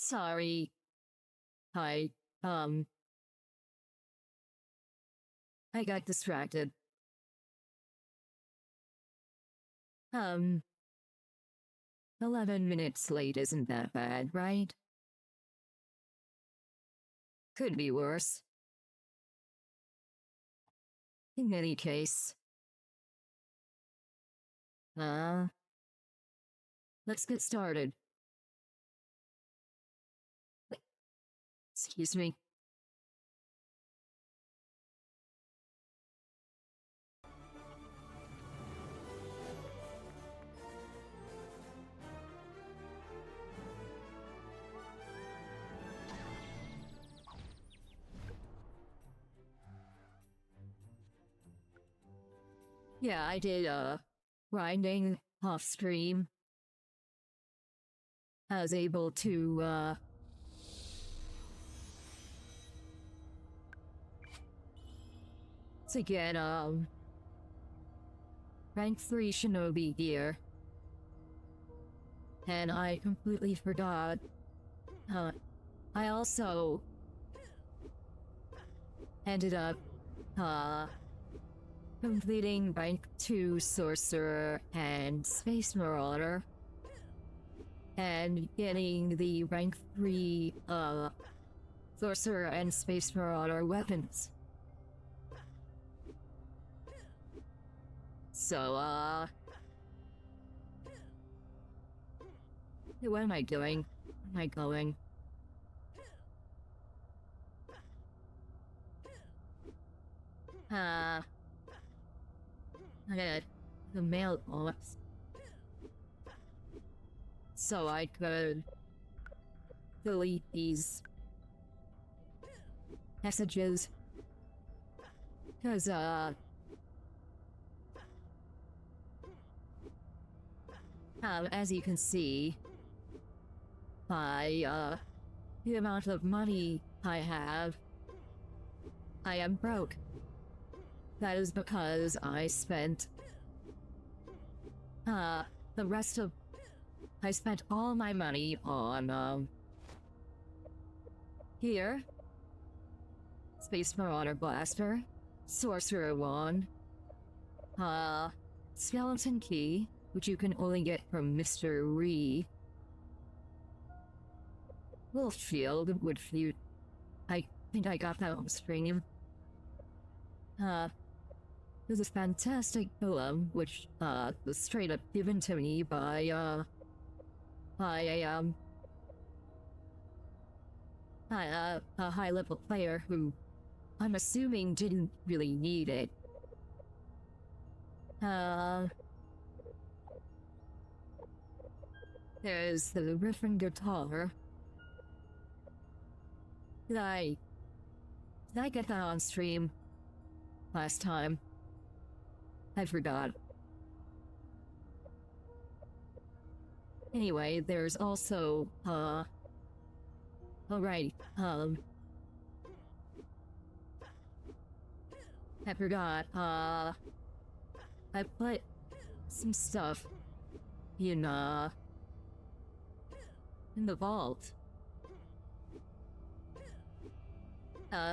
Sorry. I, I got distracted. 11 minutes late isn't that bad, right? Could be worse. In any case. Let's get started. Excuse me. Yeah, I did, grinding off stream. I was able to, get, rank 3 shinobi gear. And I completely forgot. I also ended up, completing rank 2 sorcerer and space marauder. And getting the rank 3, sorcerer and space marauder weapons. So, what am I doing? Where am I going? I got the mailbox. So I could delete these messages. Cause, as you can see, by, the amount of money I have, I am broke. That is because I spent, I spent all my money on, here. Space Marauder Blaster, Sorcerer Wand, Skeleton Key, which you can only get from Mr. Ree. Wolf Shield, Wood Flute. I think I got that on stream. There's a fantastic poem, which, was straight up given to me by a high-level player who I'm assuming didn't really need it. There's the riffing guitar. Did I get that on stream last time? I forgot. Anyway, there's also, alright, I forgot, I put some stuff in the vault.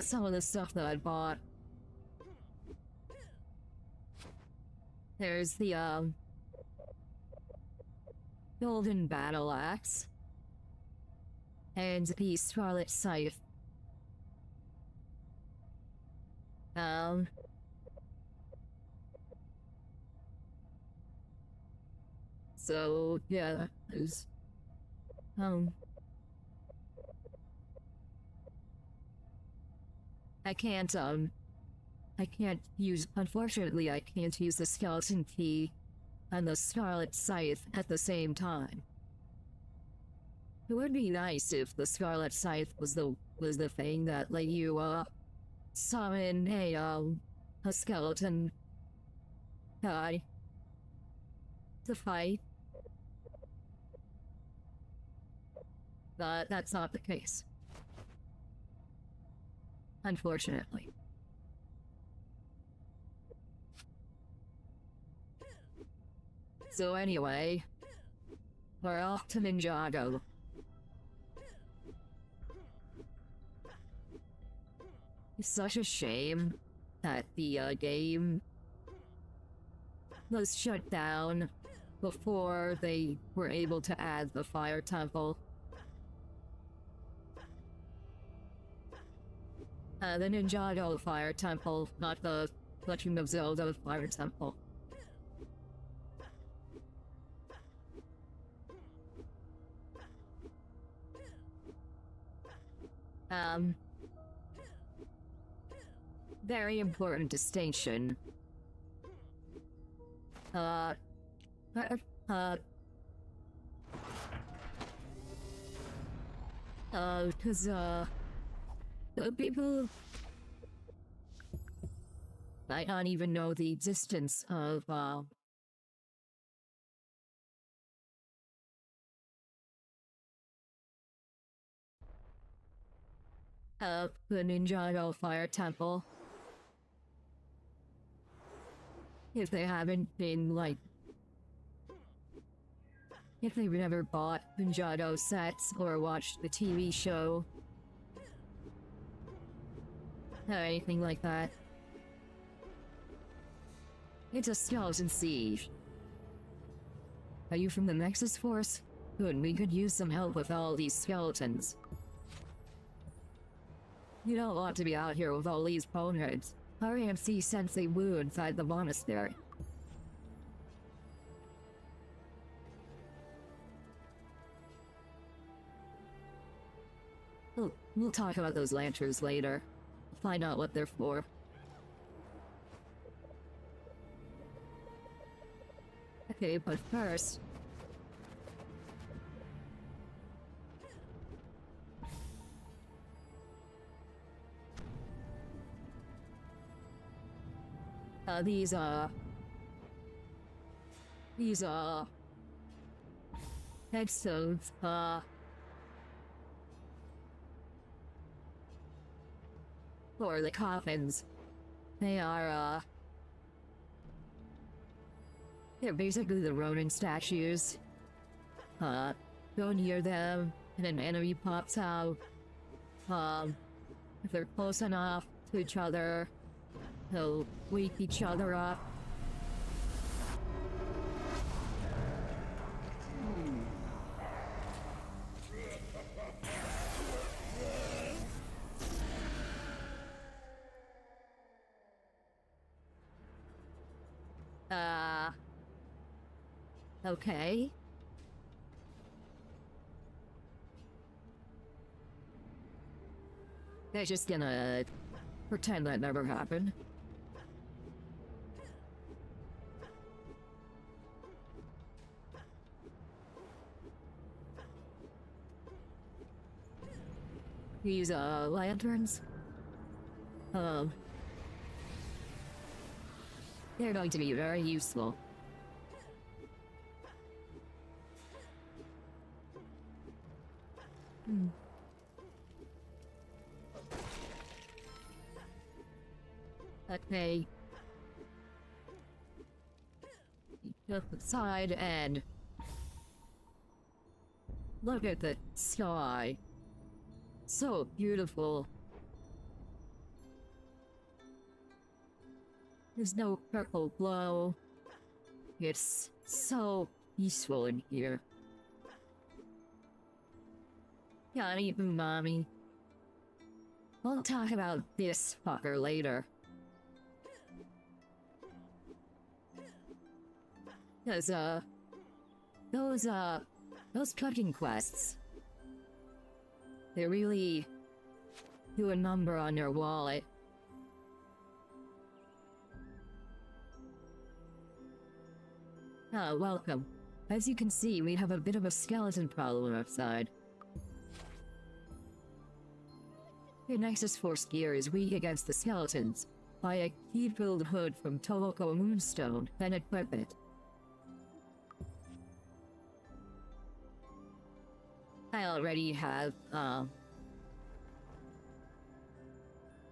Some of the stuff that I bought. There's the, Golden Battle Axe. And the Scarlet Scythe. So, yeah, there's, I can't use, unfortunately, I can't use the Skeleton Key and the Scarlet Scythe at the same time. It would be nice if the Scarlet Scythe was the thing that let you, summon a skeleton guy to fight. But that's not the case. Unfortunately. So anyway, we're off to Ninjago. It's such a shame that the game was shut down before they were able to add the Fire Temple. The Ninjago Fire Temple, not the Legend of Zelda Fire Temple. Very important distinction. Cause, people might not even know the existence of, the Ninjago Fire Temple. If they haven't been, like, if they've never bought Ninjago sets or watched the TV show, or anything like that. It's a skeleton siege. Are you from the Nexus Force? Good, we could use some help with all these skeletons. You don't want to be out here with all these boneheads. Hurry and see Sensei Wu inside the monastery. We'll talk about those lanterns later. Find out what they're for. Okay, but first... these headstones, or the coffins. They are, they're basically the Ronin statues. Go near them, and an enemy pops out. If they're close enough to each other, they'll wake each other up. Okay. They're just gonna pretend that never happened. These, lanterns? They're going to be very useful. Okay. Go outside and look at the sky. So beautiful. There's no purple glow. It's so peaceful in here. Yummy umami. We'll talk about this fucker later. Cause, those cooking quests, they really do a number on your wallet. Ah, welcome. As you can see, we have a bit of a skeleton problem outside. Your Nexus Force gear is weak against the skeletons. Buy a key-filled hood from Toloko Moonstone, then equip it. I already have,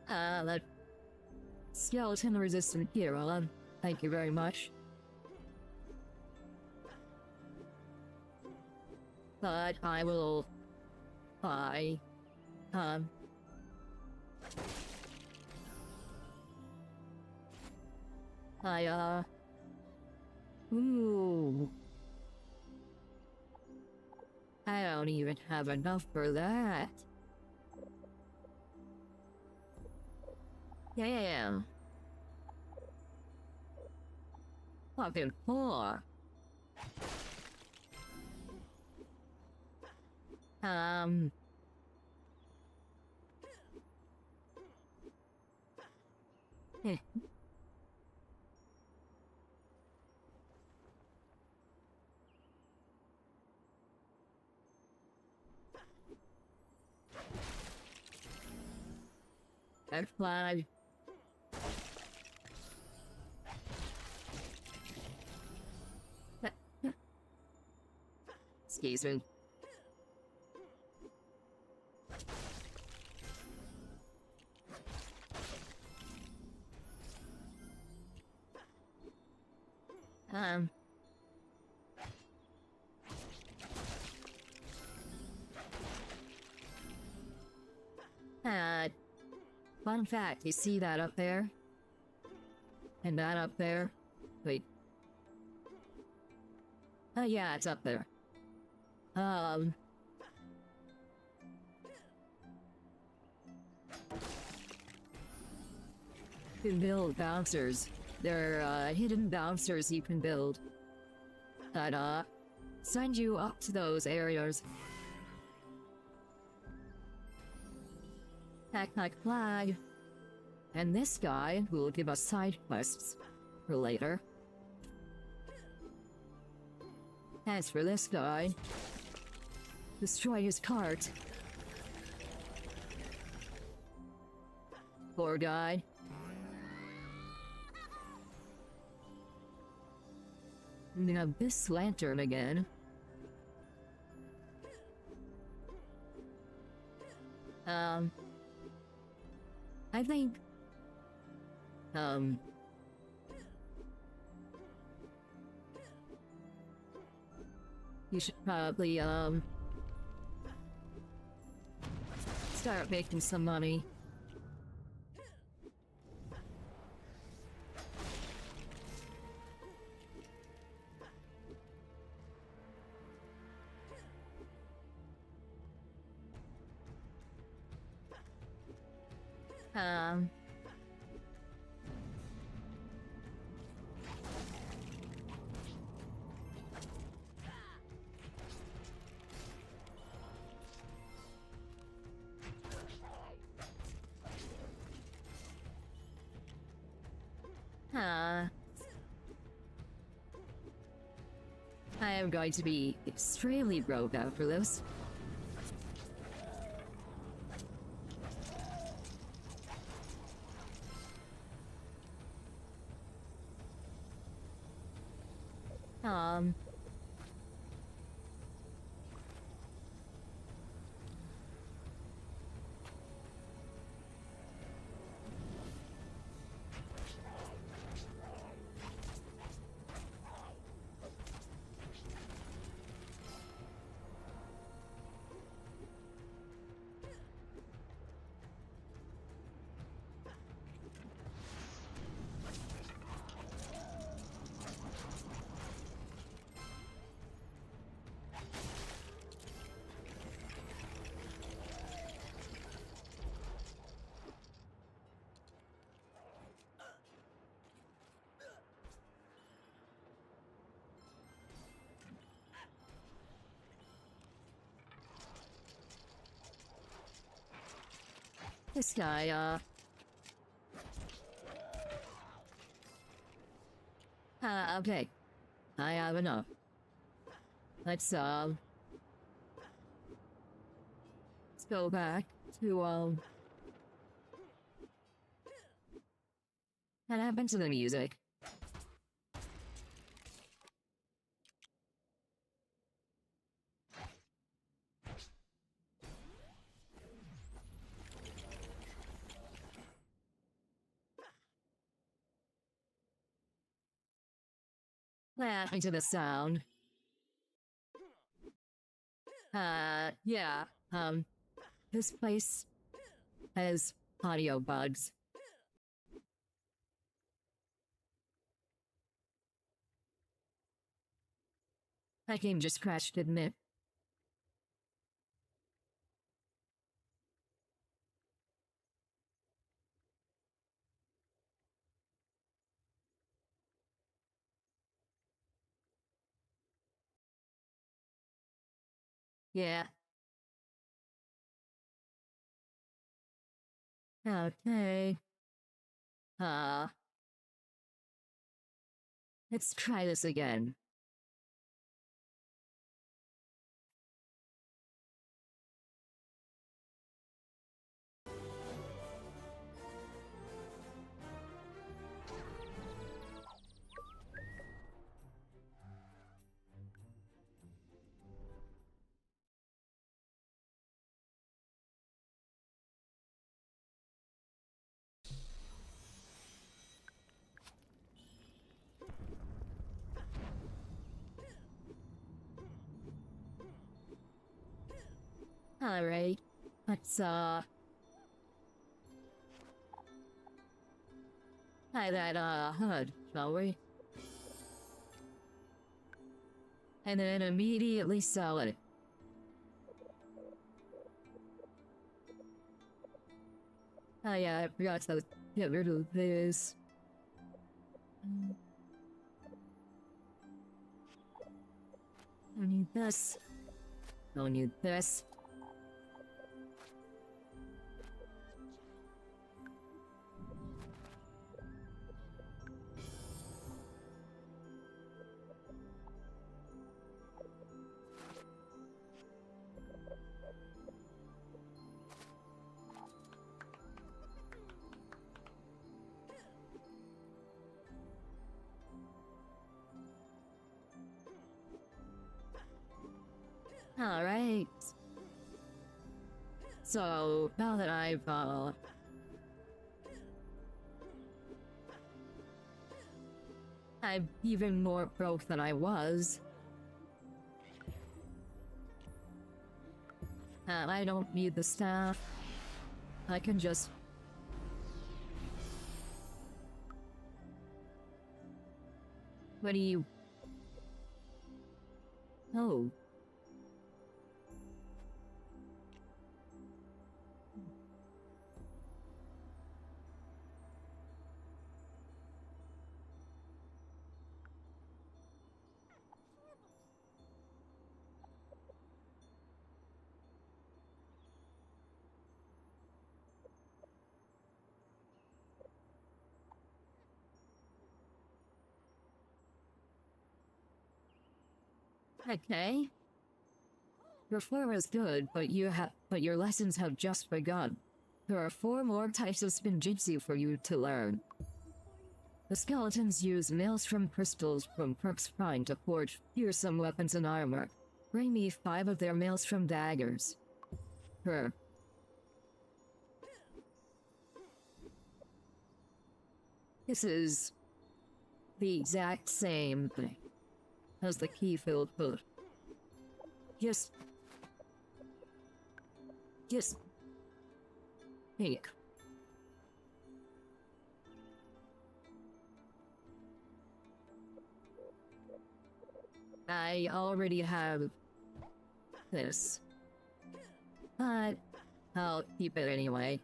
that skeleton-resistant gear, thank you very much. But I will buy, Ooh. I don't even have enough for that. Damn. Fucking poor. Eh. Red flag. Excuse me. Fun fact, you see that up there? And that up there? Wait. Oh yeah, it's up there. You can build bouncers. There are hidden bouncers you can build. That, send you up to those areas. Act like flag. And this guy will give us side quests for later. As for this guy, destroy his cart. Poor guy. And we have this lantern again. I think, you should probably, start making some money. I am going to be extremely broke after this. This guy, okay. I have enough. Let's go back to, what happened to the music? What happened to the sound? Yeah, this place has audio bugs. I came just scratched admit. Yeah. Okay. Uh, let's try this again. Alright. Let's, try that, HUD, shall we? And then immediately sell it. Oh yeah, I forgot to get rid of this. Don't need this. Don't need this. Alright. So, now that I'm even more broke than I was. I don't need the staff. I can just... What do you... Oh. Okay. Your form is good, but your lessons have just begun. There are 4 more types of Spinjitzu for you to learn. The skeletons use maelstrom crystals from Perk's Shrine to forge fearsome weapons and armor. Bring me 5 of their maelstrom daggers. Her. This is the exact same thing as the key-filled hood. Just think. I already have this, but I'll keep it anyway.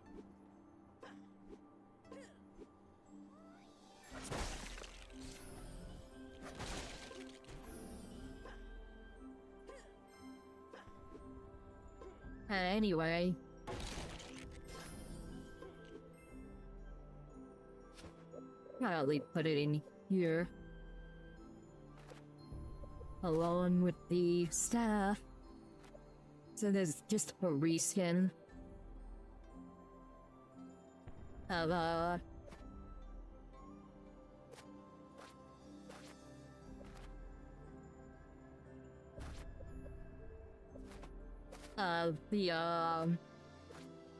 Anyway, I'll put it in here, along with the staff. So there's just a reskin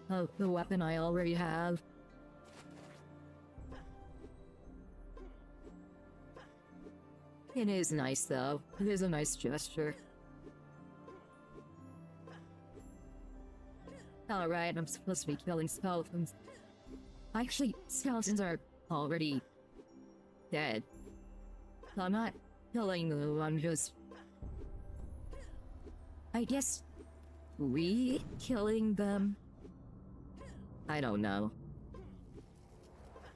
of the weapon I already have. It is nice though. It is a nice gesture. Alright, I'm supposed to be killing skeletons. Actually, skeletons are already dead. So I'm not killing them, I'm just I guess we killing them? I don't know.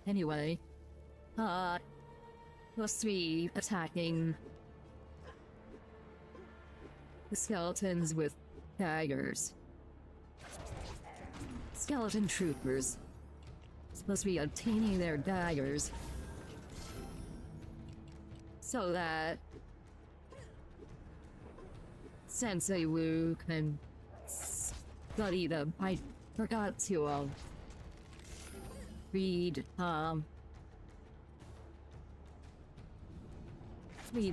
Anyway, must be attacking the skeletons with daggers. Skeleton troopers. Supposed to be obtaining their daggers so that Sensei Wu can study them. I forgot to read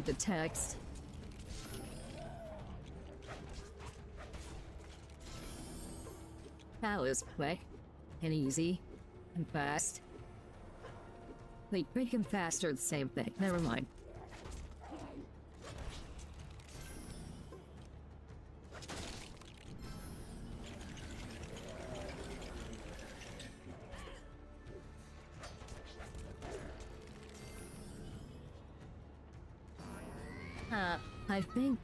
the text. That was quick and easy and fast. Wait, quick and fast are the same thing. Never mind. I think...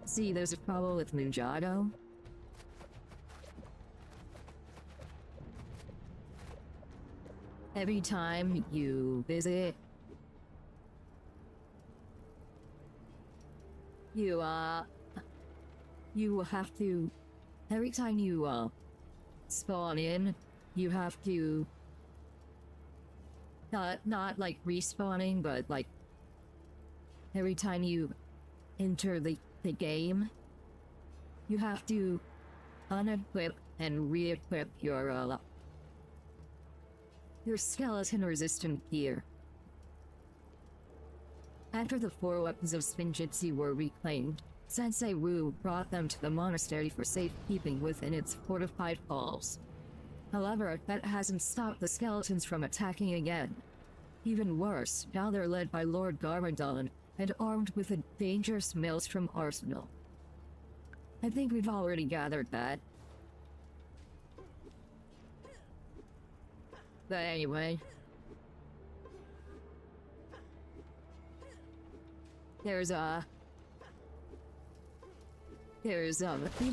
See, there's a problem with Ninjago. Every time you visit, you have to... Every time you, spawn in, you have to... Not like respawning, but like... Every time you enter the game, you have to unequip and re-equip your skeleton-resistant gear. After the 4 weapons of Spinjitzu were reclaimed, Sensei Wu brought them to the monastery for safekeeping within its fortified walls. However, that hasn't stopped the skeletons from attacking again. Even worse, now they're led by Lord Garmadon, and armed with a dangerous maelstrom arsenal. I think we've already gathered that. But anyway... These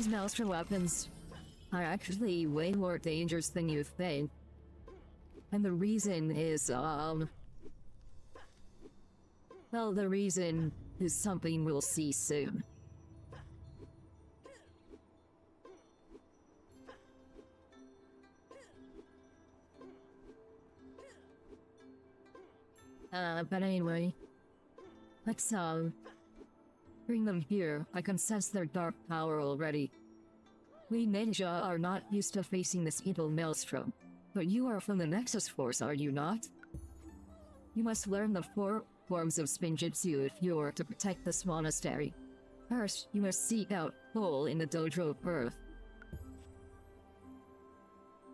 maelstrom weapons are actually way more dangerous than you think. And the reason is, well, the reason is something we'll see soon. But anyway, let's, bring them here. I can sense their dark power already. We ninja are not used to facing this evil maelstrom, but you are from the Nexus Force, are you not? You must learn the 4 forms of Spinjitzu if you are to protect this monastery. First, you must seek out Hole in the Dojo of Earth.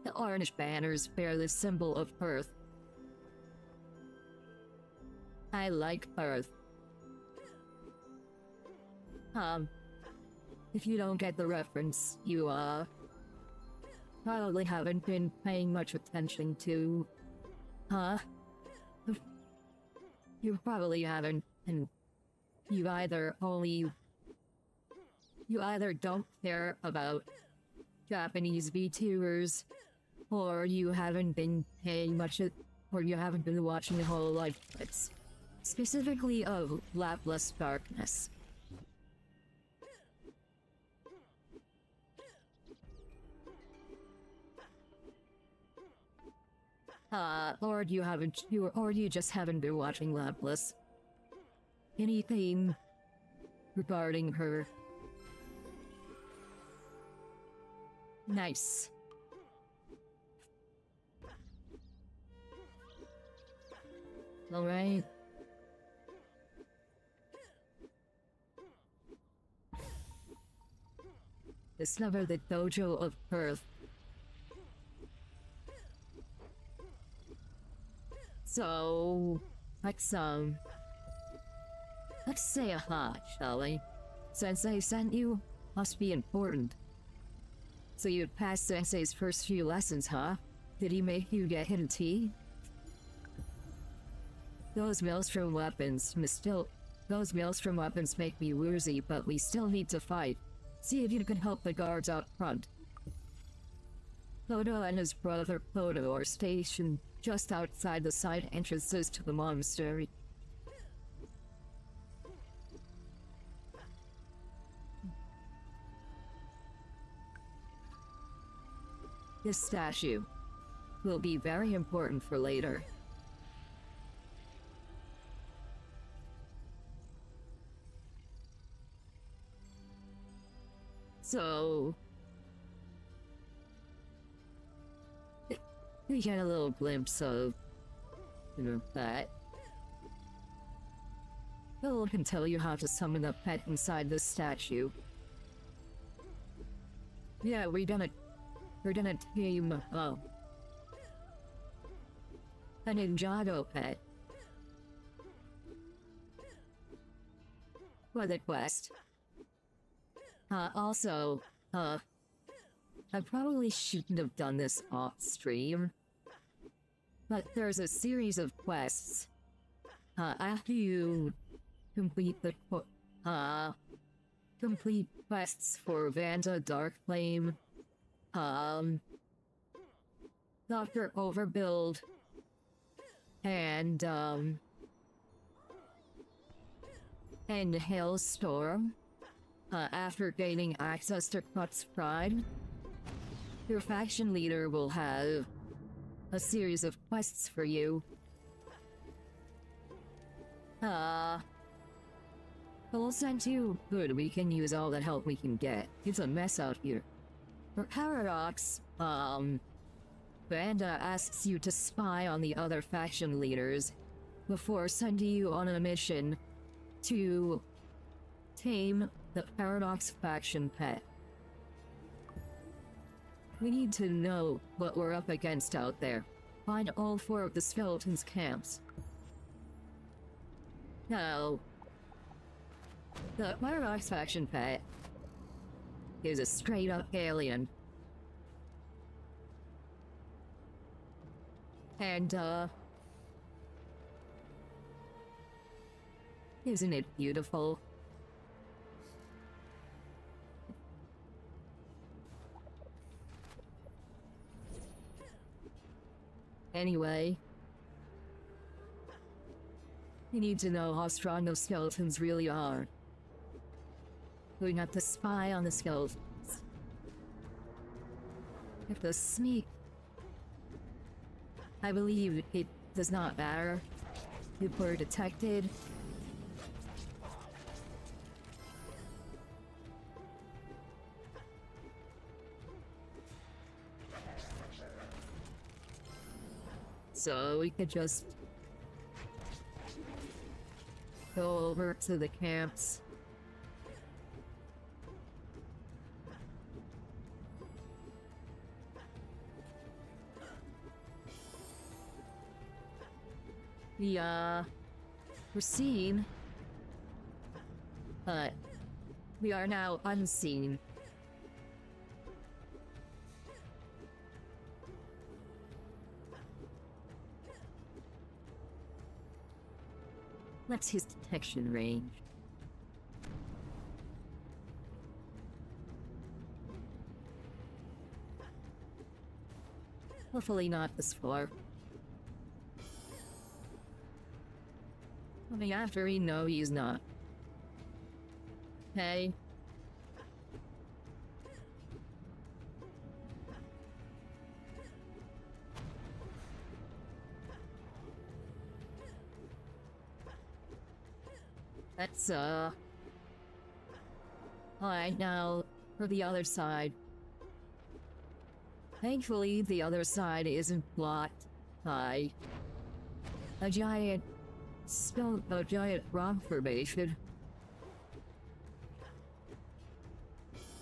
The orange banners bear the symbol of Earth. I like Earth. If you don't get the reference, you, probably haven't been paying much attention to... You probably haven't, and you either don't care about Japanese VTubers, or you haven't been paying much, or you haven't been watching the whole life. It's specifically of Lapless Darkness. Or you just haven't been watching Lapless. Anything regarding her. Nice. Alright. Discover the Dojo of Earth. So, let's say a hi, shall we? Sensei sent you? Must be important. So you passed Sensei's first few lessons, huh? Did he make you get hidden tea? Those maelstrom weapons must still Those maelstrom weapons make me woozy, but we still need to fight. See if you can help the guards out front. Photo and his brother Photo are stationed just outside the side entrances to the monastery. This statue will be very important for later. So, we get a little glimpse of, that. Phil can tell you how to summon a pet inside this statue. Yeah, we're gonna tame, a Ninjago pet. For the quest. Also, I probably shouldn't have done this off stream, but there's a series of quests. After you complete complete quests for Vanda Darkflame, Dr. Overbuild, and Hailstorm. After gaining access to Crut's Pride, your faction leader will have a series of quests for you. We'll send you. Good, we can use all the help we can get. It's a mess out here. For Paradox, Vanda asks you to spy on the other faction leaders before sending you on a mission to tame the Paradox faction pet. We need to know what we're up against out there. Find all 4 of the skeletons' camps. Now, the Paradox faction pet is a straight-up alien. And, isn't it beautiful? Anyway, you need to know how strong those skeletons really are. We have to spy on the skeletons. If the sneak... I believe it does not matter if we're detected. So we could just go over to the camps. We're seen, but we are now unseen. What's his detection range? Hopefully not this far. I mean, after we know he's not. Hey. Let's, alright, now, for the other side. Thankfully, the other side isn't blocked by a giant rock formation.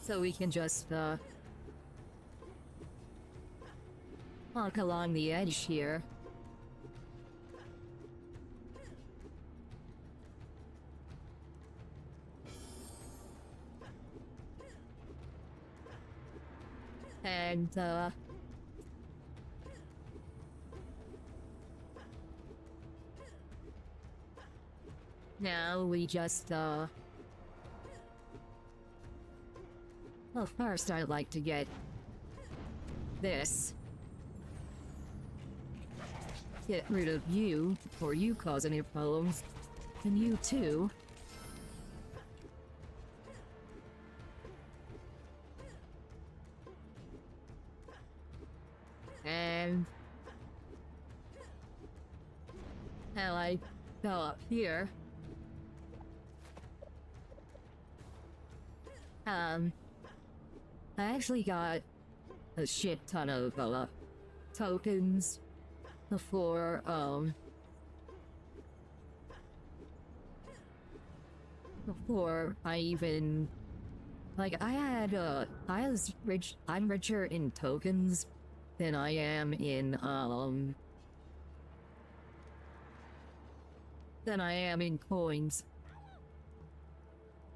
So we can just, walk along the edge here. And, Now we just, well, first I'd like to get this. Get rid of you before you cause any problems. And you too. And now I fell up here. I actually got a shit ton of tokens before I even like I'm richer in tokens than I am in coins.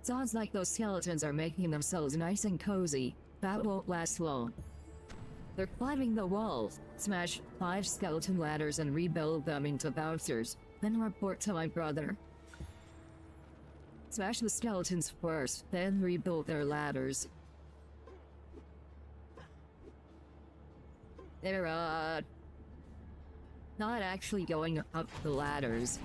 Sounds like those skeletons are making themselves nice and cozy. That won't last long. They're climbing the walls. Smash 5 skeleton ladders and rebuild them into bouncers. Then report to my brother. Smash the skeletons first, then rebuild their ladders. They're, not actually going up the ladders.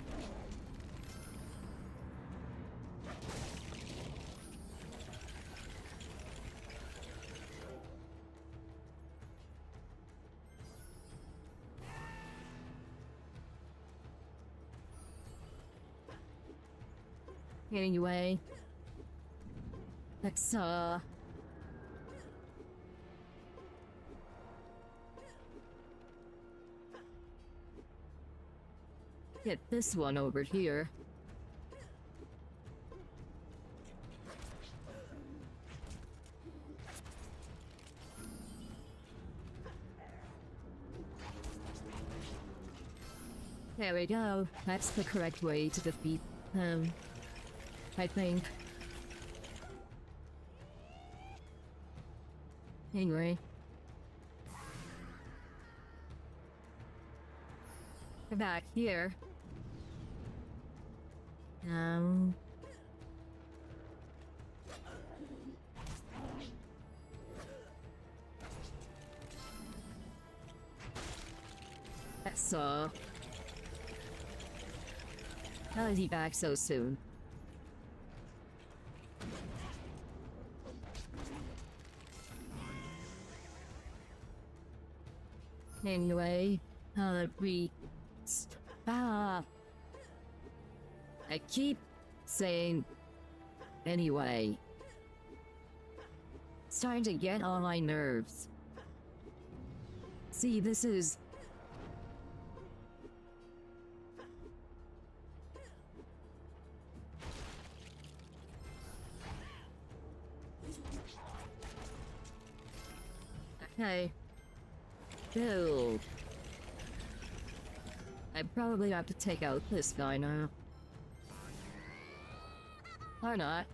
Anyway, let's, get this one over here. There we go. That's the correct way to defeat them, I think. Anyway. Back here. That's how is he back so soon? Anyway, stop. I keep saying anyway. It's starting to get on my nerves. See, this is... Okay. Build. I probably have to take out this guy now. Or not.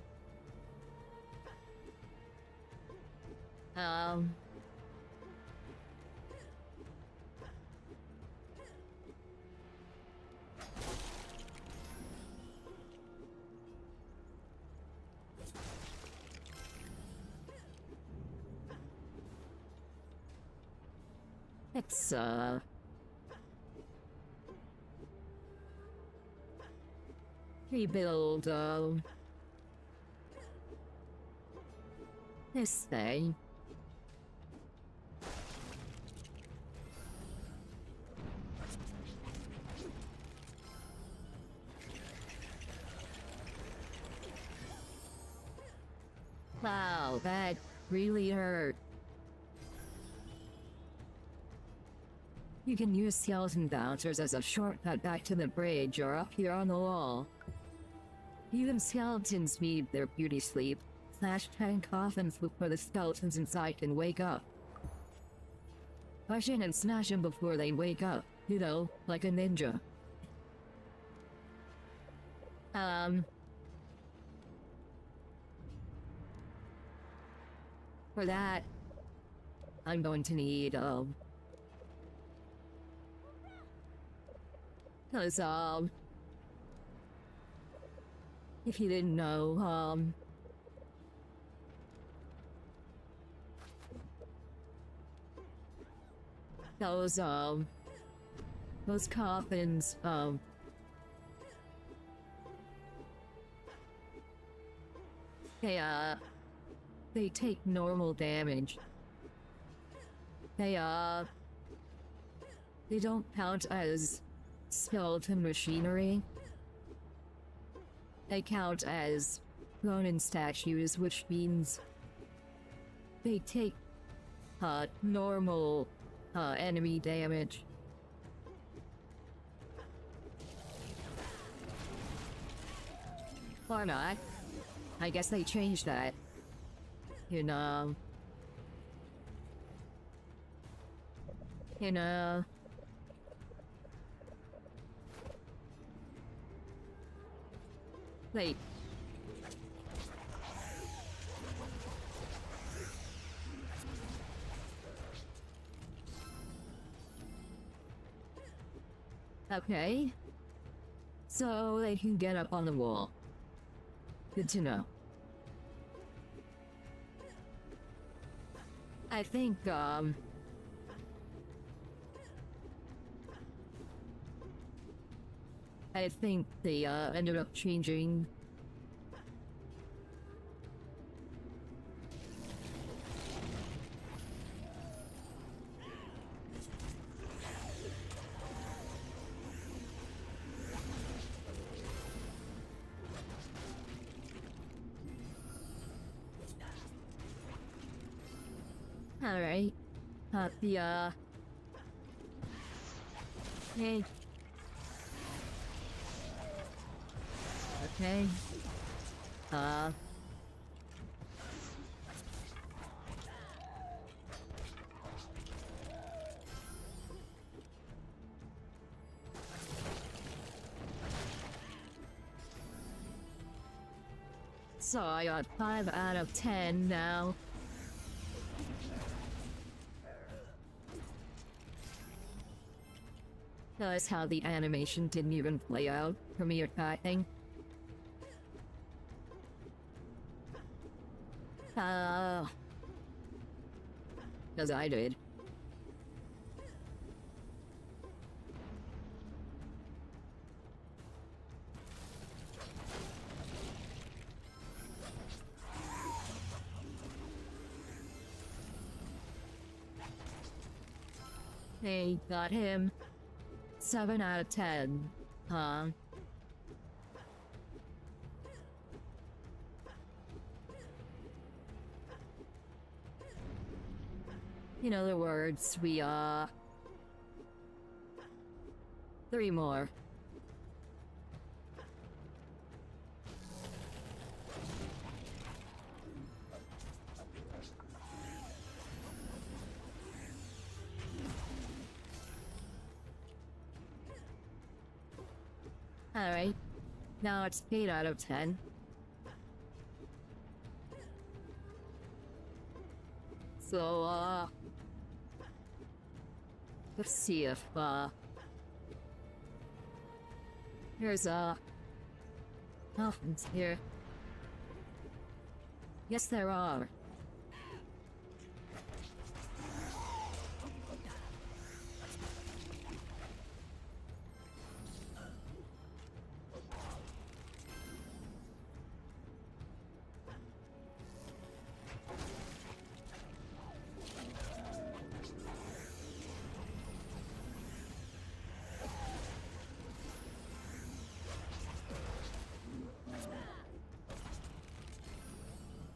Let's, rebuild, this thing. Wow, that really hurt. You can use skeleton bouncers as a shortcut back to the bridge or up here on the wall. Even skeletons need their beauty sleep. Slash 10 coffins before the skeletons inside can wake up. Push in and smash them before they wake up. You know, like a ninja. For that, I'm going to need, if you didn't know, those coffins, they take normal damage. They don't count as skeleton machinery. They count as Ronin statues, which means they take, normal, enemy damage. Or not. I guess they changed that. You know. Wait. Okay. So they can get up on the wall. Good to know. I think, they, ended up changing. Alright. Hey. Okay. So I got 5 out of 10 now. Notice how the animation didn't even play out for me or anything. Because I did. Hey, got him. 7 out of 10. Huh? In other words, we, 3 more. Alright. Now it's 8 out of 10. So, let's see if, there's, nothing's here. Yes, there are.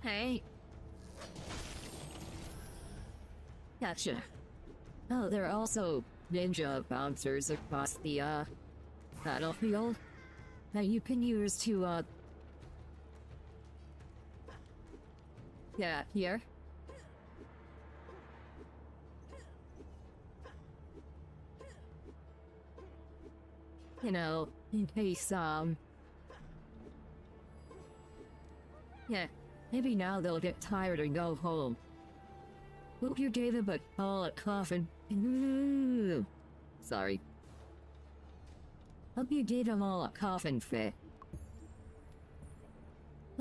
Hey. Gotcha. Oh, there are also ninja bouncers across the, battlefield that you can use to, yeah, here. You know, in case, yeah, maybe now they'll get tired and go home. Hope you gave them a call at coffin. Sorry. Hope you gave them all a coffin fit.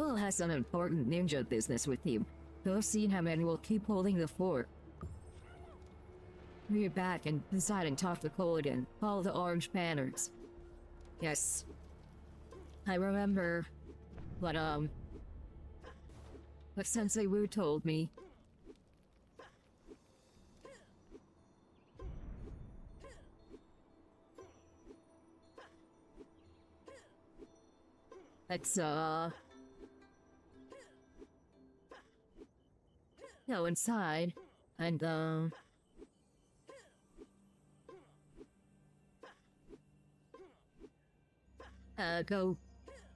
Will has some important ninja business with you. Go see him and we'll keep holding the fort. We're back and inside and talk to Cole again. All the orange banners. Yes. I remember what Sensei Wu told me. Let's go inside and go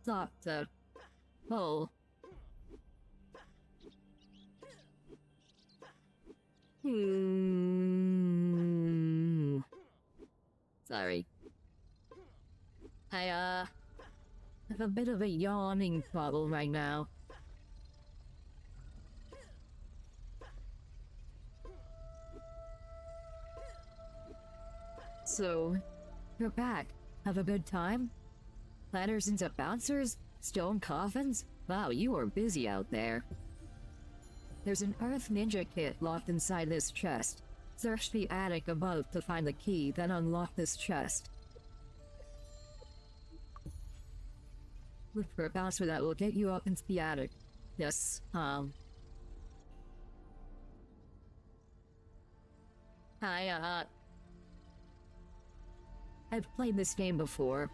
talk to Cole. Sorry. I have a bit of a yawning problem right now. So, you're back. Have a good time? Ladders into bouncers? Stone coffins? Wow, you are busy out there. There's an Earth Ninja kit locked inside this chest. Search the attic above to find the key, then unlock this chest. Look for a bouncer that will get you up into the attic. Yes, I've played this game before.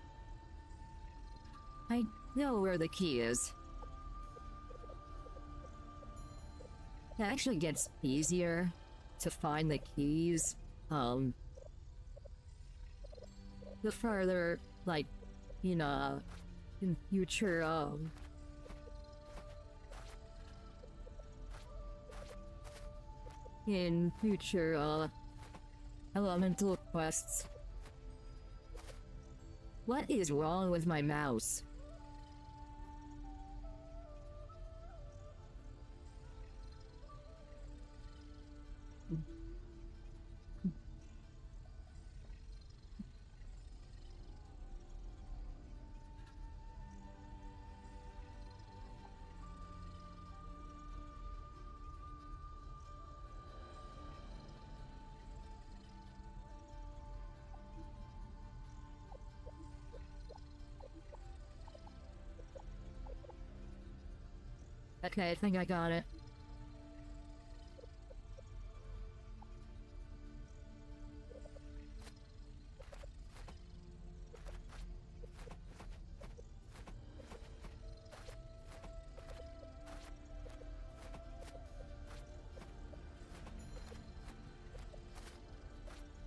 I know where the key is. It actually gets easier to find the keys, the further, like, in future, elemental quests. What is wrong with my mouse? Okay, I think I got it.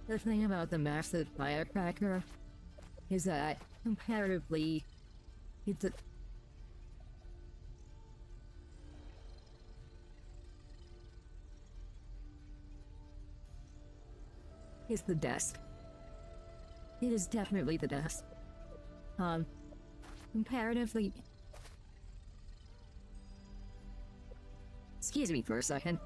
The thing about the massive firecracker is that, comparatively, it's the desk. It is definitely the desk. Comparatively... Excuse me for a second.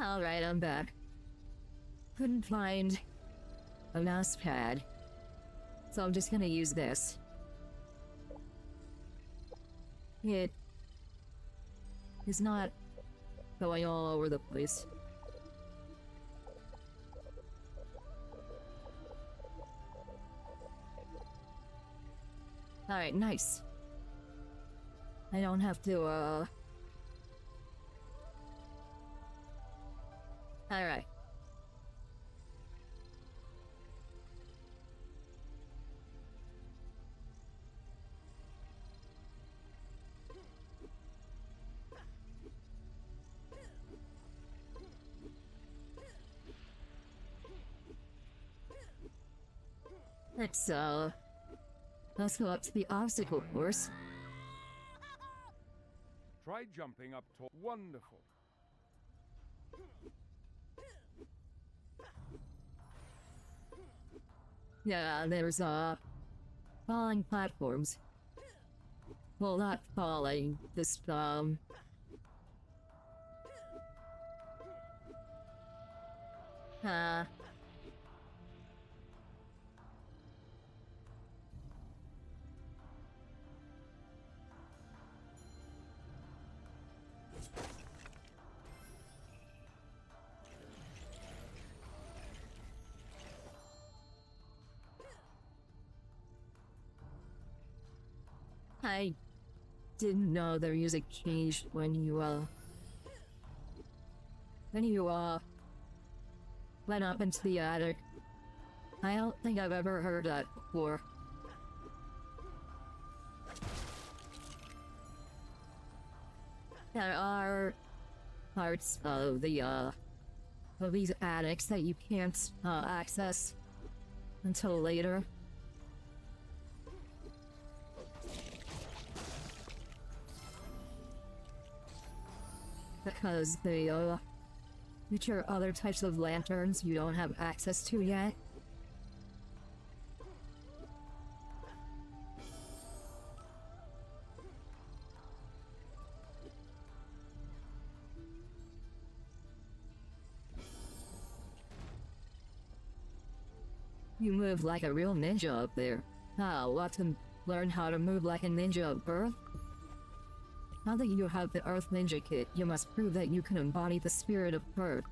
Alright, I'm back. Couldn't find a mouse pad, so I'm just gonna use this. It is not going all over the place. Alright, nice. I don't have to, Alright. Let's go up to the obstacle course. Try jumping up to wonderful. Yeah, there's, falling platforms. Well, not falling, just, I didn't know their music changed when you, went up into the attic. I don't think I've ever heard that before. There are parts of these attics that you can't, access until later. Because they, feature other types of lanterns you don't have access to yet. You move like a real ninja up there. Want to learn how to move like a ninja of Earth? Now that you have the Earth Ninja Kit, you must prove that you can embody the spirit of Earth.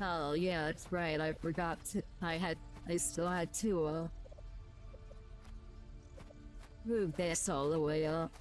Oh yeah, that's right, I forgot to- I still had to, move this all the way up.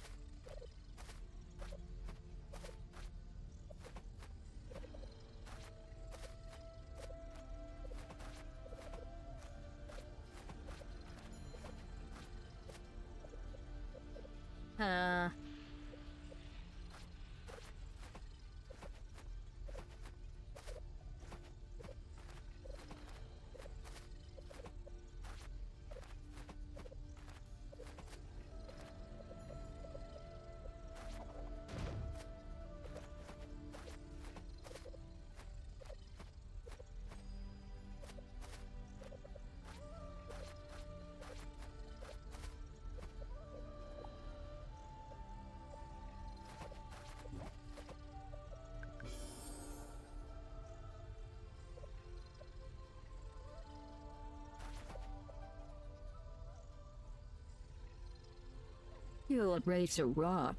You look ready to rock.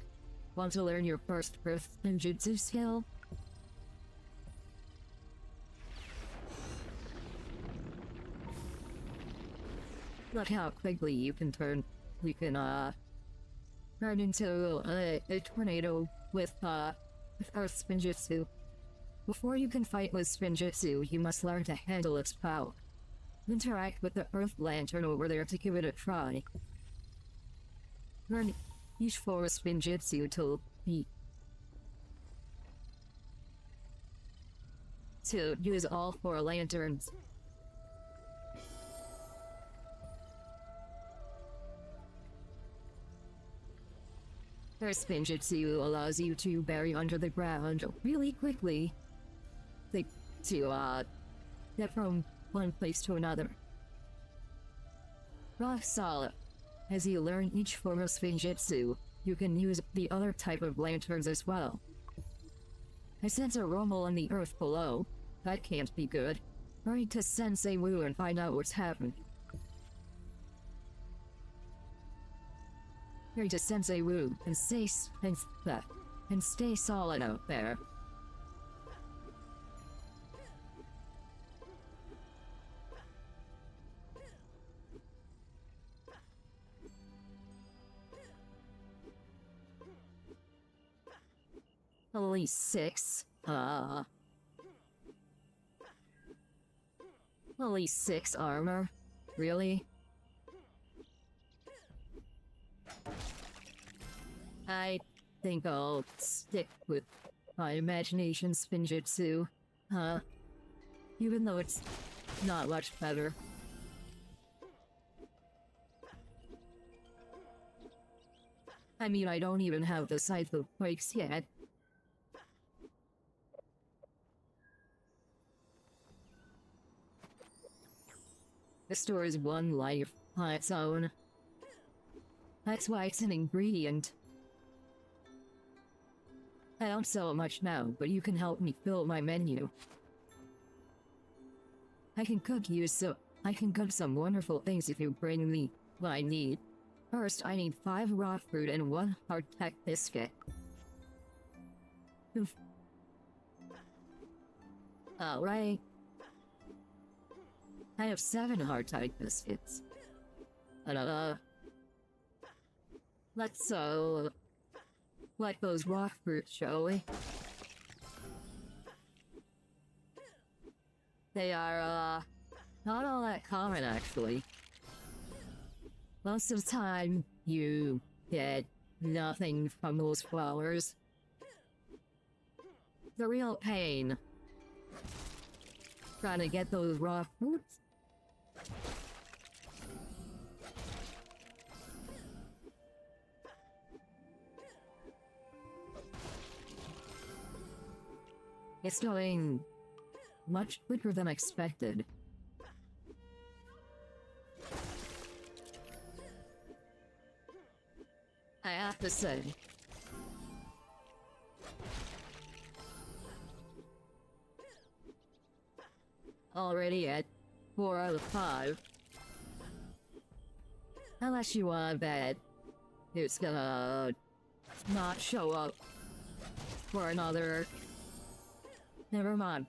Want to learn your first Earth Spinjitzu skill? Look how quickly you can turn into a tornado with Earth Spinjitzu. Before you can fight with Spinjitzu, you must learn to handle its power. Interact with the Earth Lantern over there to give it a try. Learn each floor of Spinjitzu to use all 4 lanterns. Their Spinjitzu allows you to bury under the ground really quickly to get from one place to another. Rock solid. As you learn each form of Spinjitzu, you can use the other type of lanterns as well. I sense a rumble on the earth below. That can't be good. Hurry to Sensei Wu and find out what's happened. Hurry to Sensei Wu and stay solid out there. Only 6. Only 6 armor? Really? I think I'll stick with my imagination Spinjitzu. Even though it's not much better. I mean, I don't even have the Scythe of Quakes yet. The store is 1 life on its own. That's why it's an ingredient. I don't sell much now, but you can help me fill my menu. I can cook some wonderful things if you bring me what I need. First, I need 5 raw fruit and 1 hardtack biscuit. Oof. Alright. I have 7 hardtack biscuits. Let's, like those raw fruit, shall we? They are, not all that common, actually. Most of the time, you get nothing from those flowers. The real pain. Trying to get those raw fruits. It's going much quicker than expected. I have to say. Already at 4 out of 5. Unless you want to bet it's gonna not show up for another. Never mind.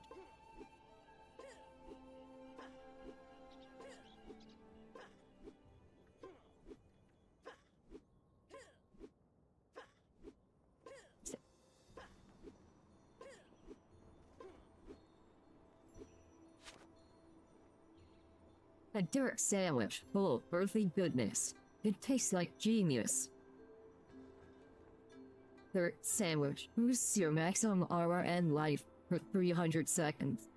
A dirt sandwich full of earthy goodness. It tastes like genius. Dirt sandwich boosts your maximum armor and life for 300 seconds.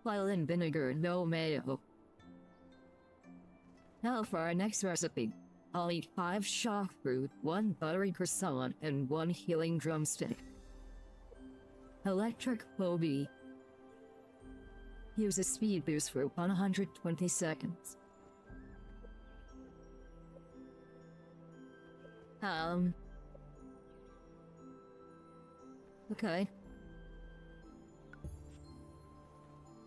While in vinegar, no mayo. Now for our next recipe. I'll eat 5 shock fruit, 1 buttery croissant, and 1 healing drumstick. Electric Bobby. Use a speed boost for 120 seconds. Okay.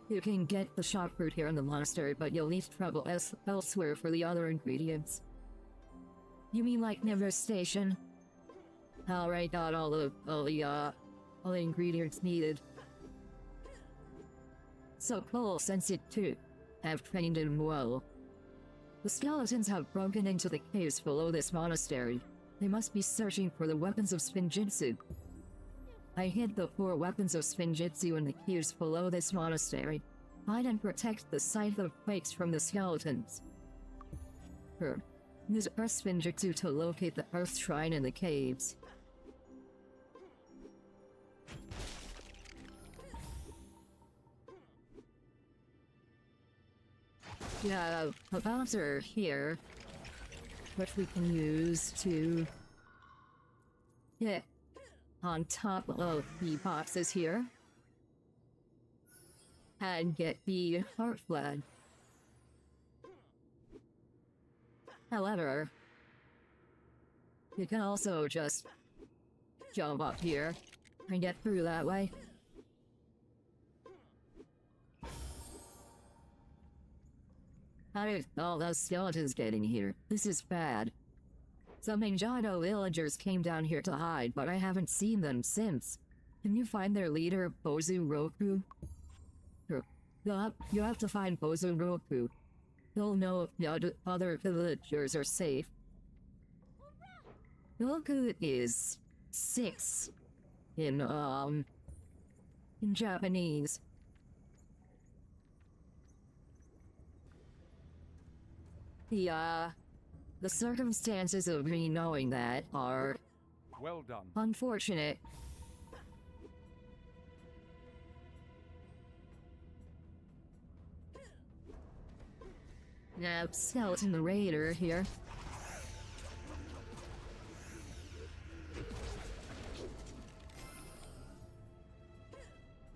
You can get the shock fruit here in the monastery, but you'll need to travel elsewhere for the other ingredients. You mean like Never Station? Alright, got all the ingredients needed. So cool, Sensei Wu. I've trained him well. The skeletons have broken into the caves below this monastery. They must be searching for the weapons of Spinjitzu. I hid the 4 weapons of Spinjitzu in the caves below this monastery. Find and protect the Scythe of Quakes from the skeletons. Use Earth Spinjitzu to locate the Earth Shrine in the caves. Yeah, a bouncer here, which we can use to hit on top of the boxes here and get the heart flag. However, you can also just jump up here and get through that way. How did all those skeletons get in here? This is bad. Some Ninjago villagers came down here to hide, but I haven't seen them since. Can you find their leader, Bozu Roku? You have to find Bozu Roku. He'll know if the other villagers are safe. Roku is 6 in Japanese. The circumstances of me knowing that are Well done. unfortunate. Now, skeleton raider here.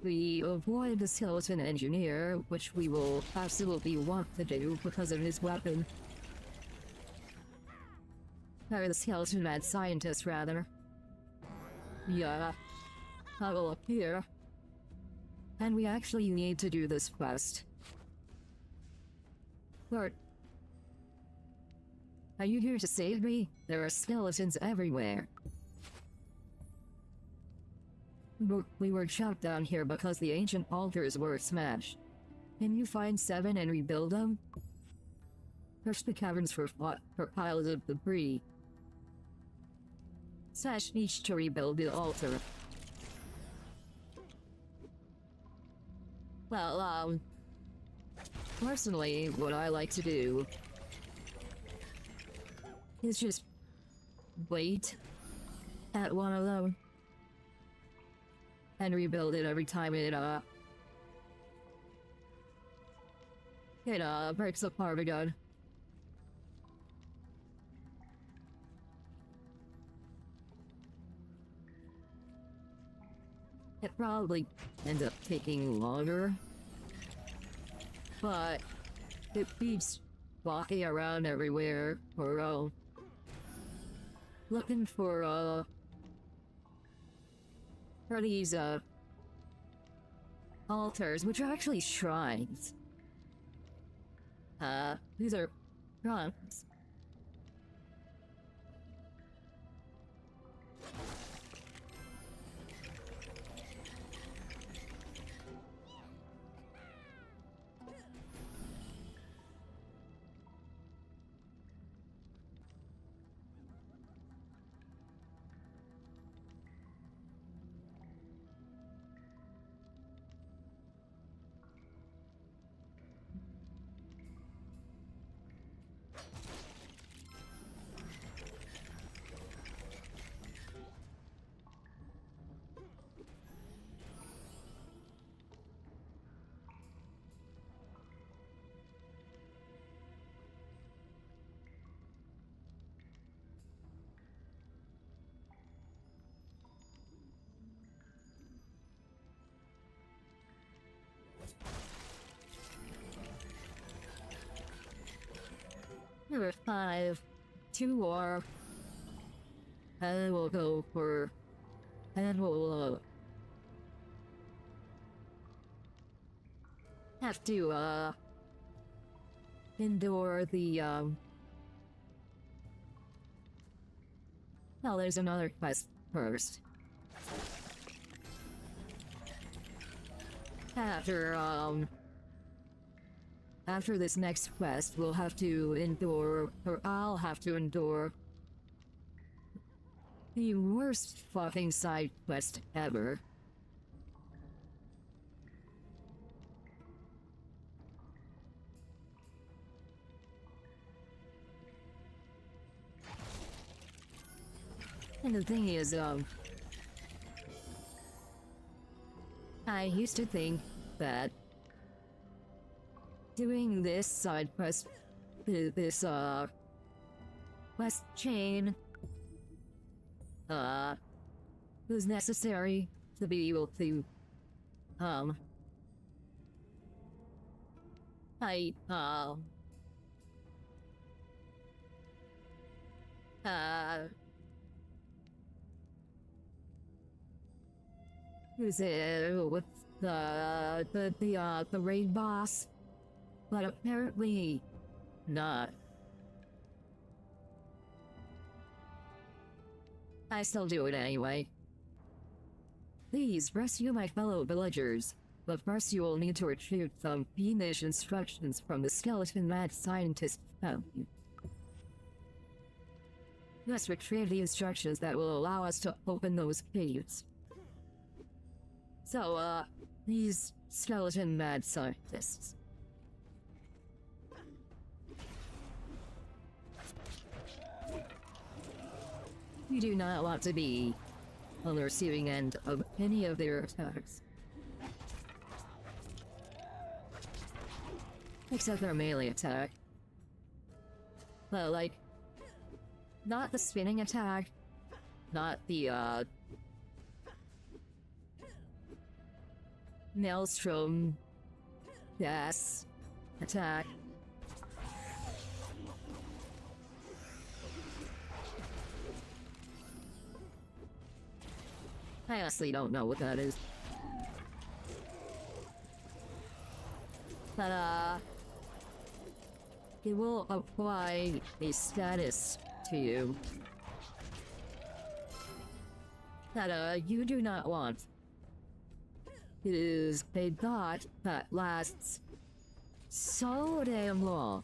We avoid the skeleton engineer, which we will absolutely want to do because of his weapon. Or the skeleton mad scientist, rather. Yeah. I will appear. And we actually need to do this quest. Lord. Are you here to save me? There are skeletons everywhere. We were trapped down here because the ancient altars were smashed. Can you find 7 and rebuild them? Search the caverns for piles of debris. Slash each to rebuild the altar. Well, personally, what I like to do is just wait at one of them and rebuild it every time it breaks apart again. It probably ends up taking longer, but it beats walking around everywhere or looking for these altars, which are actually shrines. These are shrines. Number 5, 2 more, and we'll go for, and we'll have to endure the well, there's another quest first. After this next quest, we'll have to endure, or I'll have to endure, the worst fucking side quest ever. And the thing is, I used to think that doing this side quest, this quest chain, was necessary to be able to, Who's it with the raid boss? But apparently not. I still do it anyway. Please rescue my fellow villagers, but first you will need to retrieve some fiendish instructions from the skeleton mad scientist found you. Let's retrieve the instructions that will allow us to open those caves. So, these skeleton mad scientists. You do not want to be on the receiving end of any of their attacks. Except their melee attack. Well, like, not the spinning attack, not the, Maelstrom gas attack. I honestly don't know what that is. But, it will apply a status to you that, you do not want. It is a dot that lasts so damn long.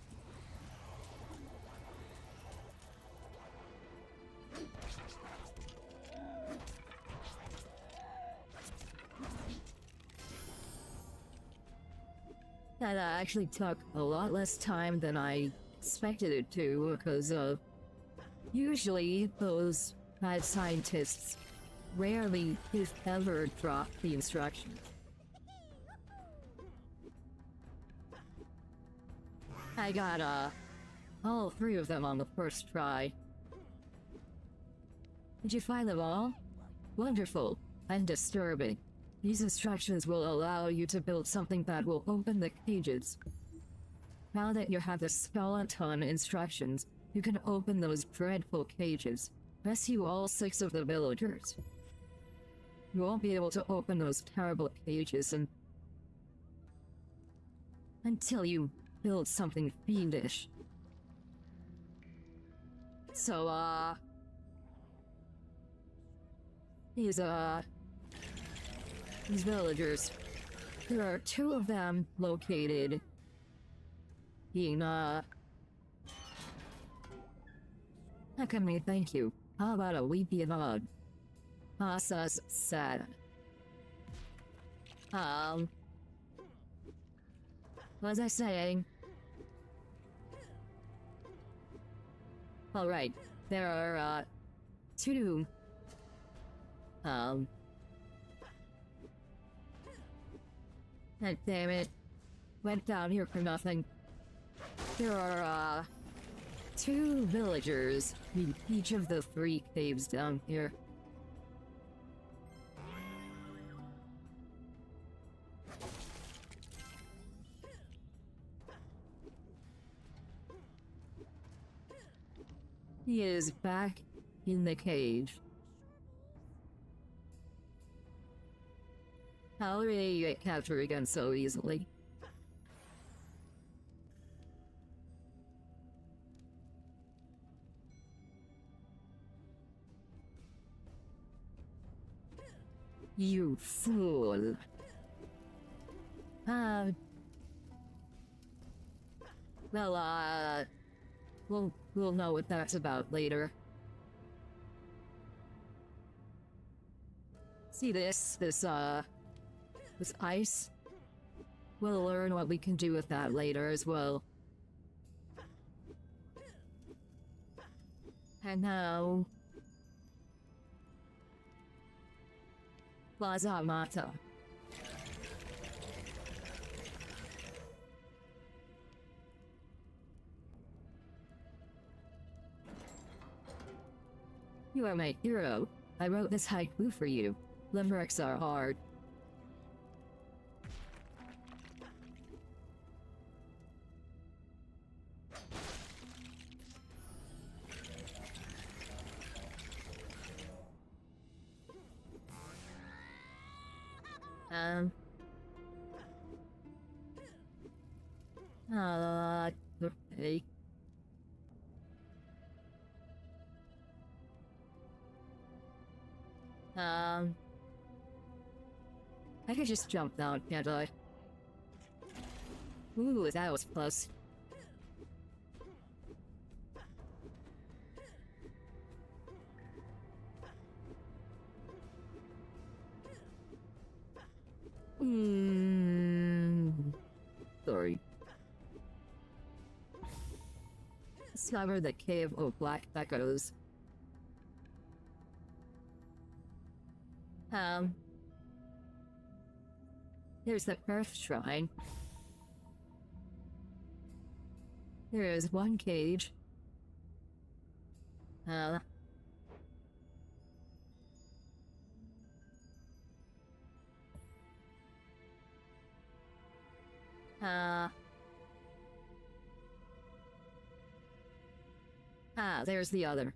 That actually took a lot less time than I expected it to, because usually those mad scientists rarely, if ever, drop the instructions. I got all 3 of them on the first try. Did you find them all? Wonderful and disturbing. These instructions will allow you to build something that will open the cages. Now that you have the skeleton instructions, you can open those dreadful cages. Rescue all 6 of the villagers. You won't be able to open those terrible cages until you build something fiendish. So, these villagers, there are 2 of them located in, how can we thank you? How about a Wiki and odd? Asas sad. What was I saying? Alright, there are, 2, God damn it. Went down here for nothing. There are, 2 villagers in each of the 3 caves down here. He is back in the cage. How did he get captured again so easily? You fool. Well, we'll know what that's about later. See this ice? We'll learn what we can do with that later as well. And now... Plaza Mata. You are my hero. I wrote this haiku for you. Limericks are hard. Um. Okay. I could just jump down, can't I? Ooh, that was close. Sorry. Discover the cave of black echoes. There's the Earth Shrine. There is one cage. There's the other.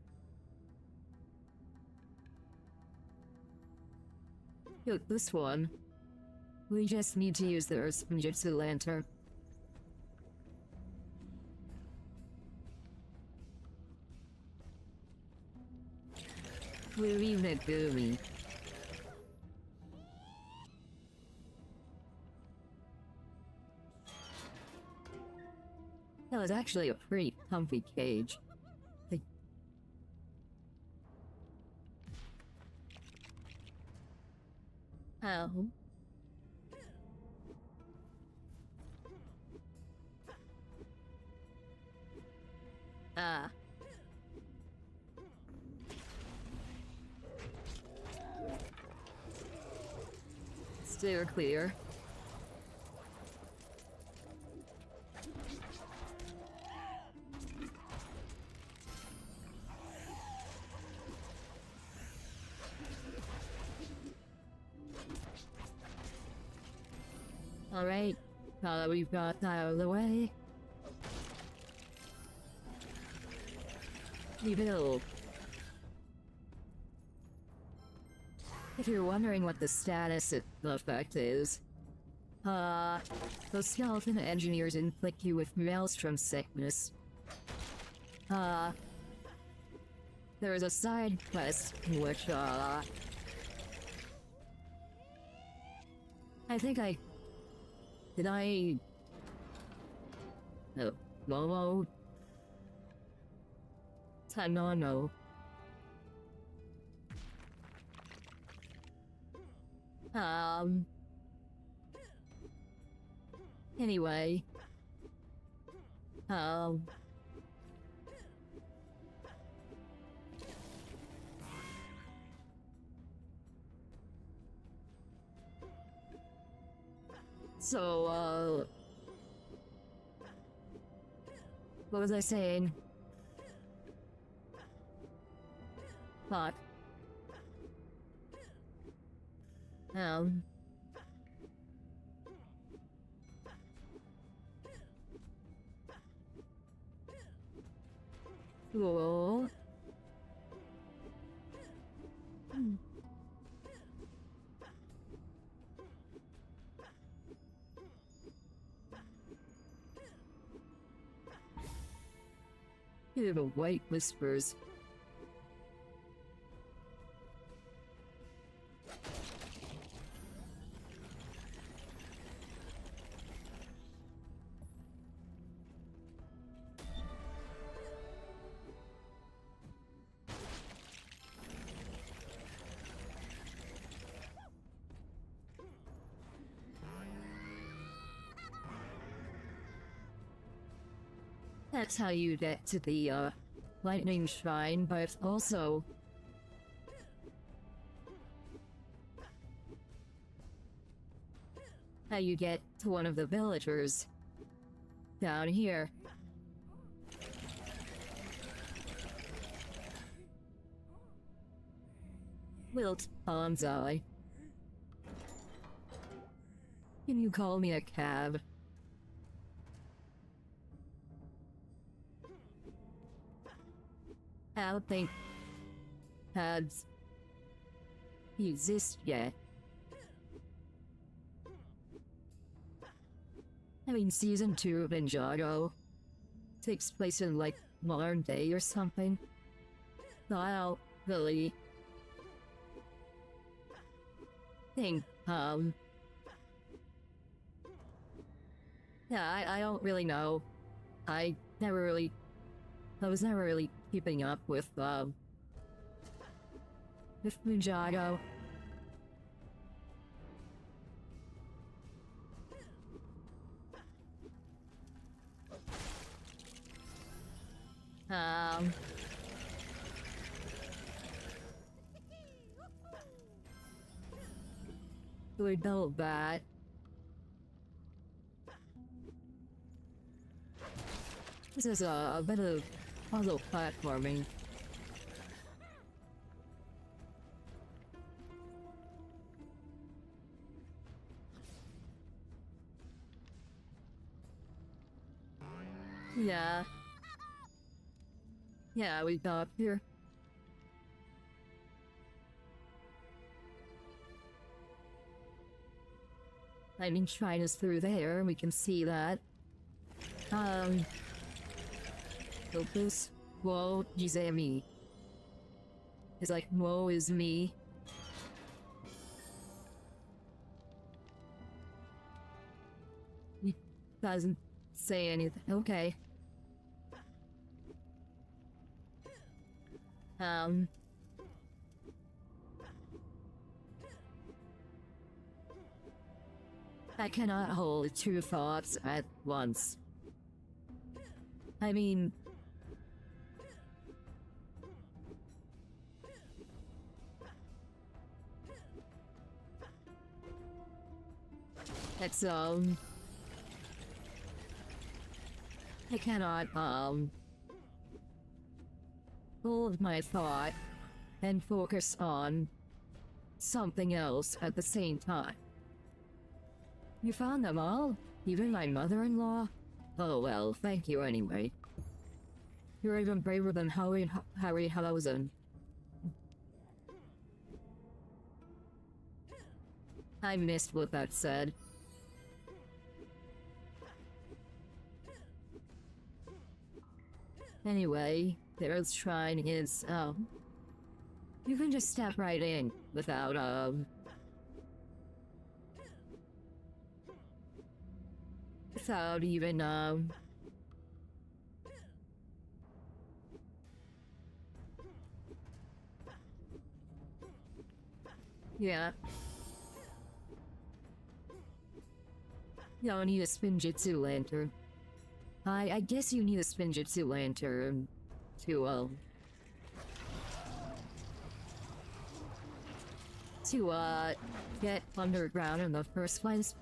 Look, this one. We just need to use the Spinjitzu lantern. We're even a gooey. That was actually a pretty comfy cage. Oh. Steer clear. Alright, now that we've got that out of the way, rebuild. If you're wondering what the status of the effect is, those skeleton engineers inflict you with maelstrom sickness. There is a side quest in which, I think I... Did I... No. No. No. Anyway. So, what was I saying? Fuck. Cool. Hear the white whispers. That's how you get to the, lightning shrine, but also... how you get to one of the villagers. Down here. Wilt Bonsai. Can you call me a cab? I don't think cabs exist yet. I mean, season 2 of Ninjago takes place in like modern day or something. I don't really think, yeah, I don't really know. I was never really keeping up with Ninjago. We know that. This is a bit of puzzle platforming. Yeah. Yeah, we got up here. I mean, China's through there, we can see that. Opus, woe is me. It's like, woe is me. He doesn't say anything. Okay. I cannot hold two thoughts at once. I mean... It's, I cannot, hold my thought and focus on something else at the same time. You found them all? Even my mother-in-law? Oh well, thank you anyway. You're even braver than Harryhausen. I missed what that said. Anyway, there's shrine is, you can just step right in without, without even, yeah. You don't need a Spinjitzu lantern. I guess you need a Spinjitzu lantern to get underground in the first place.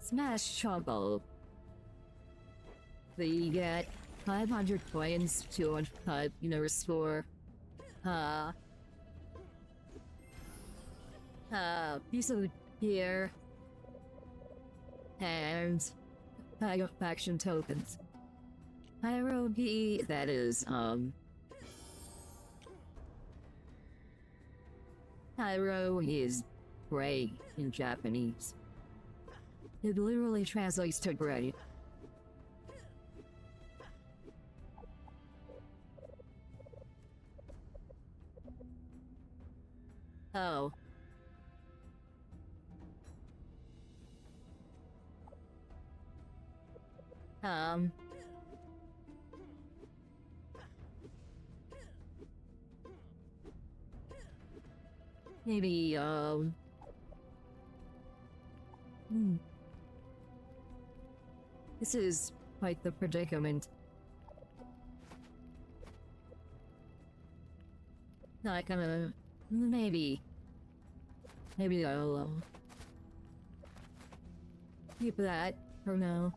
Smash Shovel. We get 500 coins to restore piece of gear and bag of faction tokens. Pyrogi, that is Pyro is gray in Japanese. It literally translates to gray. Oh. Maybe, This is quite the predicament. Not gonna... Maybe I'll keep that for now.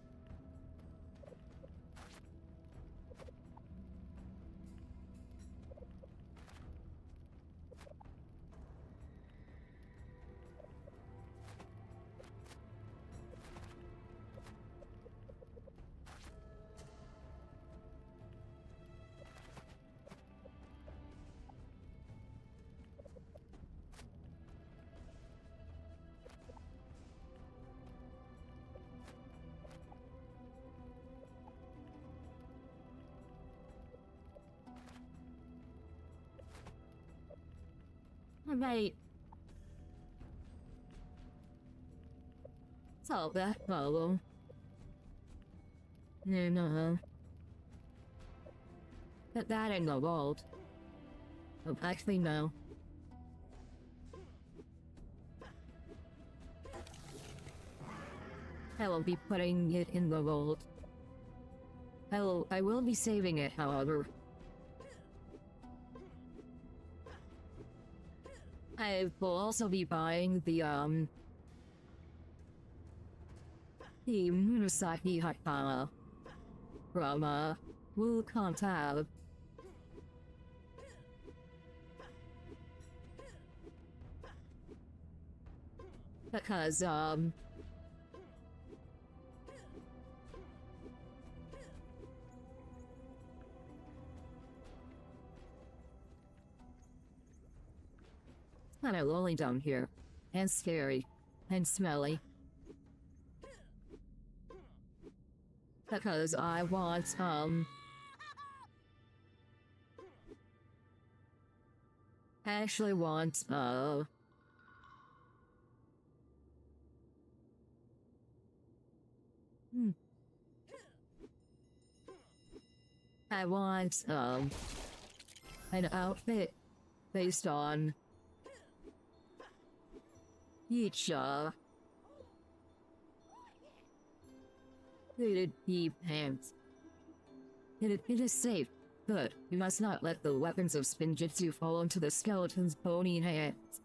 Alright. Solve that problem. No. Put that in the vault. Oh, actually, no. I will be putting it in the vault. I will be saving it, however. I will also be buying the Murasaki Hatama from, Wu Tab. Because, kind of lonely down here, and scary, and smelly. Because I want, I actually want, I want, an outfit based on each, fitted pea pants. It is safe, but you must not let the weapons of Spinjitzu fall into the skeleton's bony hands.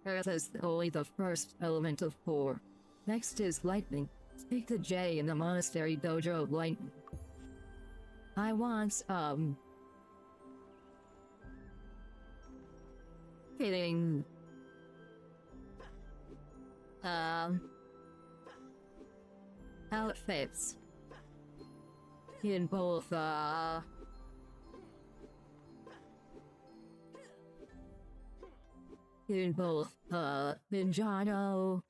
Earth is only the first element of 4. Next is lightning. Speak to Jay in the monastery dojo of lightning. I want, fitting, outfits in both, Ninjago,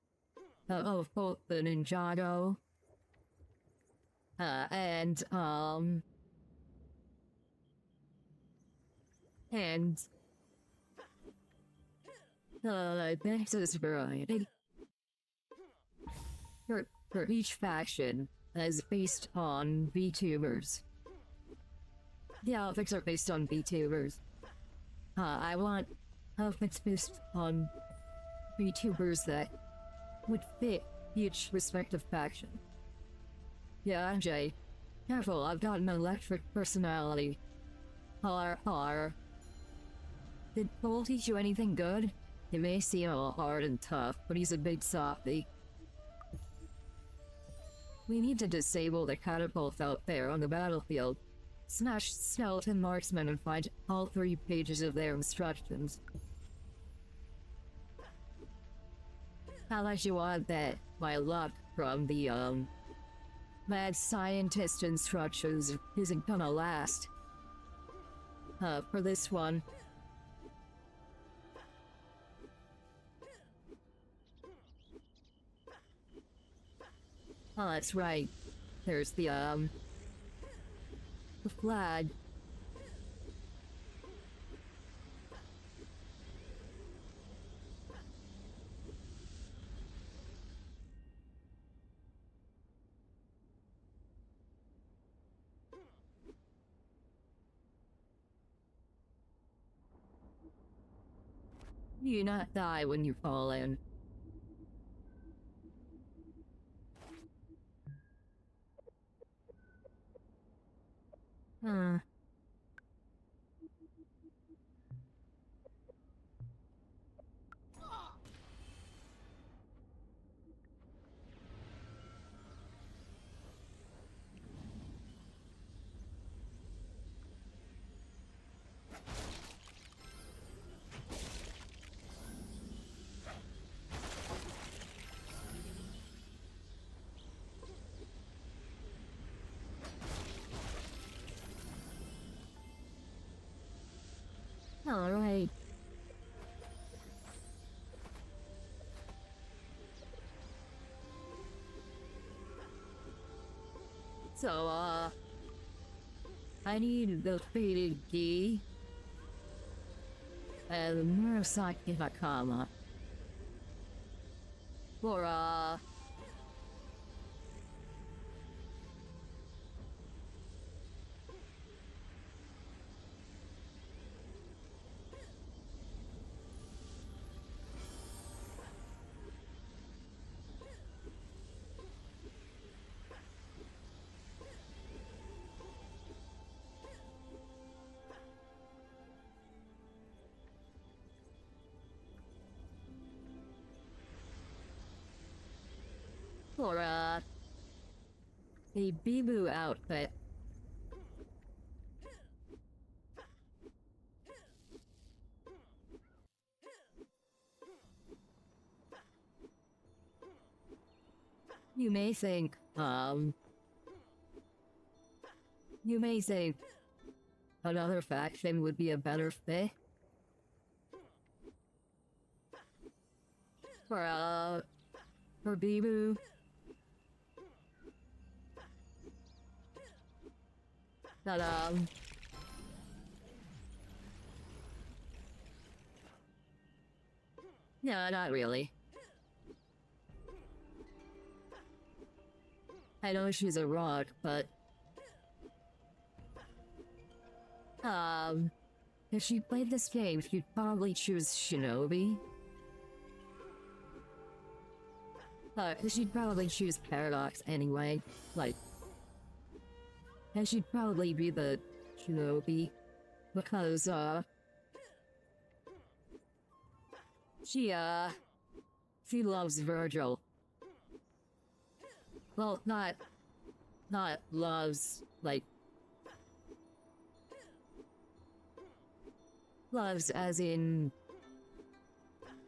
both the Ninjago, and this is variety. For each faction is based on VTubers. The outfits are based on VTubers. I want outfits based on VTubers that would fit each respective faction. Yeah, Jay. Careful, I've got an electric personality. Har. Did Cole teach you anything good? He may seem a little hard and tough, but he's a big softy. We need to disable the catapult out there on the battlefield. Smash skeleton marksmen and find all 3 pages of their instructions. How much you want that my luck from the, mad scientist instructions isn't gonna last. For this one. Oh, that's right. There's the flag. You not die when you fall in. So, I need the faded key and Murasaki Hakama. For, a Bibu outfit. You may think another faction would be a better fit. For Bibu. But, no, not really. I know she's a rock, but... if she played this game, she'd probably choose Shinobi. She'd probably choose Paradox anyway, like... And she'd probably be the Shinobi, because, she loves Virgil. Well, not loves, like... Loves as in...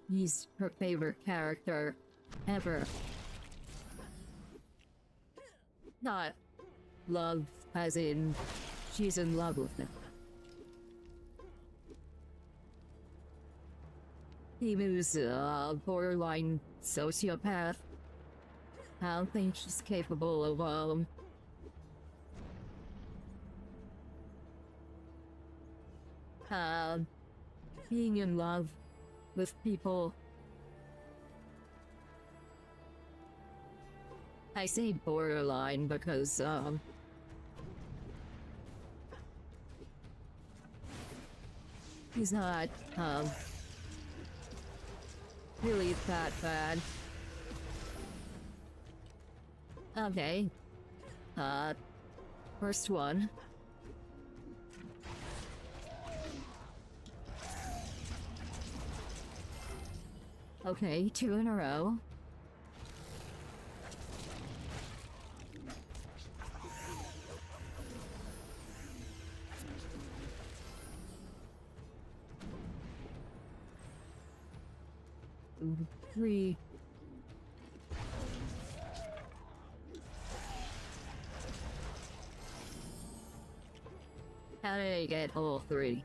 He's her favorite character ever. Not love as in she's in love with him. He was a borderline sociopath. I don't think she's capable of, being in love with people. I say borderline because, he's not, really that bad. Okay. First one. Okay, 2 in a row. Three. How did I get all 3?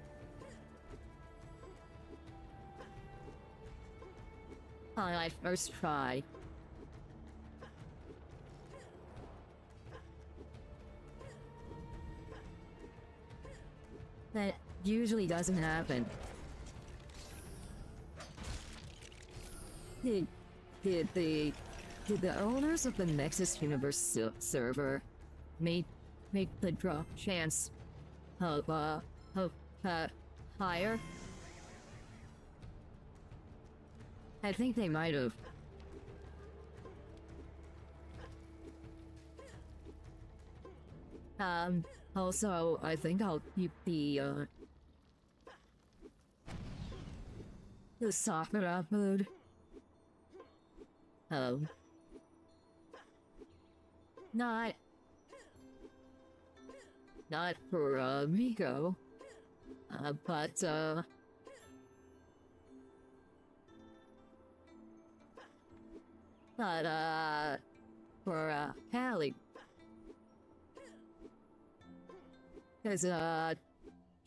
On my first try. That usually doesn't happen. Did the owners of the Nexus Universe server make the drop chance of higher? I think they might have. Also, I think I'll keep the Sakura mood. Not for, Miko. But, for, Hallie. Cause,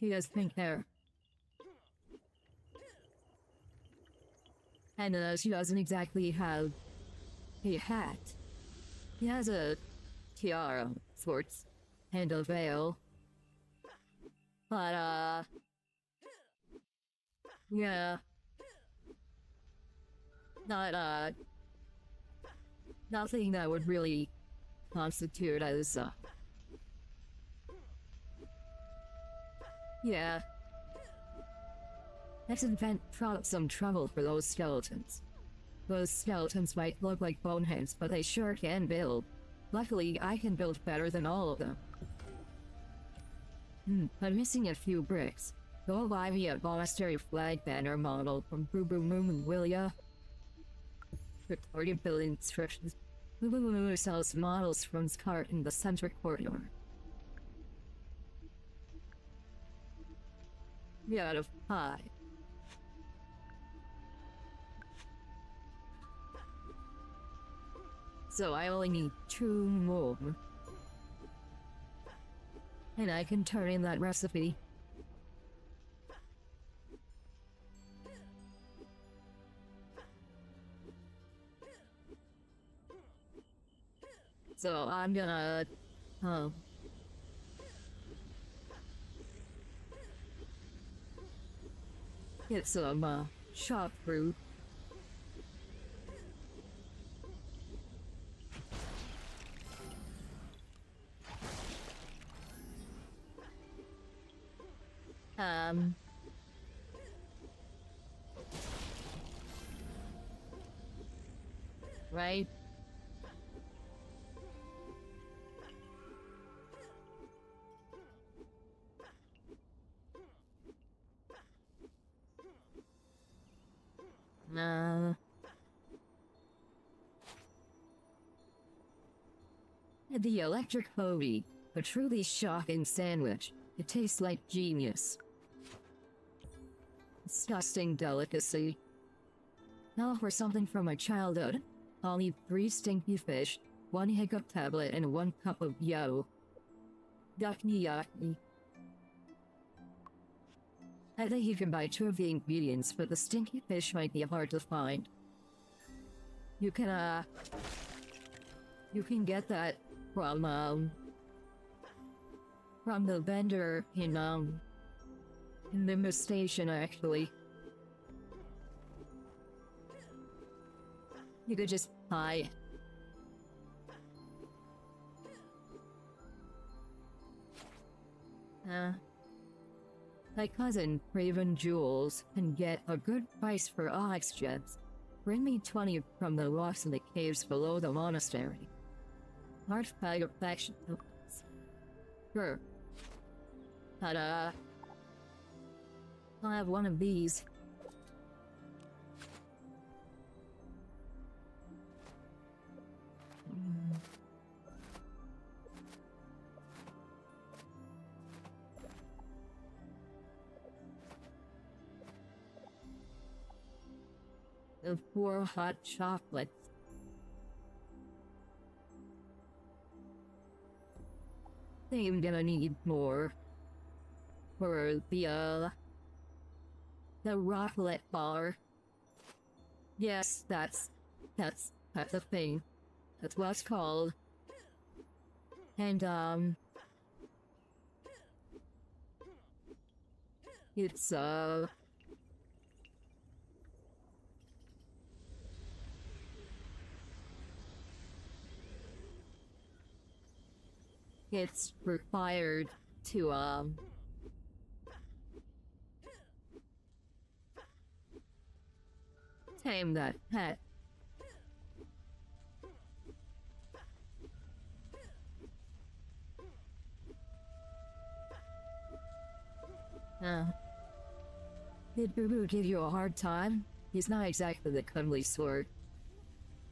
he has pink hair. And, she doesn't exactly have a hat. He has a tiara, sorts, and a veil. But, yeah. Not, nothing that would really constitute as, yeah. Let's invent some trouble for those skeletons. Those skeletons might look like boneheads, but they sure can build. Luckily, I can build better than all of them. I'm missing a few bricks. Go buy me a monastery flag banner model from Boo Boo Moo Moo, will ya? Victoria building instructions. Boo Boo Moo Moo sells models from his cart in the center corridor. We out of 5. So I only need 2 more. And I can turn in that recipe. So I'm gonna, get some, shop fruit. Right? The electric hoagie, a truly shocking sandwich. It tastes like genius. Disgusting delicacy. Now for something from my childhood. I'll need 3 stinky fish, 1 hiccup tablet, and 1 cup of yo. Yucky yucky. I think you can buy 2 of the ingredients, but the stinky fish might be hard to find. You can get that from the vendor in the station, actually. You could just buy it. My cousin, Raven Jewels, can get a good price for onyx gems. Bring me 20 from the rocks in the caves below the monastery. Artifact affection tokens. Sure. But, I'll have 1 of these. The 4 hot chocolates. I'm gonna need more for the rocklet bar. Yes, that's a thing. That's what it's called. And it's it's required to tame that pet. Did Boo Boo give you a hard time? He's not exactly the cuddly sort.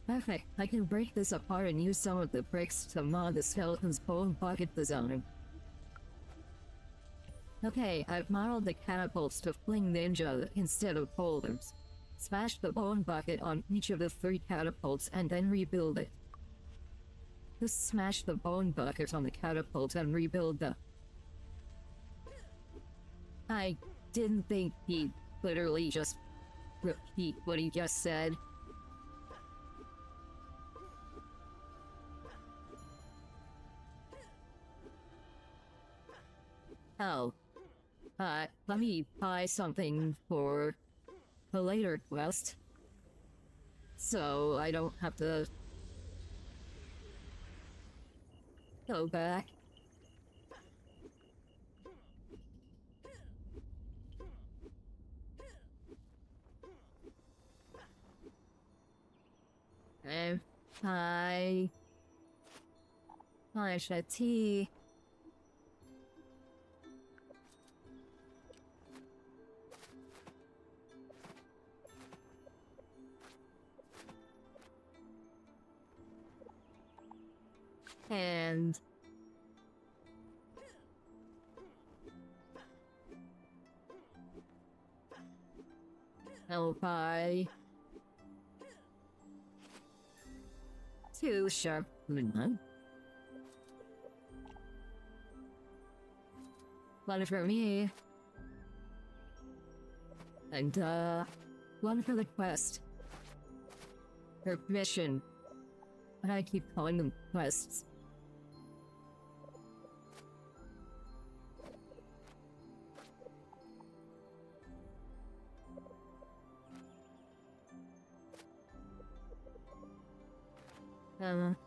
Perfect, I can break this apart and use some of the bricks to mod the skeleton's bone bucket design. Okay, I've modeled the catapults to fling ninja instead of boulders. Smash the bone bucket on each of the 3 catapults and then rebuild it. Just smash the bone bucket on the catapult and rebuild the... I didn't think he'd literally just repeat what he just said. Oh. Let me buy something for a later quest. So I don't have to go back. And I shed tea. And I'll buy 2 sharp moon. One for me. And one for the quest. Or mission. But I keep calling them quests.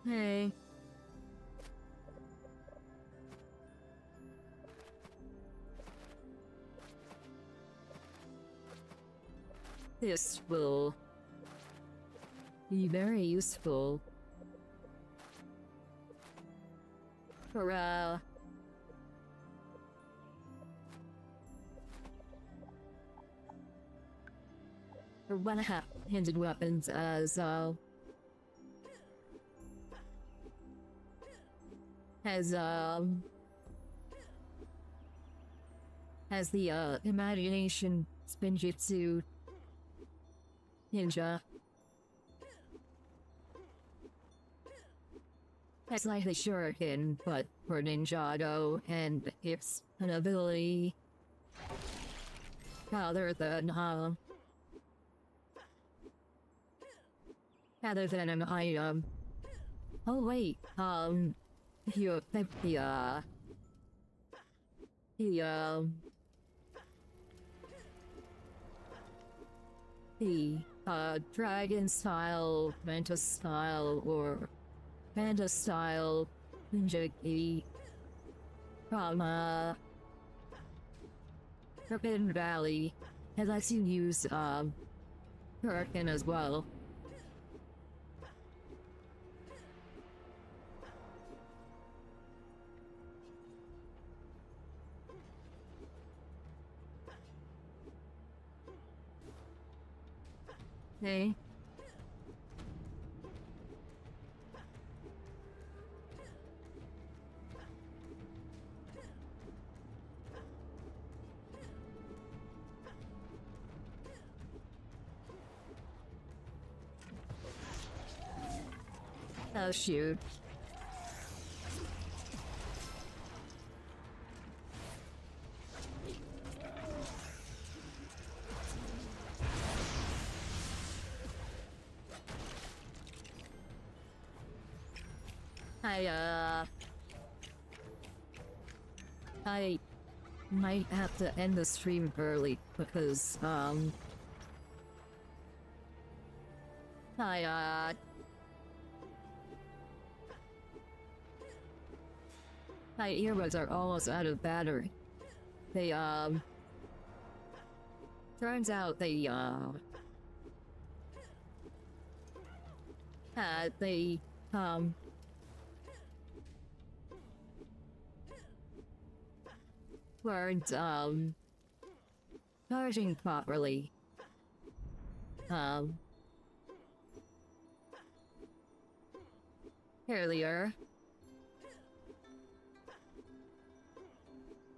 Hey. This will be very useful for one-handed weapons as the imagination Spinjitzu ninja. It's like the shuriken, but for Ninjago, and it's an ability rather than an item. Oh wait, you equip the dragon style, mantis style, or panda style Ninjago from Forbidden Valley. It lets you use Hurricane as well. Hey. Oh shoot. I might have to end the stream early because, my earbuds are almost out of battery. They, turns out they weren't, charging properly. Earlier.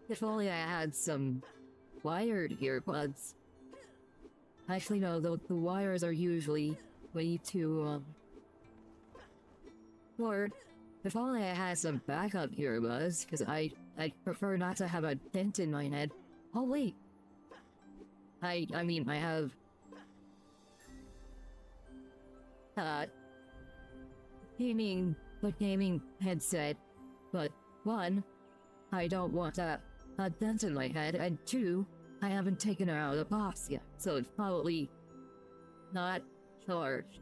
If only I had some wired earbuds. Actually, no, the wires are usually way too, or if only I had some backup earbuds, because I'd prefer not to have a dent in my head. Oh wait! I mean, I have... gaming headset, but one, I don't want that a dent in my head, and 2, I haven't taken her out of the box yet, so it's probably not charged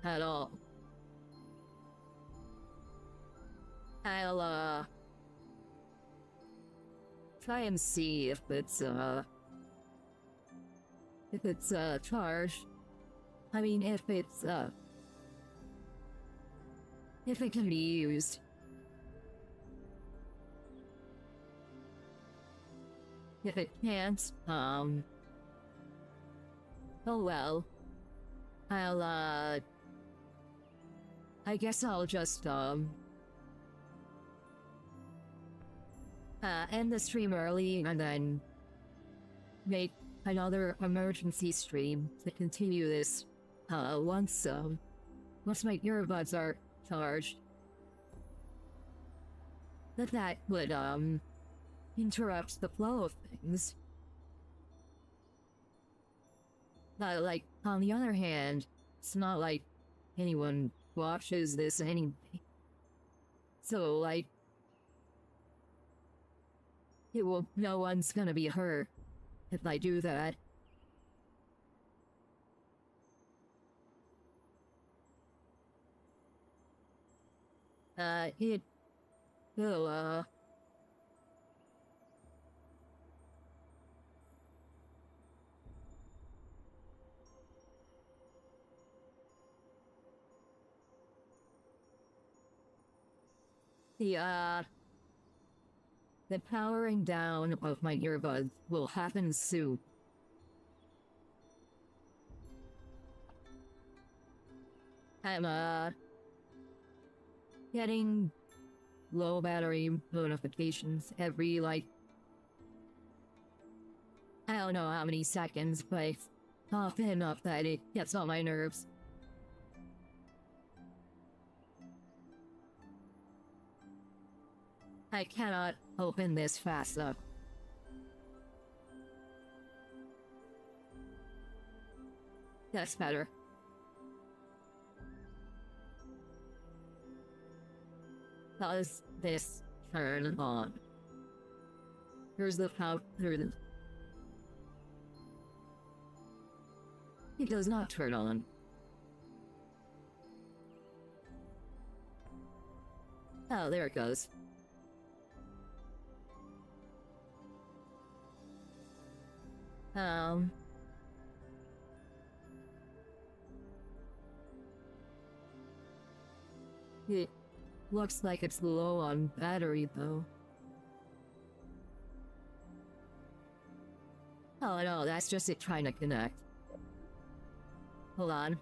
at all. I'll, try and see if it's charged. I mean, if it can be used. If it can't, oh well. I guess I'll just, end the stream early and then make another emergency stream to continue this, once my earbuds are charged. But that would, interrupt the flow of things. Like, on the other hand, it's not like anyone watches this anyway. So, like, no one's gonna be hurt if I do that. It will, the powering down of my earbuds will happen soon. I'm, getting low battery notifications every, like, I don't know how many seconds, but it's often enough that it gets on my nerves. I cannot open this fast enough. That's better. Does this turn on? Here's the power. It does not turn on. Oh, there it goes. It looks like it's low on battery, though. Oh no, that's just it trying to connect. Hold on.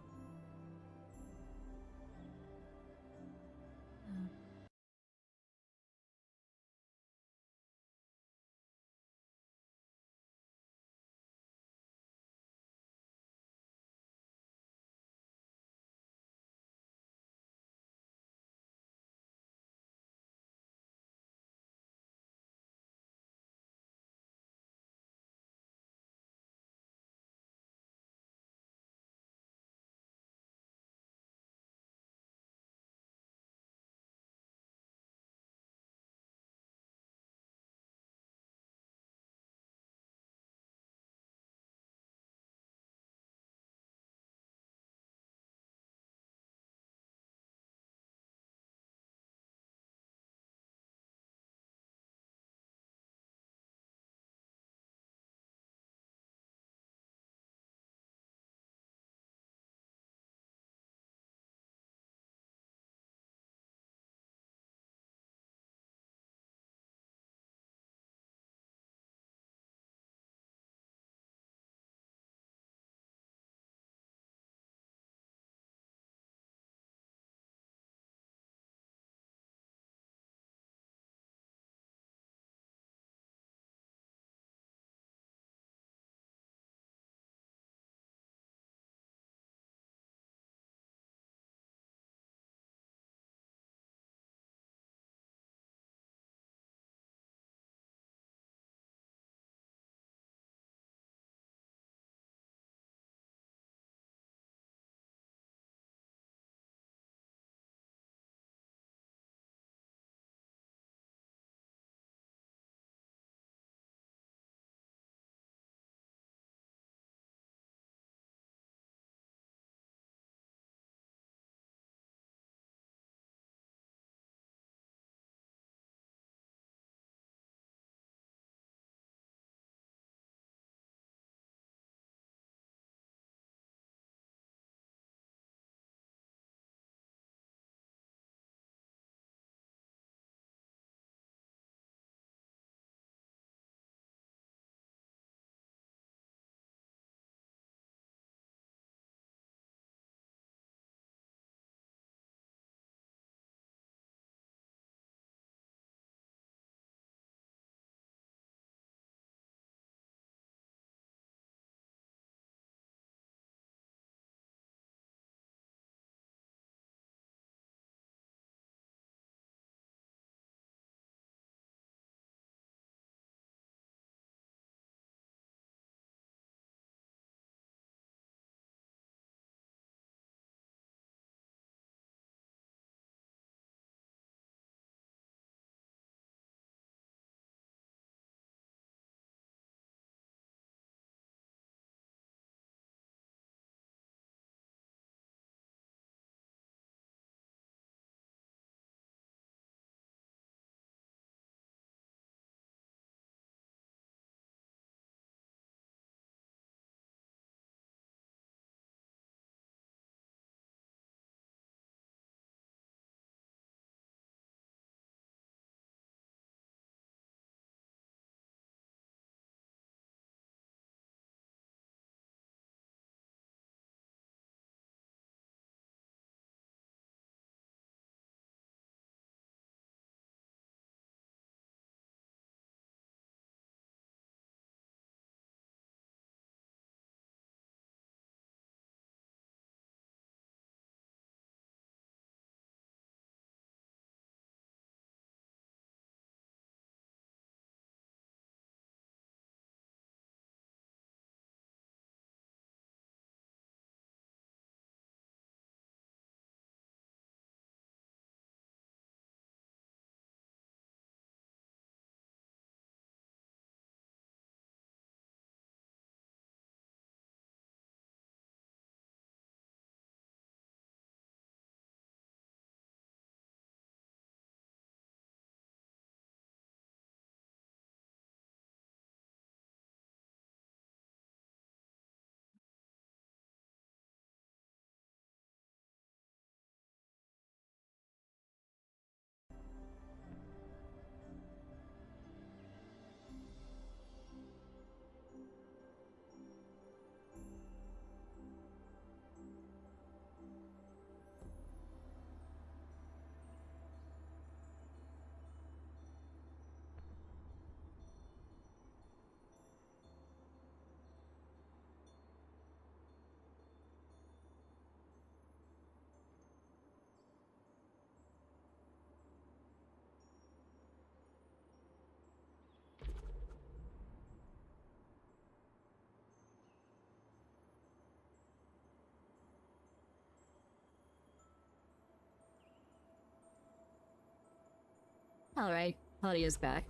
Alright, Holly is back.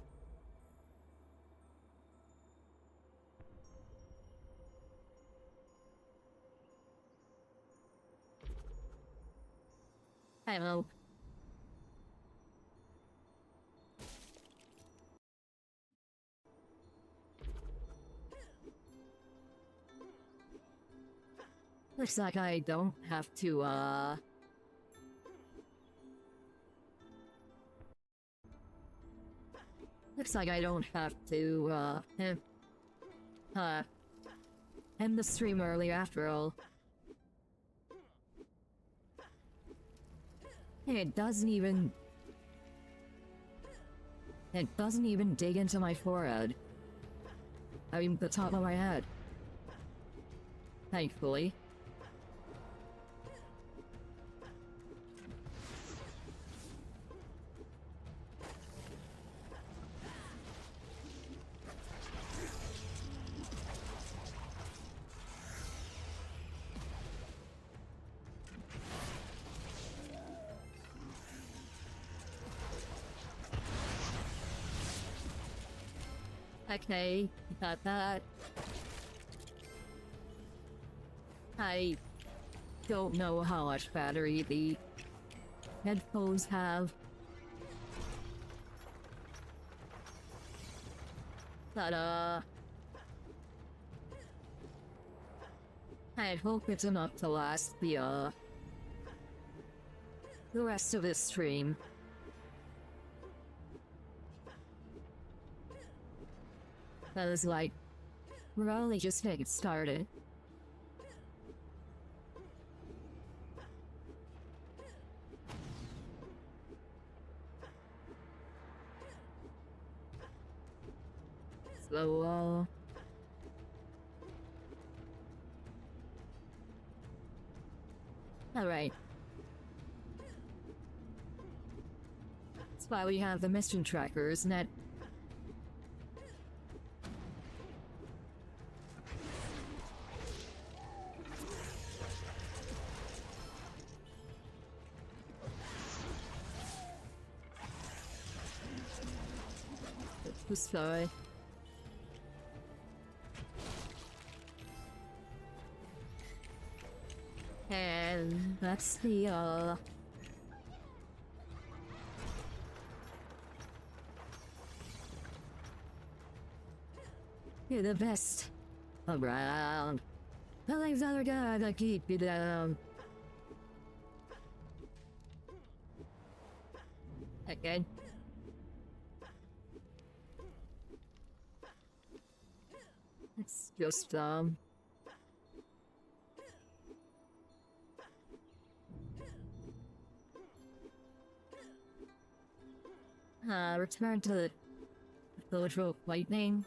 Hello. Looks like I don't have to, Looks like I don't have to, end the stream early after all. It doesn't even dig into my forehead. I mean, the top of my head. Thankfully. Okay, got that. I don't know how much battery the headphones have. But, I hope it's enough to last the rest of this stream. Because, like, we're only just getting started. So, alright. That's why we have the mission trackers, and that sorry. And that's the, you're the best around. The things other guy that keep you down. Okay. It's just, return to the village of lightning.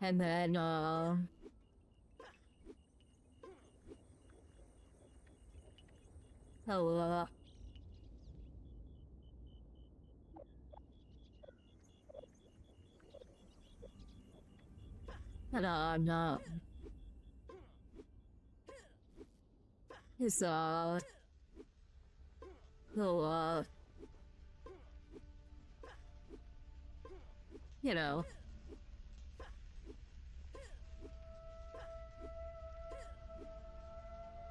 And then, oh, no. It's, so, you know.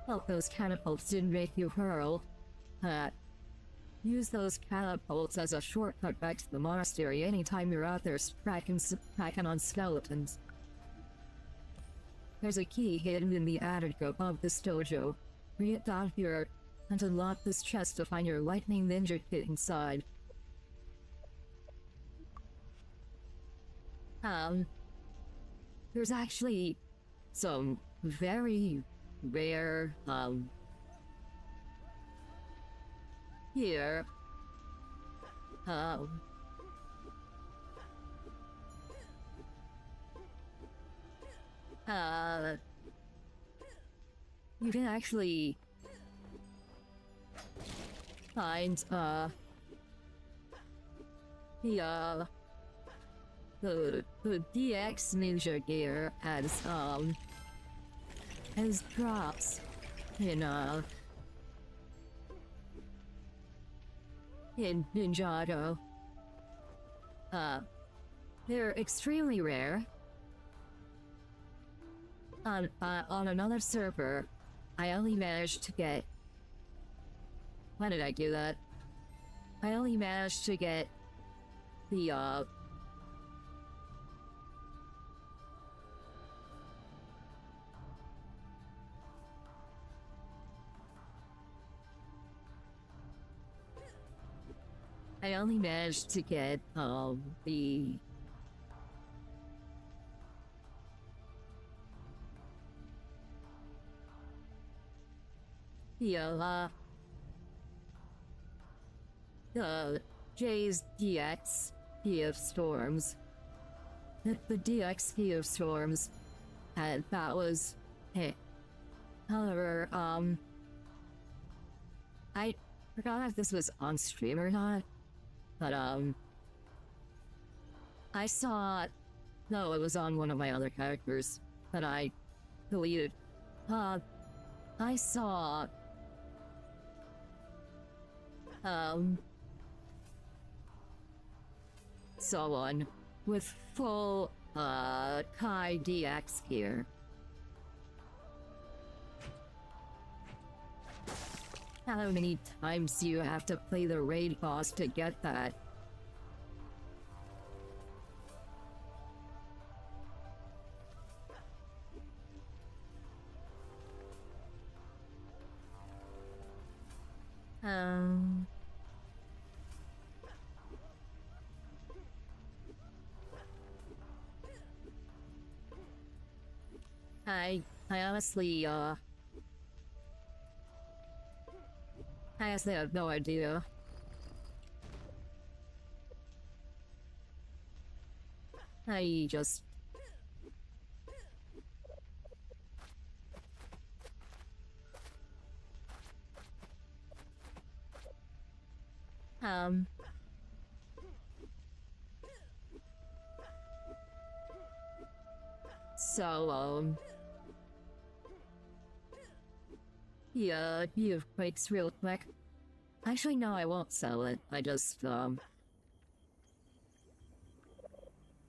Hope those catapults didn't make you hurl. Use those catapults as a shortcut back to the monastery anytime you're out there tracking on skeletons. There's a key hidden in the attic above this dojo. Bring it down here and unlock this chest to find your lightning ninja kit inside. There's actually some very rare, here, you can actually find, the DX ninja gear as drops in, in Ninjago. They're extremely rare. On another server, I only managed to get... Why did I do that? I only managed to get the, I only managed to get, the... Jay's DX of Storms. The DX of Storms, and that was it. However, I forgot if this was on stream or not, but, I saw... No, it was on one of my other characters, but I deleted. I saw... someone with full, Kai DX gear. How many times do you have to play the raid boss to get that? I honestly, I honestly have no idea. I just... So, yeah, you breaks real quick. Actually, no, I won't sell it. I just, put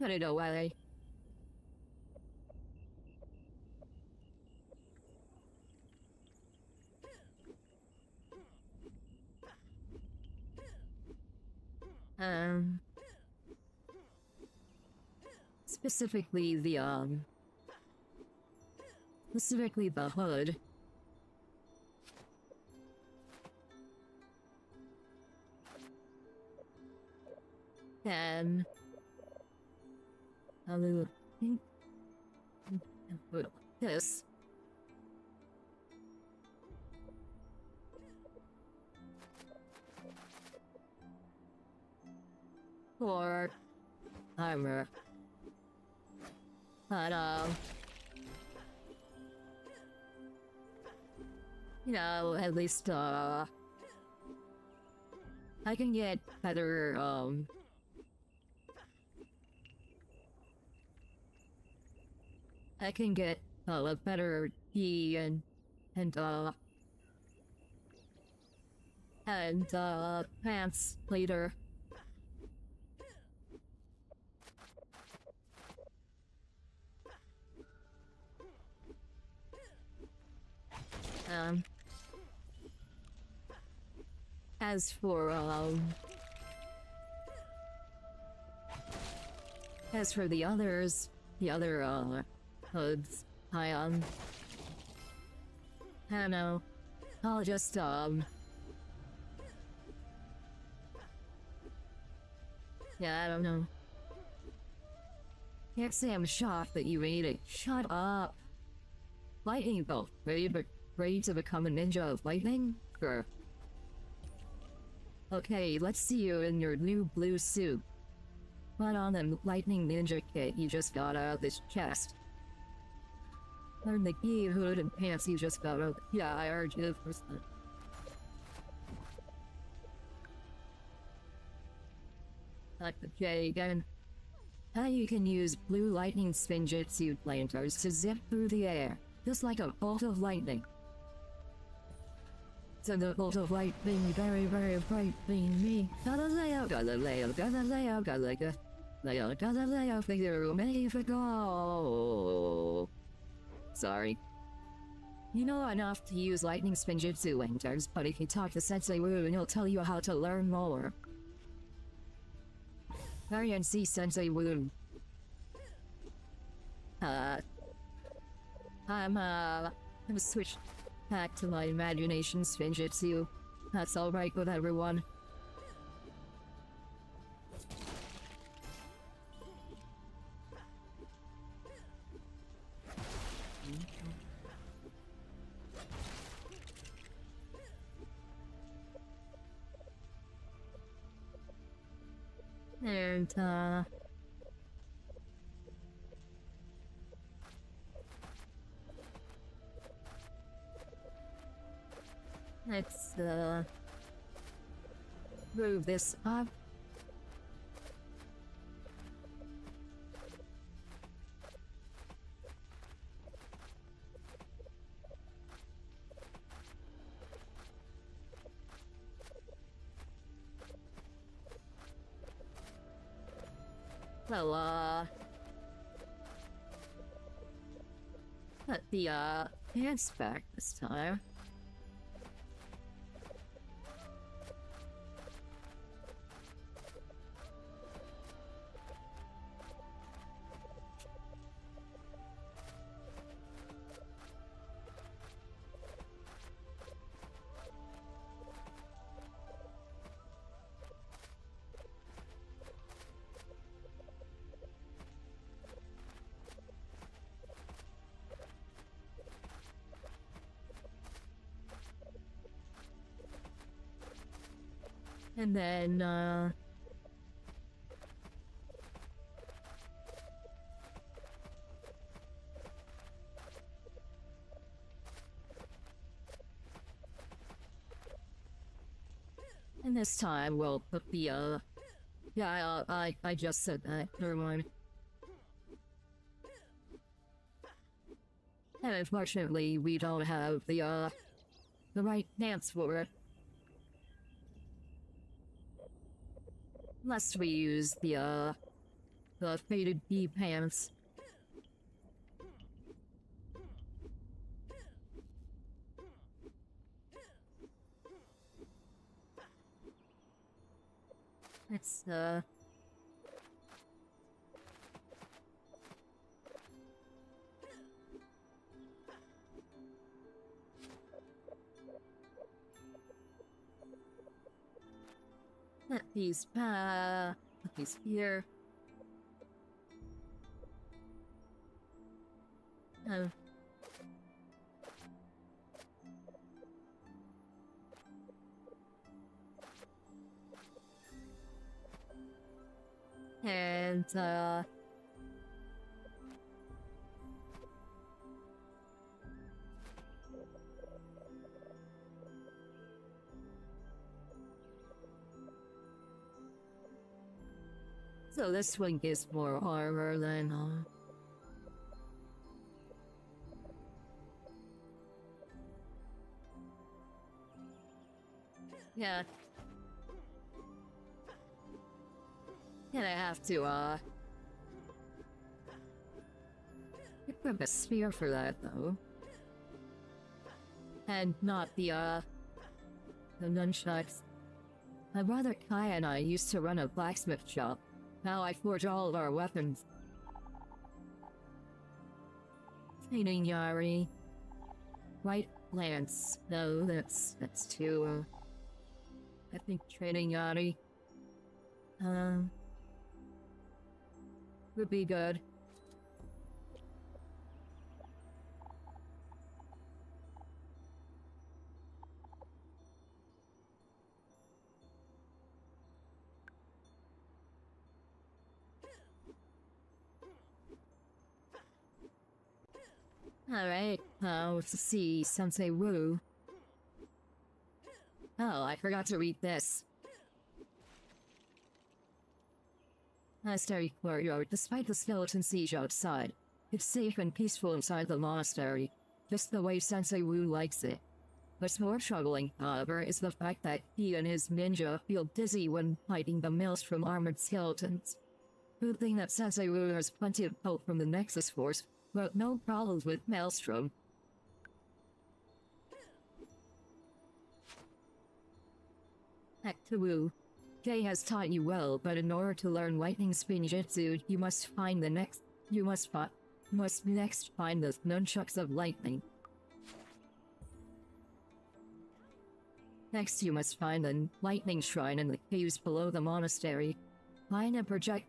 it away. Specifically the hood. And a little this. Or armor. But you know, at least I can get better I can get a better key and pants later. As for the others, the other hoods, I don't know. I'll just yeah, I don't know. Can't say I'm shocked that you made it. Shut up. Lightning bolt. Ready to become a ninja of lightning? Sure. Okay, let's see you in your new blue suit. Put on the lightning ninja kit you just got out of this chest. Learn the key, hood, and pants you just got out. Yeah, I heard you first. Like the J again. How you can use blue lightning Spinjitzu planters to zip through the air, just like a bolt of lightning. So the bolt of light being very, very bright being me. Galileo, Galileo, Galileo, Galileo, Galileo, Galileo, figure go. Sorry. You know enough to use lightning Spinjitzu wingers, but if you talk to Sensei Wu, he'll tell you how to learn more. Hurry and see Sensei Wu. I'm switched back to my imagination Spinjitzu. That's alright with everyone. And, let's, move this up. Well, put the, pants back this time. And then, and this time we'll put the, yeah, I just said that, never mind. And unfortunately, we don't have the right dance for it. Unless we use the faded bee pants. It's, put these here. And, so this one gives more armor than, yeah. And I have to, equip a spear for that, though. And not the nunchucks. My brother Kai and I used to run a blacksmith shop. Now I forge all of our weapons. Training Yari. Right lance. No, that's too, I think training Yari. Would be good. Alright, let's see, Sensei Wu. Oh, I forgot to read this. Monastery courtyard. Despite the skeleton siege outside, it's safe and peaceful inside the monastery, just the way Sensei Wu likes it. What's more troubling, however, is the fact that he and his ninja feel dizzy when fighting the maelstrom armored skeletons. Good thing that Sensei Wu has plenty of help from the Nexus Force, but no problems with maelstrom. Back to Wu. Kay has taught you well, but in order to learn lightning Spinjitzu, you must find the next. You must next find the nunchucks of lightning. Next, you must find the lightning shrine in the caves below the monastery. Find and protect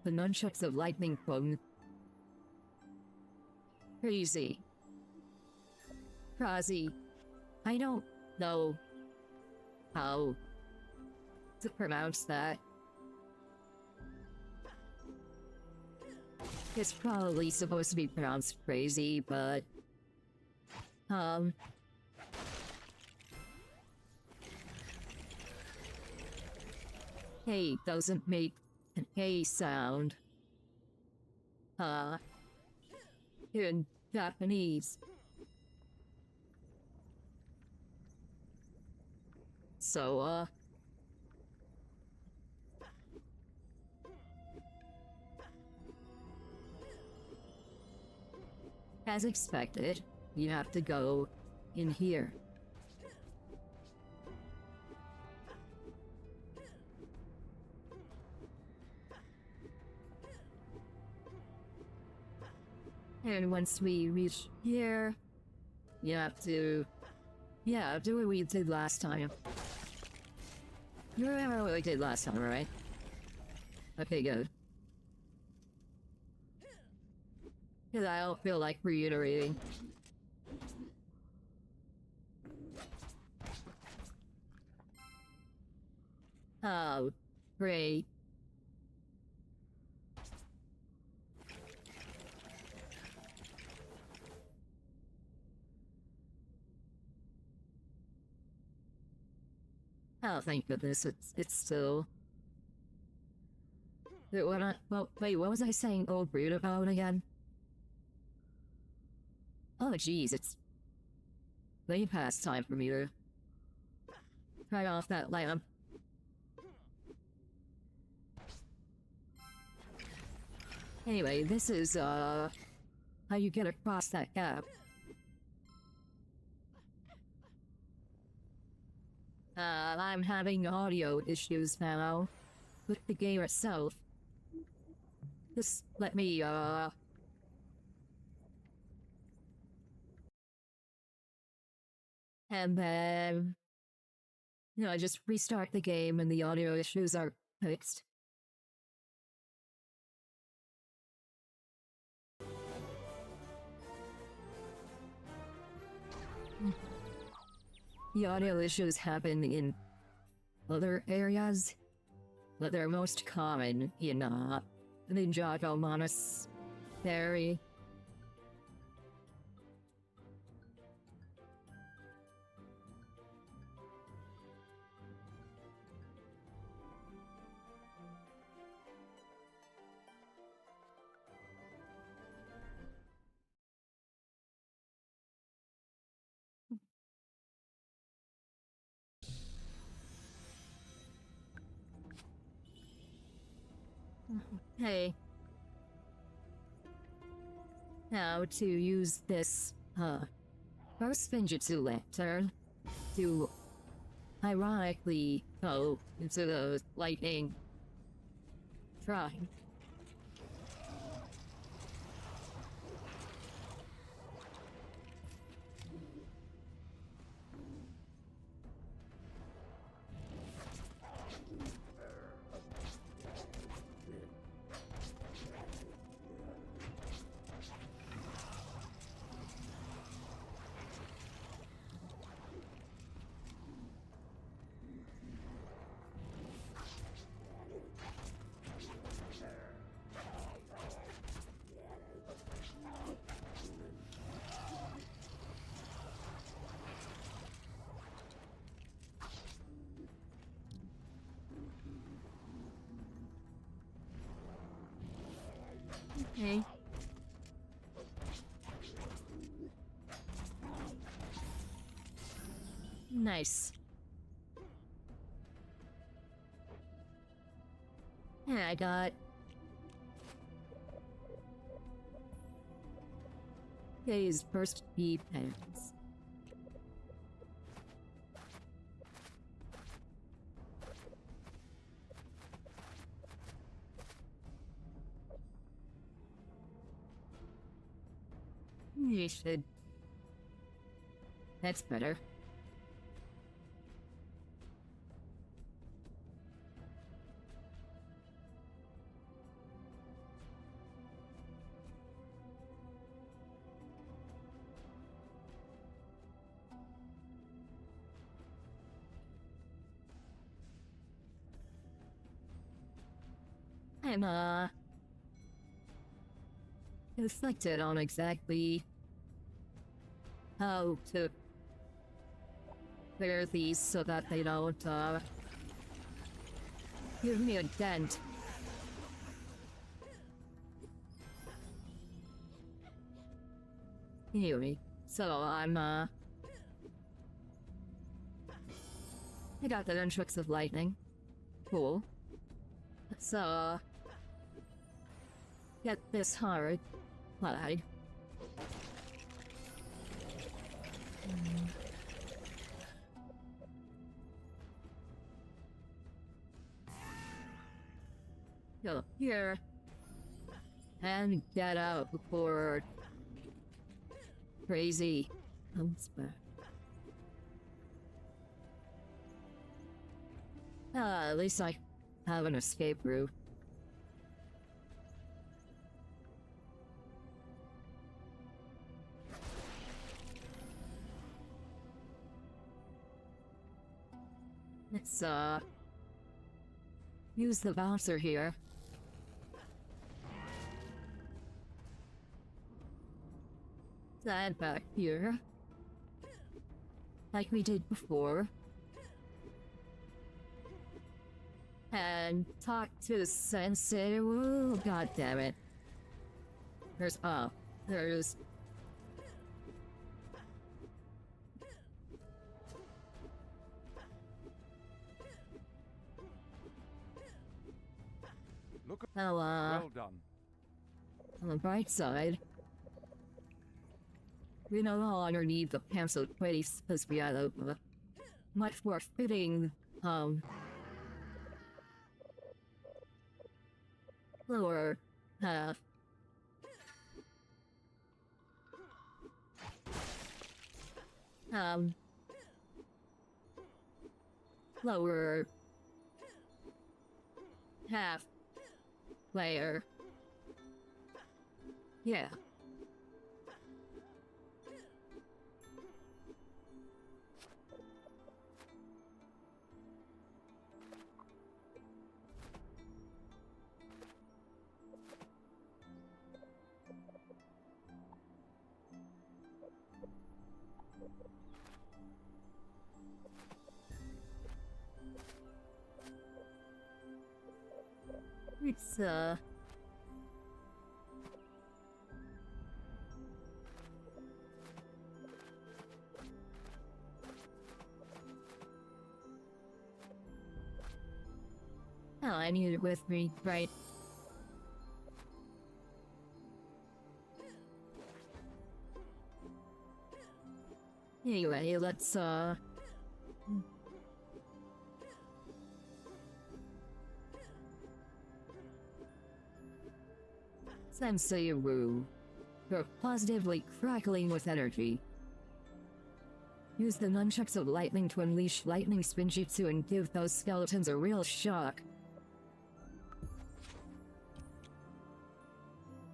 the nunchucks of lightning from Crazy. I don't know how to pronounce that. It's probably supposed to be pronounced crazy, but Hey doesn't make an A sound. In Japanese. So, as expected, you have to go in here. And once we reach here, you have to, do what we did last time. You remember what we did last time, right? Okay, good. Because I don't feel like reiterating. Oh, great. Oh, thank goodness, it's still... Wait, what was I saying old brood about again? Oh jeez, it's way past time for me to turn off that lamp. Anyway, this is, how you get across that gap. I'm having audio issues now with the game itself. Just let me, and then, I just restart the game and the audio issues are fixed. The audio issues happen in other areas, but they're most common in, Ninjago Monastery. Hey. Now to use this, first Spinjitzu lantern to ironically go into the lightning shrine. Okay. Nice. And I got these first bee pens. You should. That's better. I'm reflected on exactly how to clear these so that they don't give me a dent. Anyway, so I got the Ninjago of lightning. Cool. So get this hard. Why? Go here and get out before crazy comes back. At least I have an escape route. Let's use the bouncer here. Stand back here. Like we did before. And talk to Sensei Wu. God damn it. There's Look at well done. on the bright side, we no longer need the cancelled place because we had a much more fitting lower half. Lower half layer. Yeah. It's oh, I need it with me, right? Anyway, let's Sensei Wu. You're positively crackling with energy. Use the nunchucks of lightning to unleash lightning Spinjitzu and give those skeletons a real shock.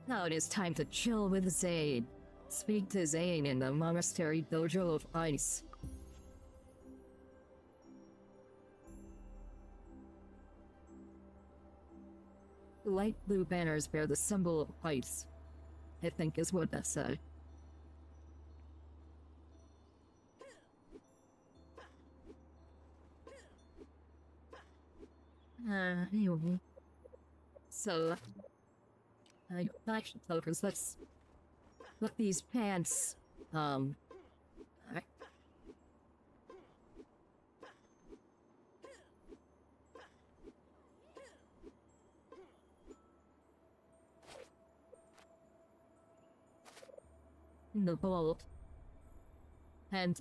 Now it is time to chill with Zane. Speak to Zane in the monastery dojo of ice. The light blue banners bear the symbol of ice, I think is what that said. Anyway. So, action focus, let's look these pants, the bolt. And,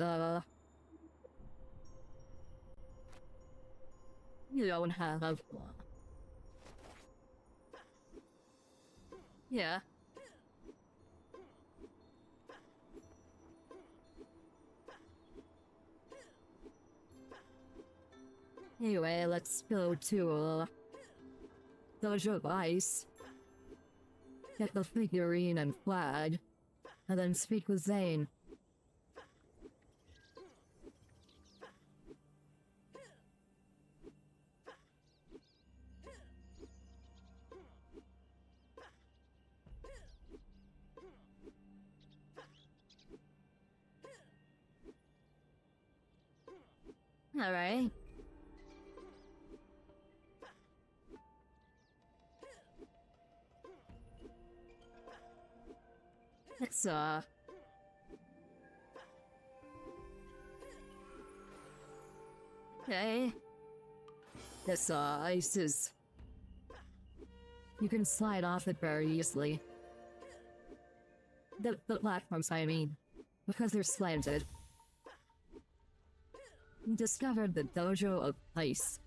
you don't have one. Yeah. Anyway, let's go to, Dojo of Ice. Get the figurine and flag. And then speak with Zane. Alright. Let's, okay. This, ice is... You can slide off it very easily. The platforms, I mean. Because they're slanted. Discovered the Dojo of Ice.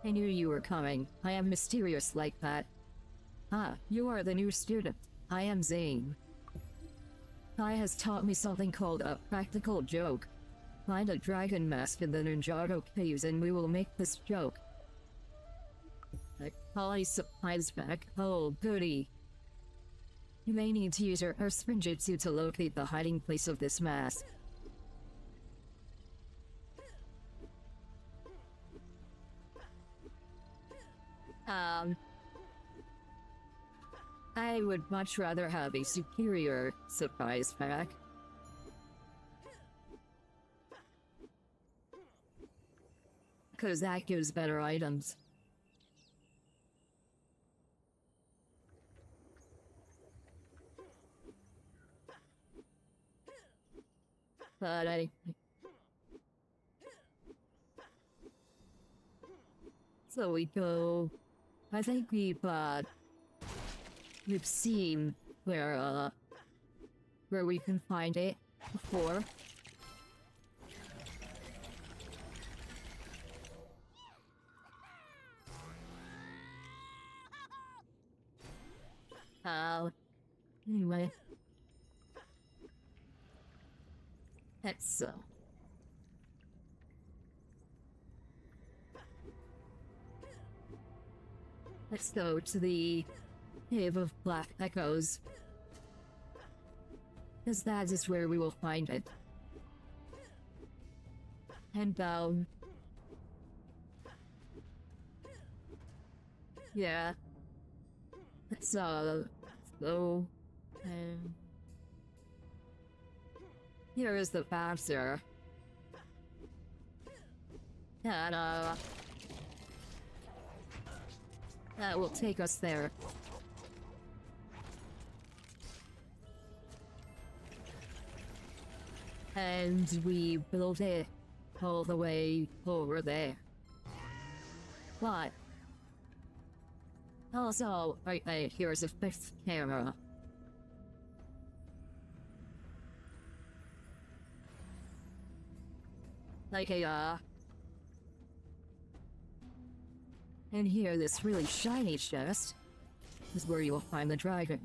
I knew you were coming. I am mysterious like that. Ah, you are the new student. I am Zane. Kai has taught me something called a practical joke. Find a dragon mask in the Ninjago caves and we will make this joke. The Kai supplies back. Oh, goody. You may need to use your Spinjitzu to locate the hiding place of this mask. I would much rather have a superior surprise pack. Because that gives better items. But anyway. So we go... I think we've seen where we can find it before. Anyway. That's so. Let's go to the Cave of Black Echoes. Because that is where we will find it. And, yeah. Let's go. And... Here is the faster. And, that will take us there. And we built it all the way over there. What? Also, right, here's a fifth camera. Like a, and here, this really shiny chest is where you will find the dragon.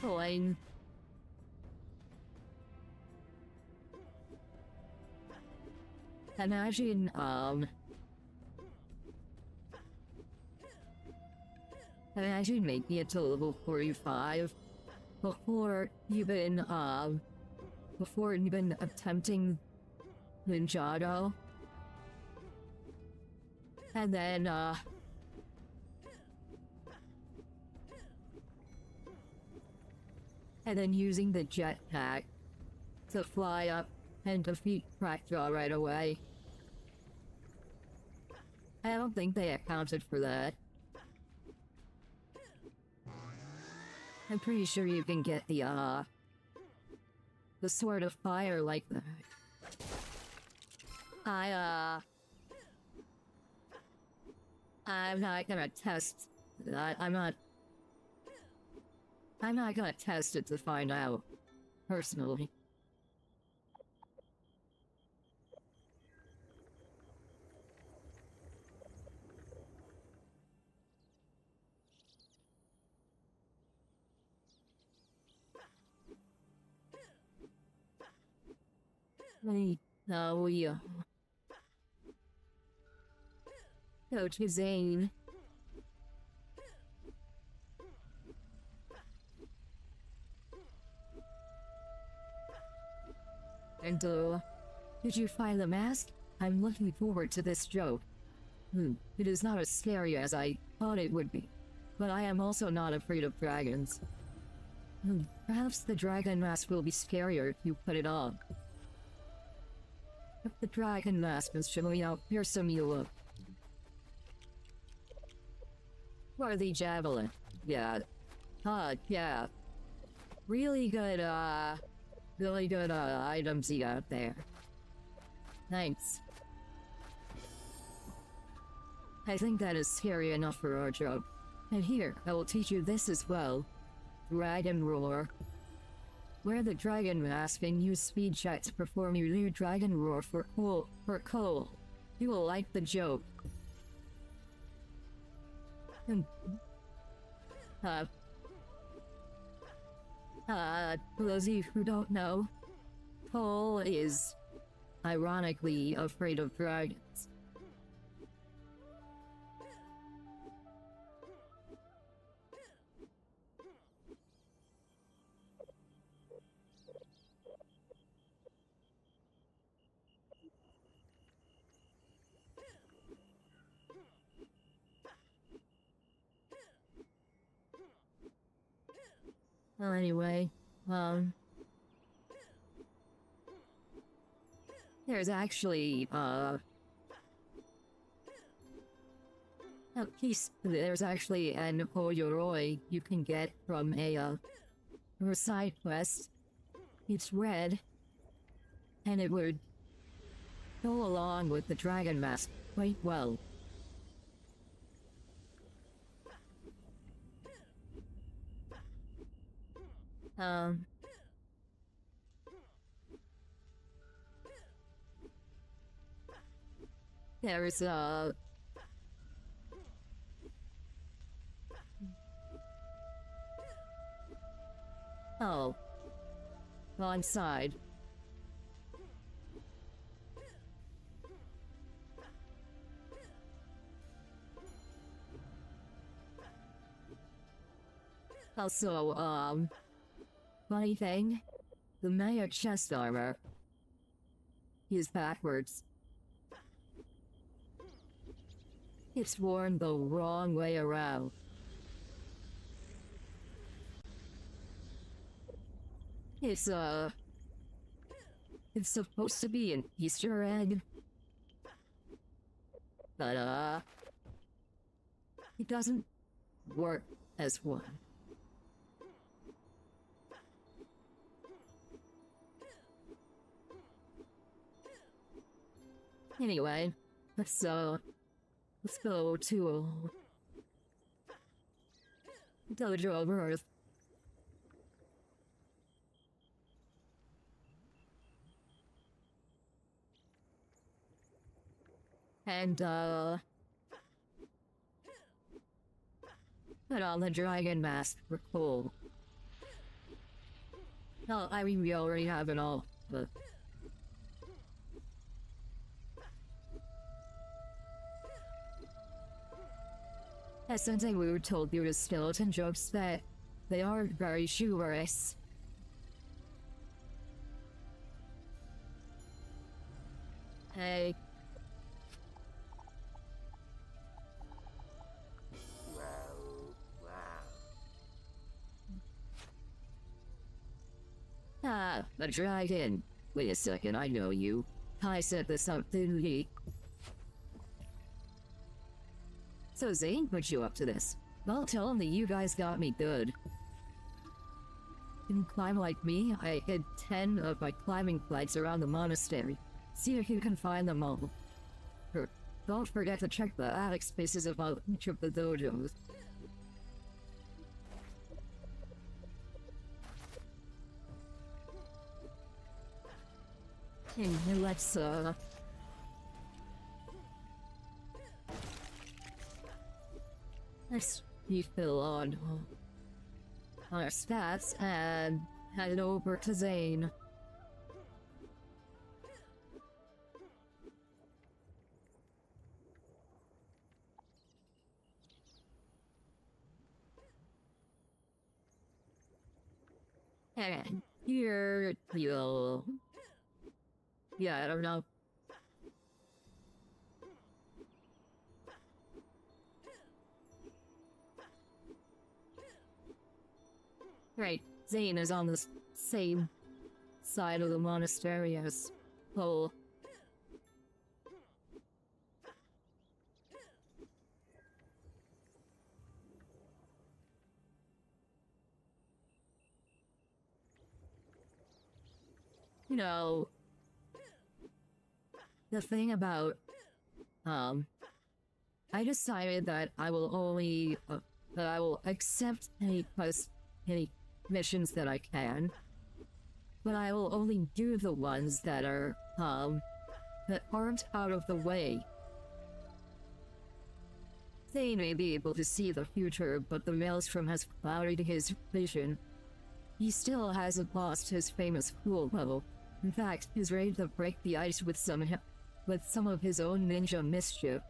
Coin. Imagine, imagine making it to level 45 before even attempting Ninjago. And then, using the jetpack to fly up and defeat Crackjaw right away. I don't think they accounted for that. I'm pretty sure you can get the Sword of Fire like that. I'm not gonna test that. I'm not gonna test it to find out, personally. We go to Zane. And, did you find the mask? I'm looking forward to this joke. It is not as scary as I thought it would be, but I am also not afraid of dragons. Perhaps the dragon mask will be scarier if you put it on. If the dragon mask is showing out, here's some you look. Or the javelin. Yeah. Yeah. Really good items you got there. Thanks. I think that is scary enough for our job. And here, I will teach you this as well. Dragon Roar. Wear the dragon mask and use speed chat to perform your new dragon roar for Cole. You will like the joke. For those of you who don't know, Cole is ironically afraid of dragons. Well, anyway, there's actually, there's actually an Oyoroi you can get from a side quest. It's red, and it would go along with the dragon mask quite well. There's oh, wrong side. Also, funny thing, the Maya chest armor is backwards. It's worn the wrong way around. It's supposed to be an Easter egg, but it doesn't work as one. Anyway, let's go to Dojo of Earth. And, put on the dragon mask for Cole. No, I mean, we already have it all, but... As Sensei Wu told you the skeleton jokes that they are very humorous. Hey. Ah, the dragon. Wait a second, I know you. Kai said the something he... So Zane put you up to this. Well, tell him that you guys got me good. You can climb like me. I hid 10 of my climbing flights around the monastery. See if you can find them all. Don't forget to check the attic spaces about each of the dojos. And let's refill on our stats and head over to Zane. And here you'll... Yeah, I don't know. Right, Zane is on the same side of the monastery as Cole. You know, the thing about, I decided that I will only, that I will accept any missions that I can, but I will only do the ones that are, that aren't out of the way. They may be able to see the future, but the maelstrom has clouded his vision. He still hasn't lost his famous cool level. In fact, he's ready to break the ice with some of his own ninja mischief.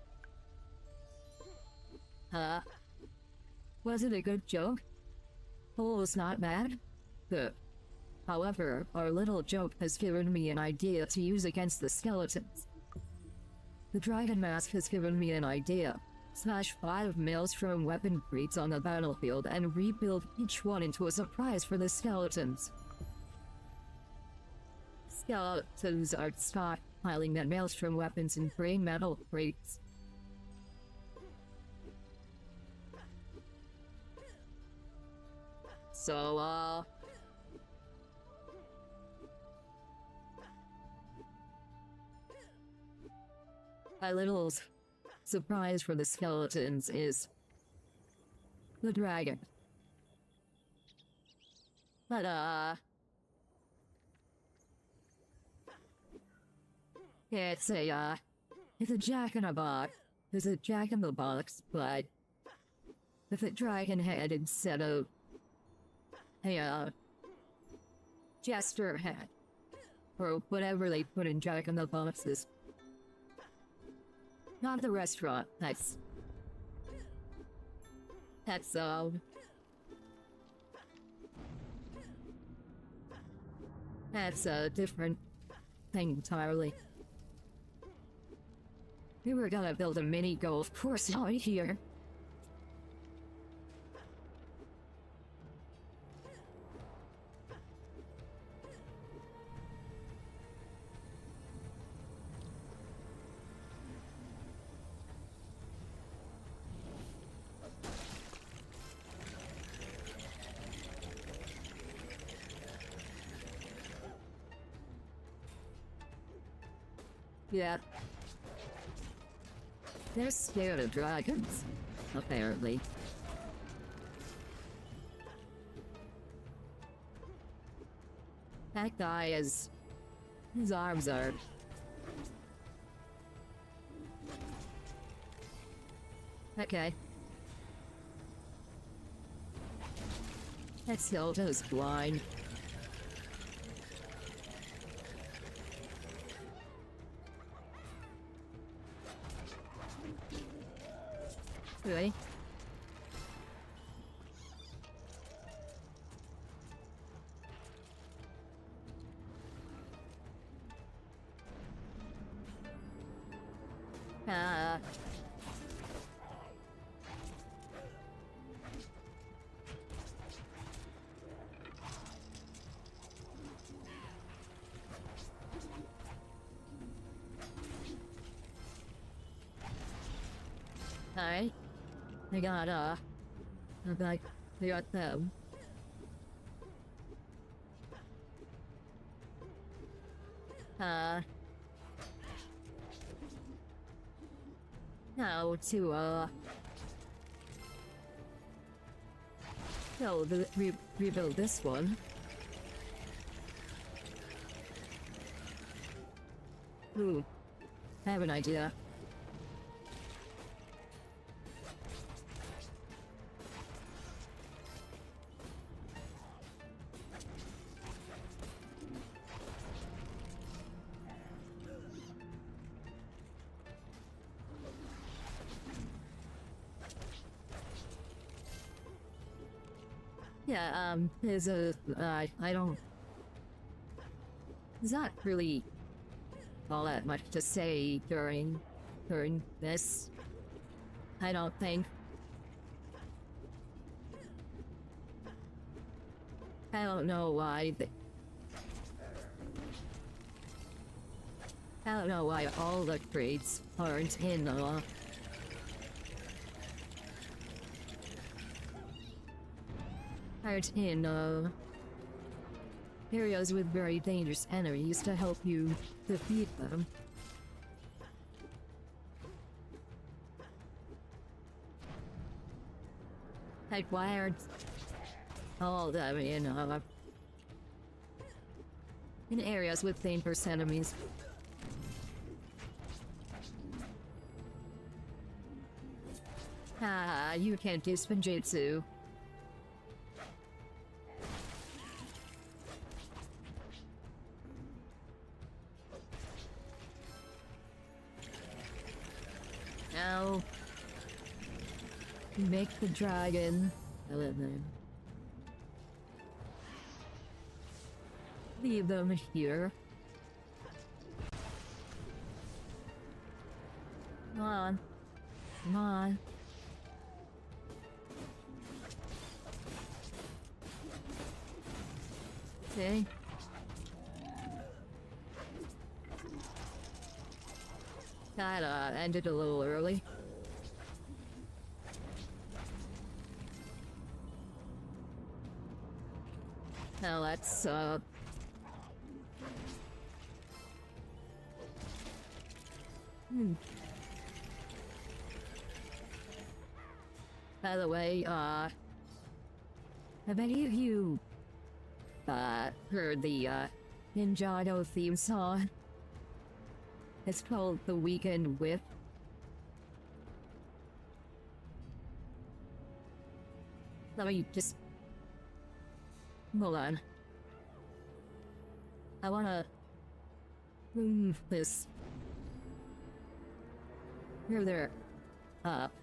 Was it a good joke? Cole was not mad? Good. However, our little joke has given me an idea to use against the skeletons. The dragon mask has given me an idea. Smash 5 maelstrom weapon crates on the battlefield and rebuild each one into a surprise for the skeletons. Skeletons are stockpiling their maelstrom weapons in gray metal crates. So, my little surprise for the skeletons is the dragon. But, it's a jack-in-a-box. There's a jack-in-the-box, but with a dragon head instead of a, jester head. Or whatever they put in jack-in-the-boxes. Not the restaurant, that's a different thing entirely. We were gonna build a mini golf course out here. Yeah. They're scared of dragons, apparently. That guy is... his arms are... Okay. That skeleton's blind. Really? Alright. I got, I got them. Now to, no, rebuild this one. Ooh, I have an idea. Yeah, there's a, I don't... There's not really all that much to say during this. I don't think. I don't know why I don't know why all the trades aren't in areas with very dangerous enemies to help you defeat them. Like, why aren't all of them in areas with dangerous enemies? Ah, you can't do Spinjitzu. Now, make the dragon. Leave them here. Come on. Come on. Okay. That ended a little early. Now let's By the way, have any of you heard the Ninjago theme song? It's called The Weekend Whip. Let me just... Hold on. I wanna... move this... further up.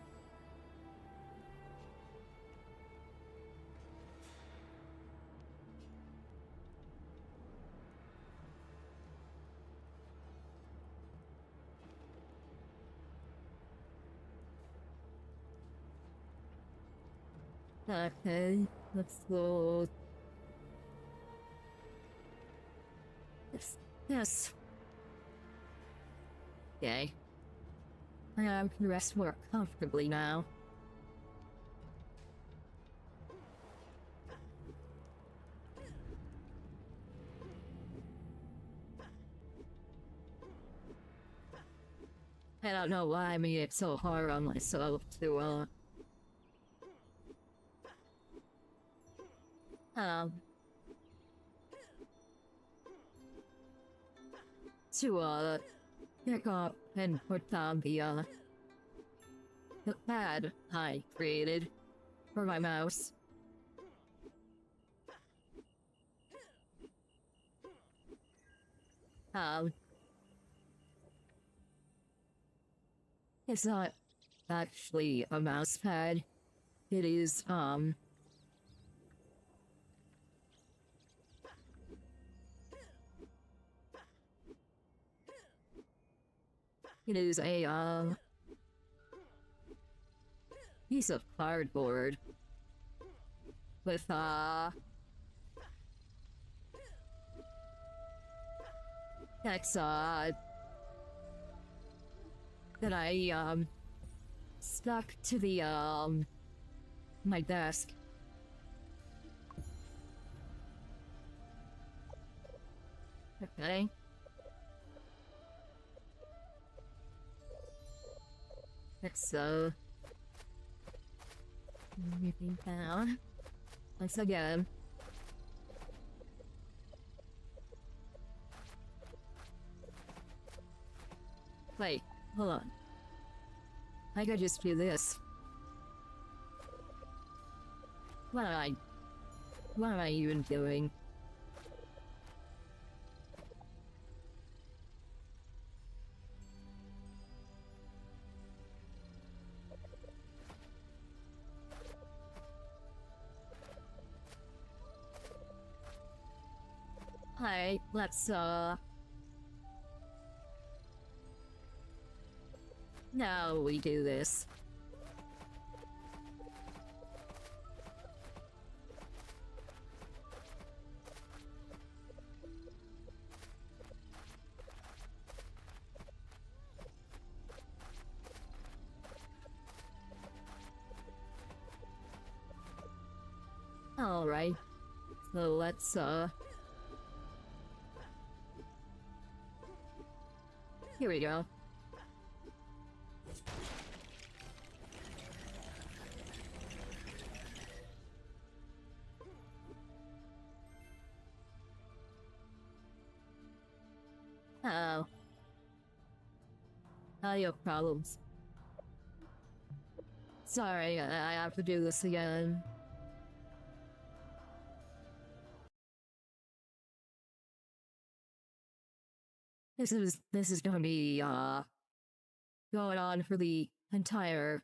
Okay, let's go. Yes. Okay. I can rest more comfortably now. I don't know why I made it so hard on myself to, pick up and put down the pad I created for my mouse. It's not actually a mouse pad. It is, it is a, piece of cardboard with, text, that I, stuck to the, my desk. Okay. So, moving down. Once again. Wait, hold on. I could just do this. What am I even doing? Alright, let's, now we do this. Alright, so let's, here we go. Oh. Audio problems. Sorry, I have to do this again. This is gonna be, going on for the entire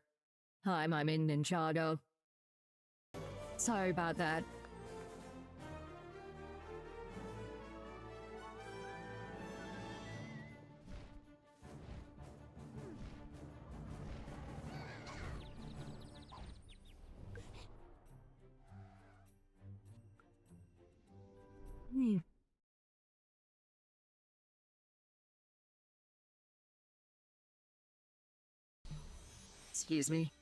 time I'm in Ninjago. Sorry about that. Excuse me.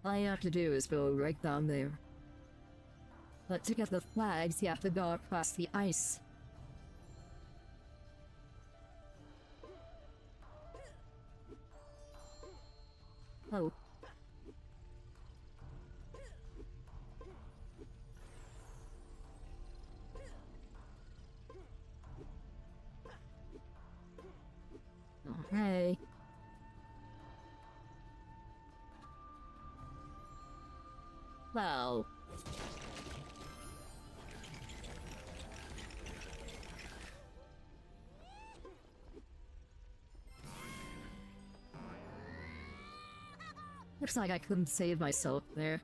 All you have to do is go right down there. But to get the flags, you have to go across the ice. Oh. Okay. Well. Looks like I couldn't save myself there.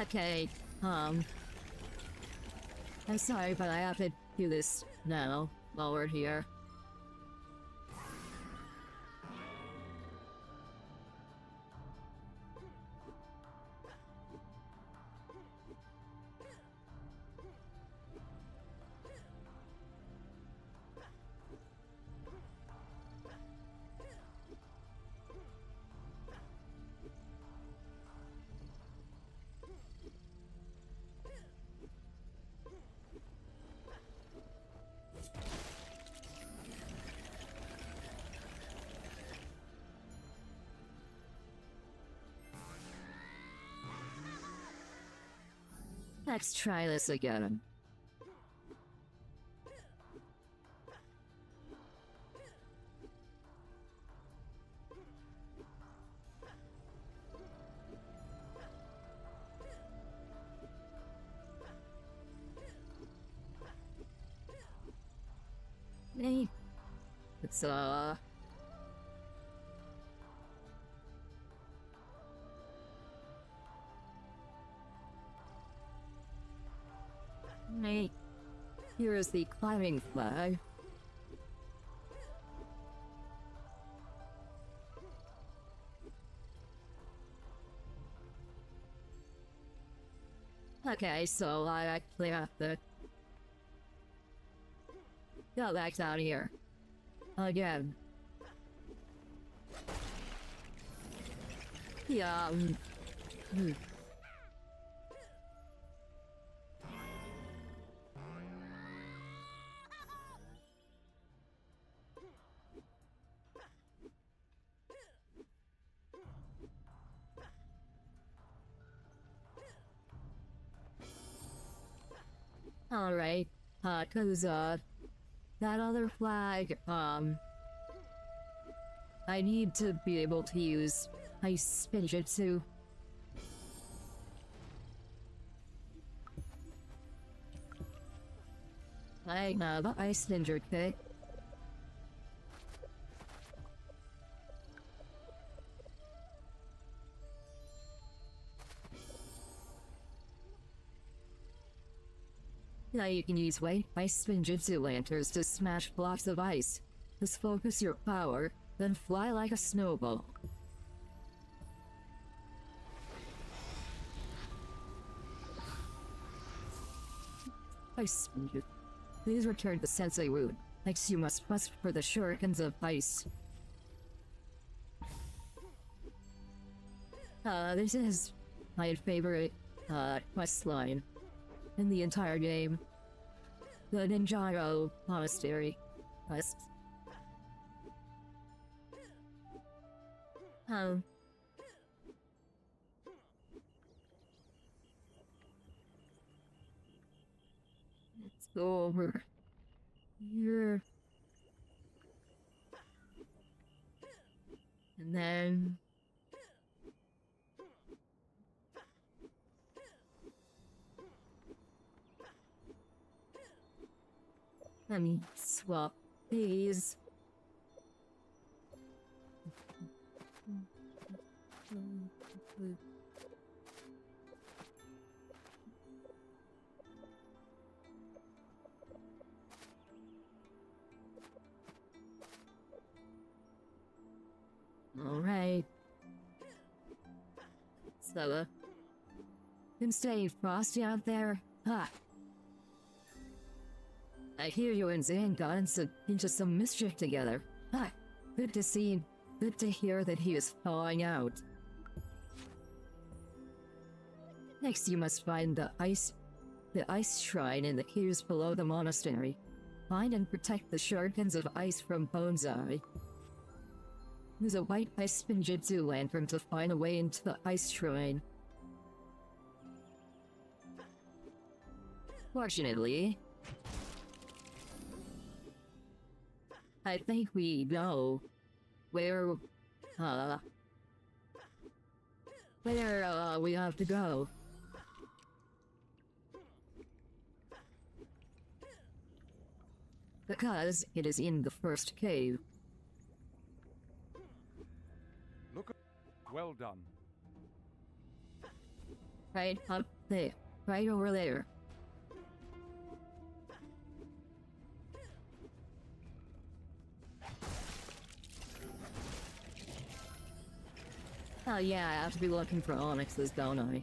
Okay, I'm sorry, but I have to do this now, while we're here. Let's try this again. So, hey, here is the climbing flag. Okay, so I actually have to go back down here again. Yeah. Alright, cause, that other flag, I need to be able to use Ice Spinjitzu. I have Ice Ninja Kit. Now you can use white Ice Spinjitzu lanterns to smash blocks of ice. Just focus your power, then fly like a snowball. Ice Spinjitzu. Please return to Sensei Wu. Next you must quest for the shurikens of ice. This is my favorite, quest line in the entire game. The Ninjago Monastery quest. Let's go over here. And then let me swap these. Alright. So, been staying frosty out there? Ha! I hear you and Zane got into some mischief together. Ha! Good to see. Good to hear that he is thawing out. Next you must find the ice shrine in the caves below the monastery. Find and protect the shurikens of ice from Bonsai. Use a white Ice Spinjitzu lantern to find a way into the ice shrine. Fortunately, I think we know where we have to go. Because it is in the first cave. Look. Well done. Right up there. Right over there. Oh yeah, I have to be looking for onyxes, don't I?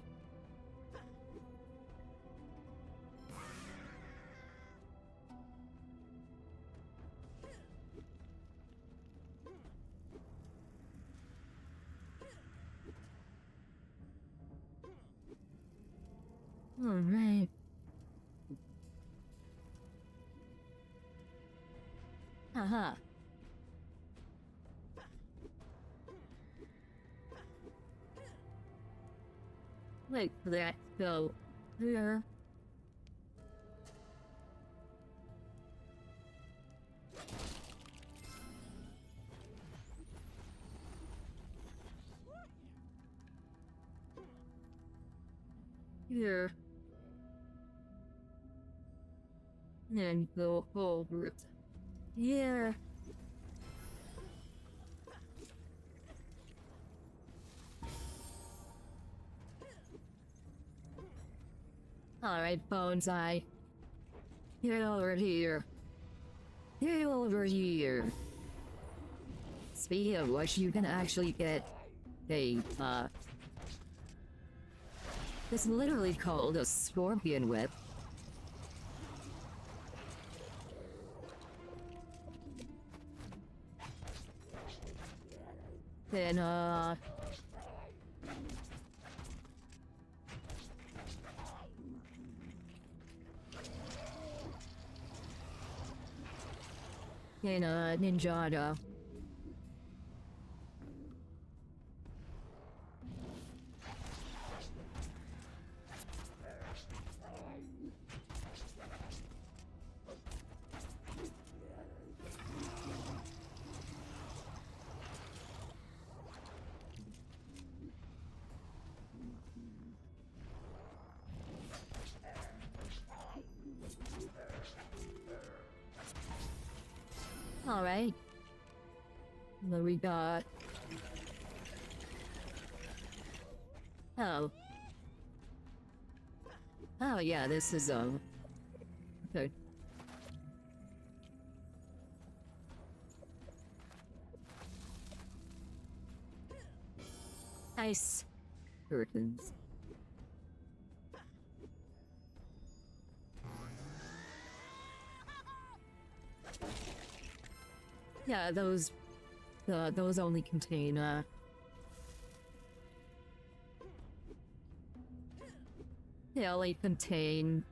Alright. Haha. Wait for that to go here. Here. And go over it. Here. Alright, Bonsai. Get over here. Get over here. Speaking of which, you can actually get a, it's literally called a scorpion whip. Then, in Ninjago. Alright. Then we got... Oh. Oh yeah, this is, okay. Nice curtains. Yeah, those only contain, they only contain,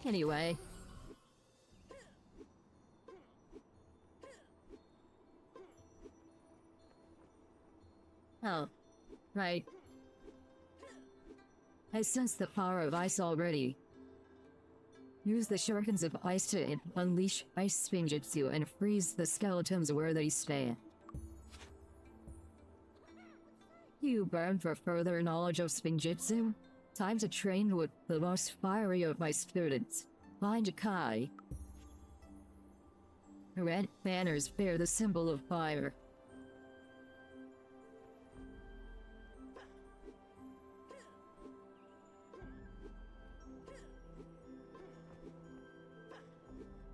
Anyway. Oh, right. I sense the power of ice already. Use the shurikens of ice to unleash ice Spinjitzu and freeze the skeletons where they stand. You burn for further knowledge of Spinjitzu? Time to train with the most fiery of my students, Ninjago Kai. Red banners bear the symbol of fire.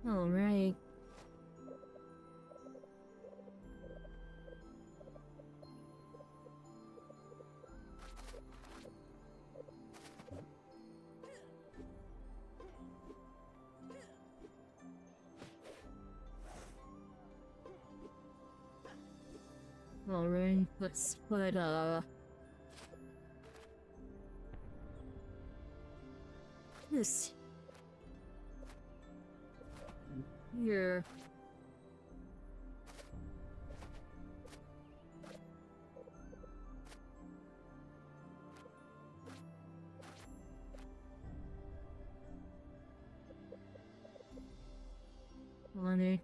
All right. Alright, let's put, this here. Onyx.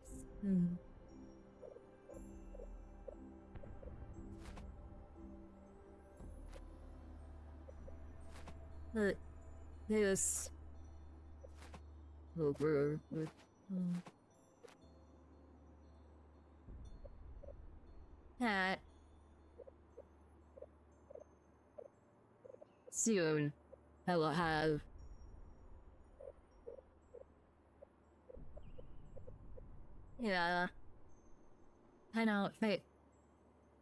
This over with that soon I will have an outfit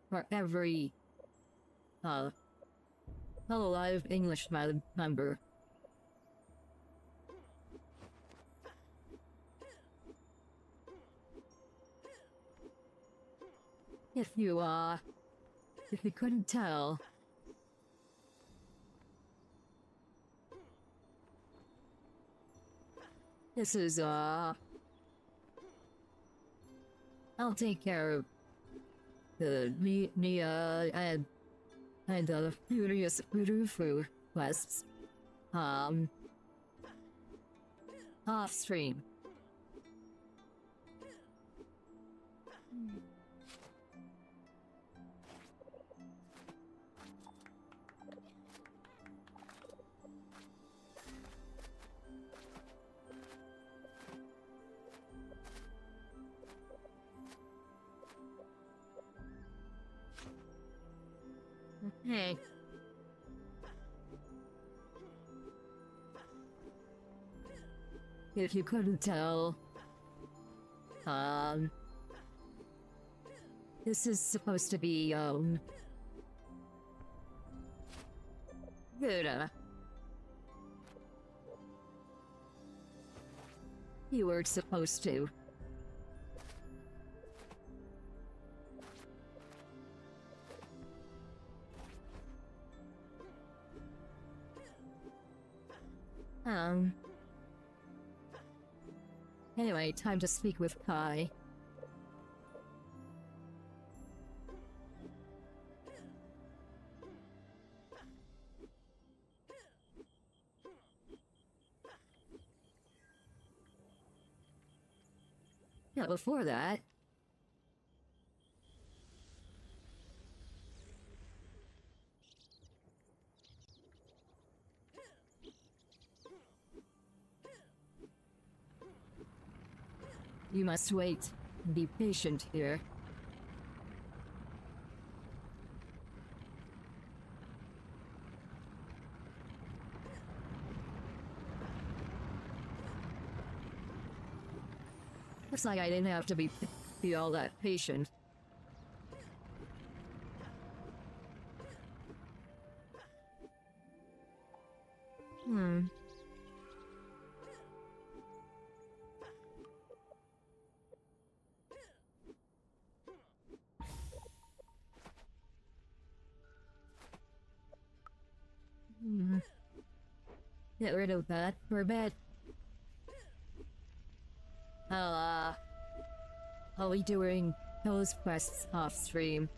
for every alive English member. If you couldn't tell, this is, I'll take care of the Nia and the Furious Furufu quests. Off stream. Okay. If you couldn't tell, this is supposed to be, Buddha. You weren't supposed to. Anyway, time to speak with Kai. Yeah, before that... You must wait and be patient here. Looks like I didn't have to be all that patient. Get rid of that for a bit. I'll be doing those quests off stream.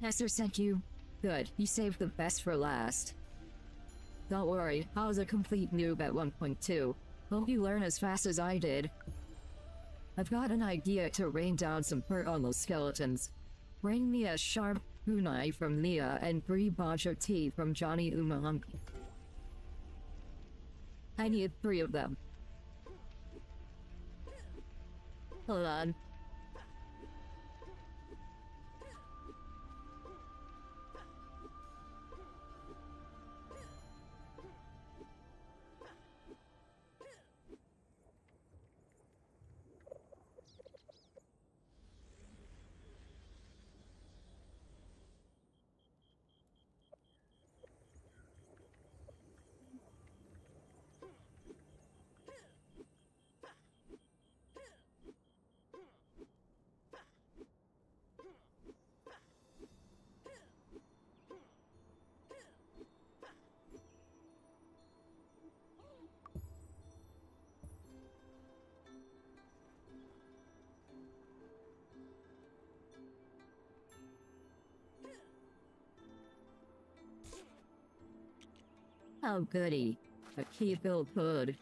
Esther sent you. Good, you saved the best for last. Don't worry, I was a complete noob at 1.2. Hope you learn as fast as I did. I've got an idea to rain down some hurt on those skeletons. Bring me a sharp kunai from Nia and 3 bancho tea from Johnny Umahunky. I need 3 of them. Hold on. Oh goody, a key build hood.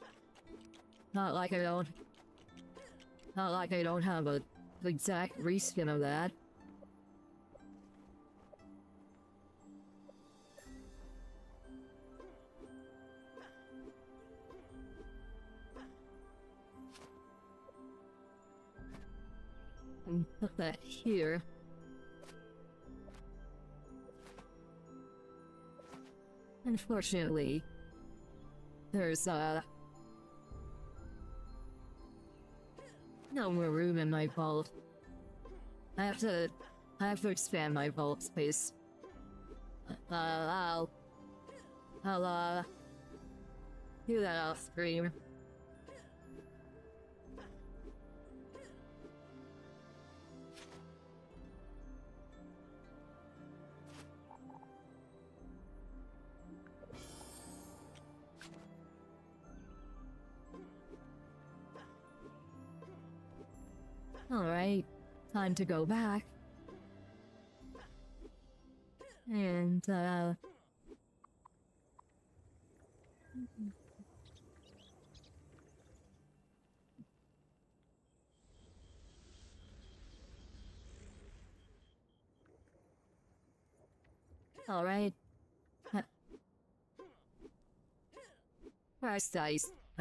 Not like I don't have a exact reskin of that. And put that here. Unfortunately, there's, no more room in my vault. I have to expand my vault space. I'll do that off stream. Alright, time to go back. And, Alright. First I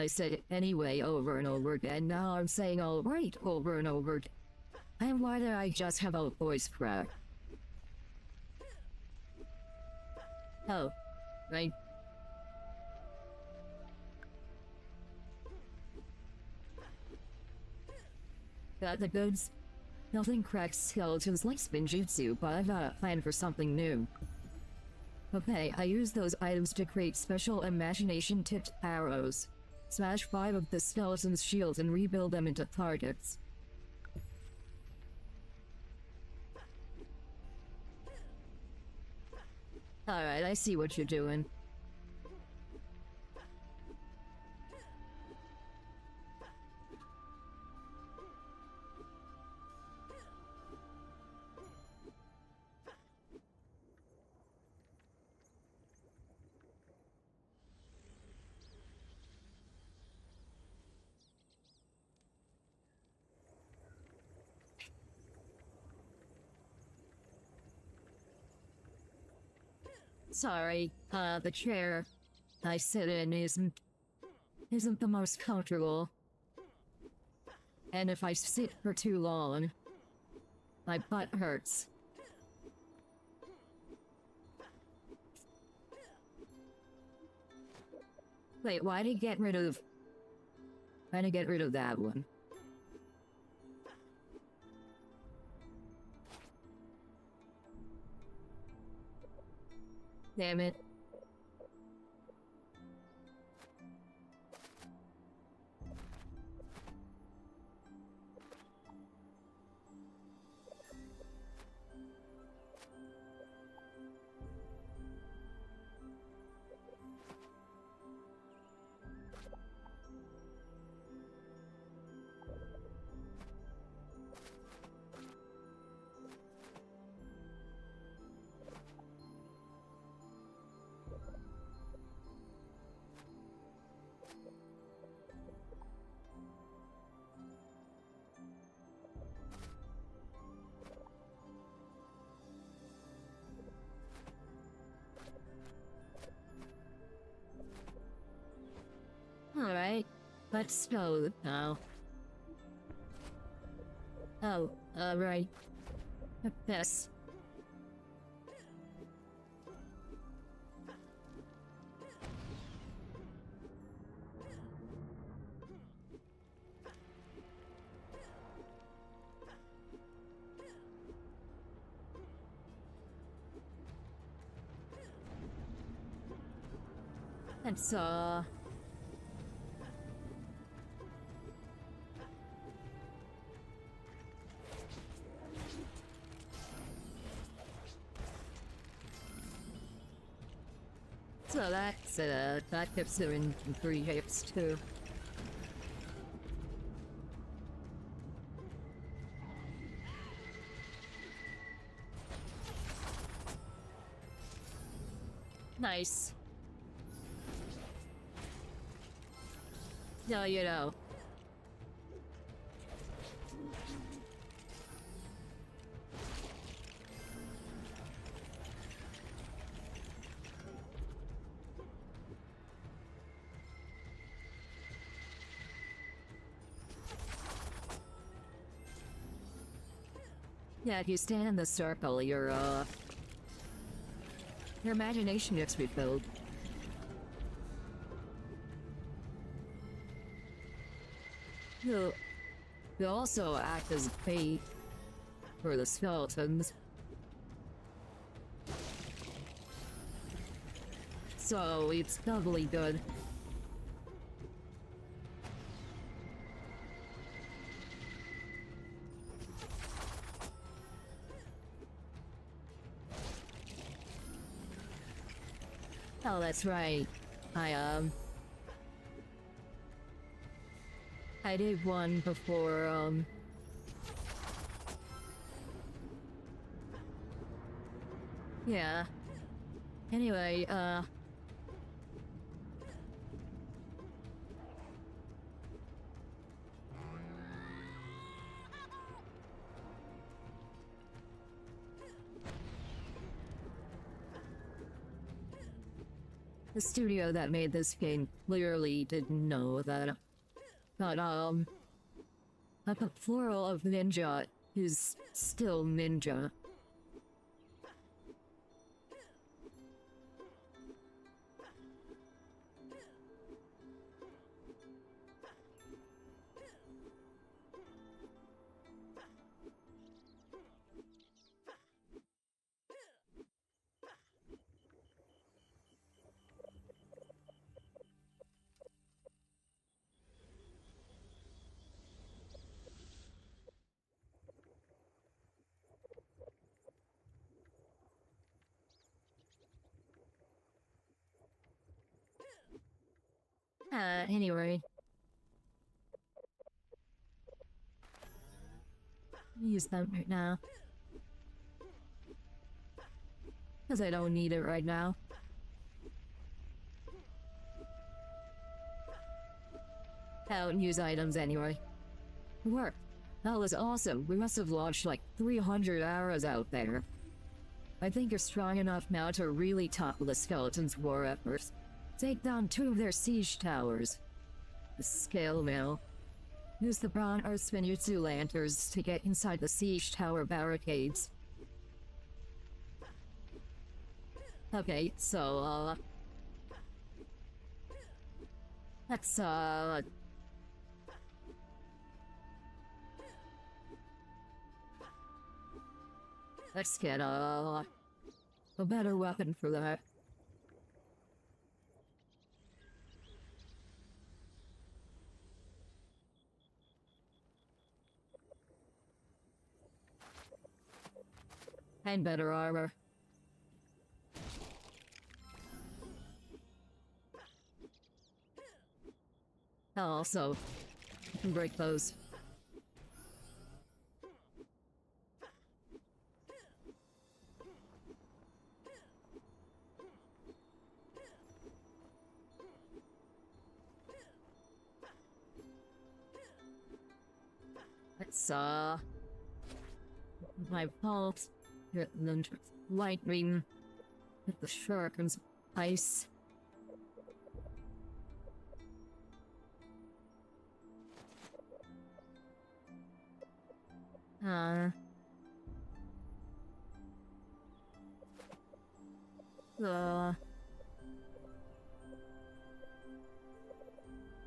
said it anyway over and over again, now I'm saying alright over and over again. And why did I just have a voice crack? Oh, right. Got the goods? Nothing cracks skeletons like Spinjitzu, but I've got a plan for something new. Okay, I use those items to create special imagination-tipped arrows. Smash 5 of the skeleton's shields and rebuild them into targets. Alright, I see what you're doing. Sorry, the chair I sit in isn't the most comfortable. And if I sit for too long, my butt hurts. Wait, why'd he get rid of... Why'd he get rid of that one? Damn it. Alright, let's go now. Oh, right. Yes. That's, So that gives her in 3 hits too. Nice. No, you know. Yeah, if you stand in the circle, your imagination gets refilled. You also act as bait for the skeletons. So it's doubly good. Oh, that's right. I did one before, yeah. Anyway, The studio that made this game clearly didn't know that, but the plural of ninja is still ninja. Anyway. Use them right now. Because I don't need it right now. I don't use items anyway. Work. That was awesome. We must have launched like 300 arrows out there. I think you're strong enough now to really topple the skeleton's war efforts. Take down 2 of their siege towers. The scale mill. Use the bronze or Spinjitzu lanterns to get inside the siege tower barricades. Okay, so, let's get a better weapon for that. And better armor. Also, you can break those. Let's, my pulse, hit the lightning, hit the shark's ice.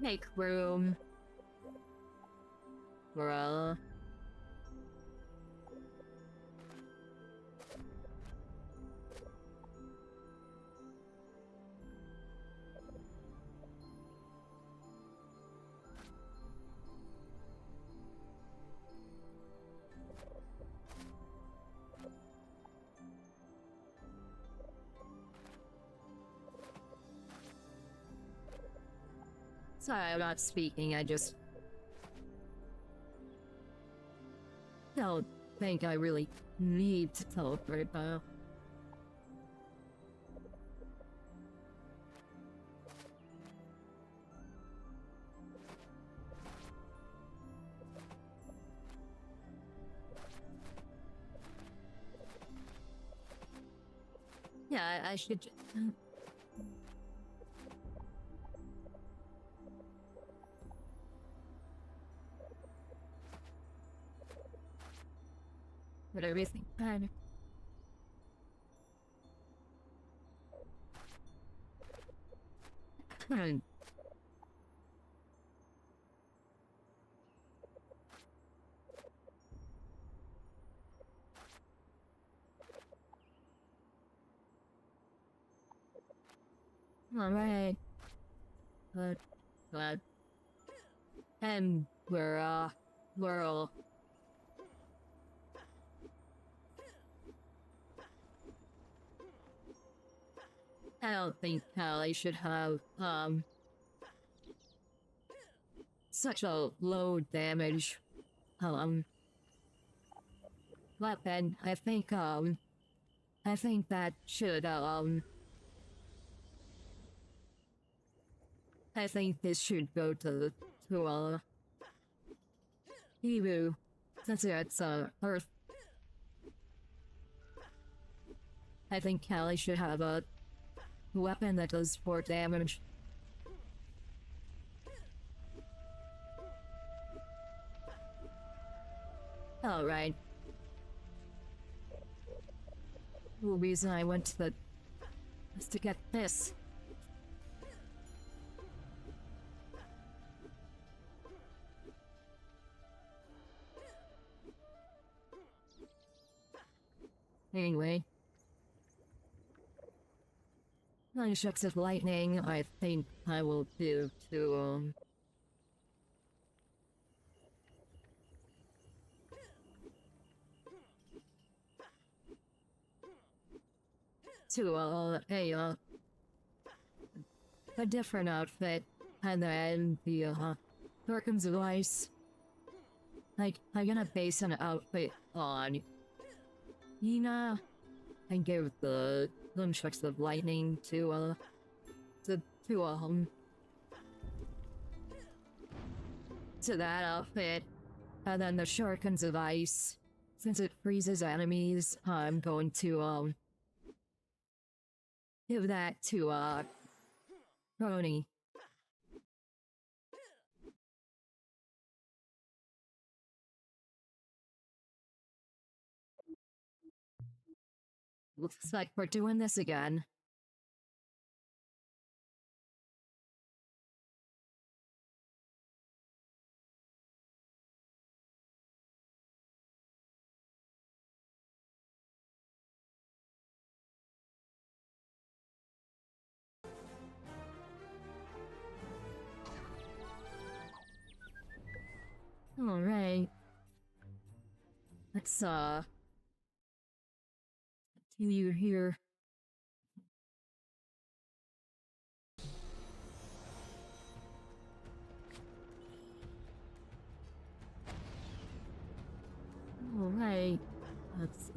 Make room for Sorry, I'm not speaking, I just don't think I really need to teleport now. Yeah, I should just... But everything fine. Alright. But... And we're all... I don't think Callie should have, such a low damage, weapon. I think that should, I think this should go to Evu, since it's, Earth. I think Callie should have a weapon that does 4 damage. Alright. The reason I went to the... was to get this. Anyway. 9 strikes of lightning, I think I will do to, a different outfit, and then the, Perkins of Ice. I'm gonna base an outfit on Yina, and give the strikes of lightning to that outfit, and then the shurikens of ice. Since it freezes enemies, I'm going to give that to Roni. Looks like we're doing this again. Alright. Let's, do you here? Alright. Let's,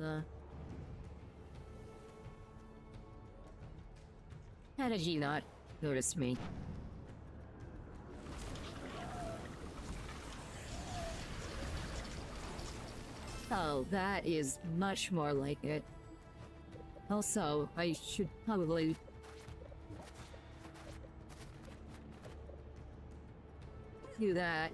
how did you not notice me? Oh, that is much more like it. Also, I should probably... do that.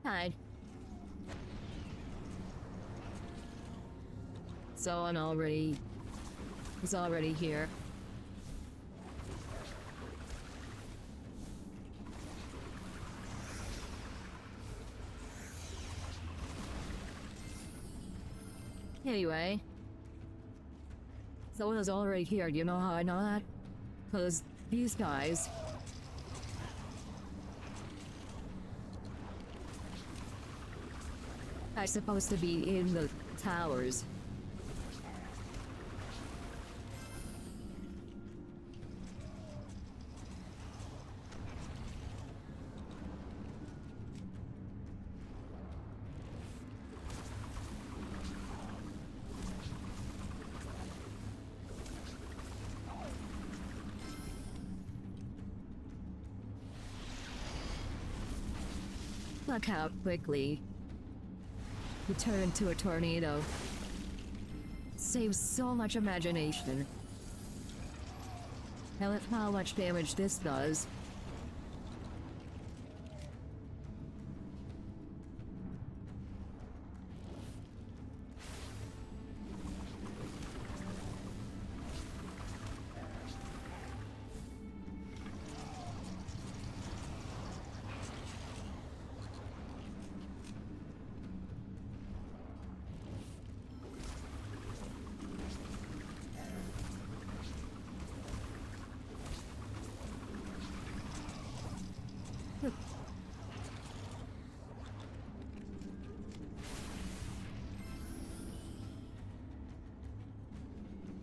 Hide. Someone is already here. Anyway. Someone is already here. Do you know how I know that? Because these guys... are supposed to be in the towers. Look how quickly you turn into a tornado. Saves so much imagination. And look how much damage this does.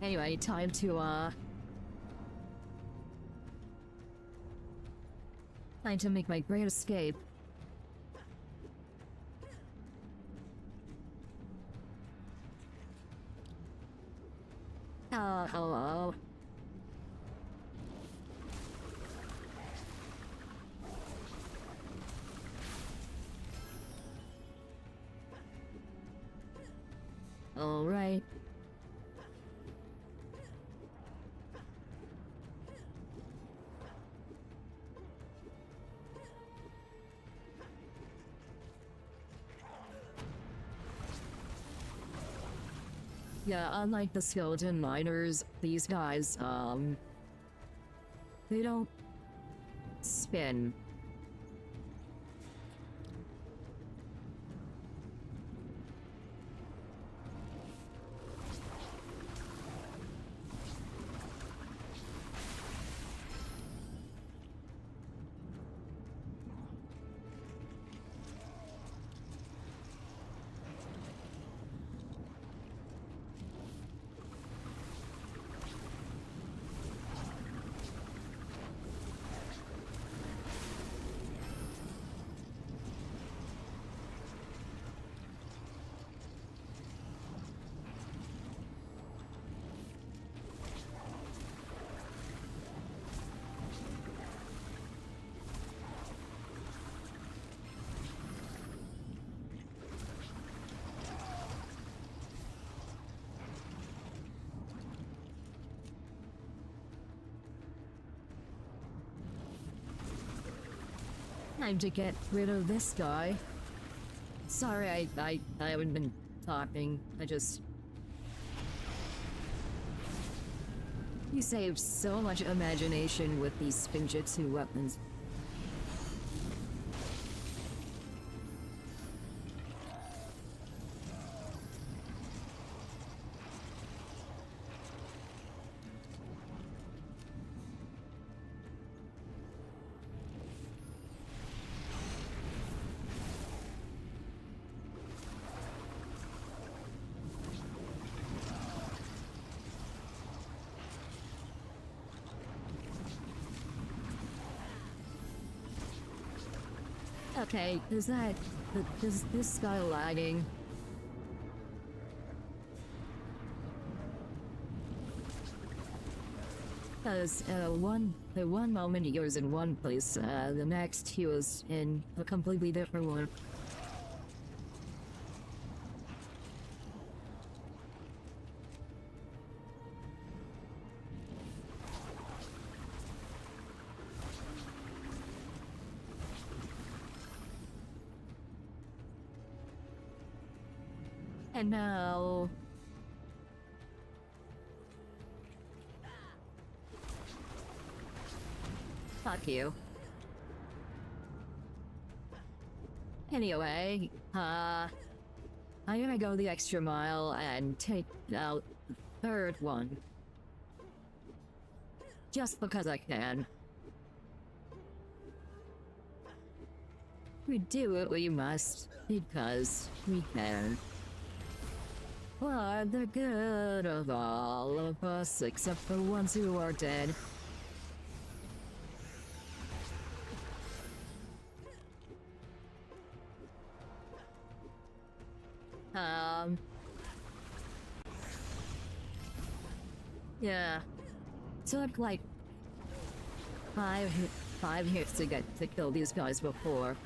Anyway, time to Time to make my great escape. Hello. All right. Yeah, unlike the skeleton miners, these guys, they don't spin. Time to get rid of this guy. Sorry, I haven't been talking. You saved so much imagination with these Spinjitzu weapons. Okay, is this guy lagging? Because the one moment he was in one place, the next he was in a completely different one. And now... Fuck you. Anyway, I'm gonna go the extra mile and take out the third one. Just because I can. We do what we must, because we can. For the good of all of us, except the ones who are dead. Yeah. Took like five hits to get to kill these guys before.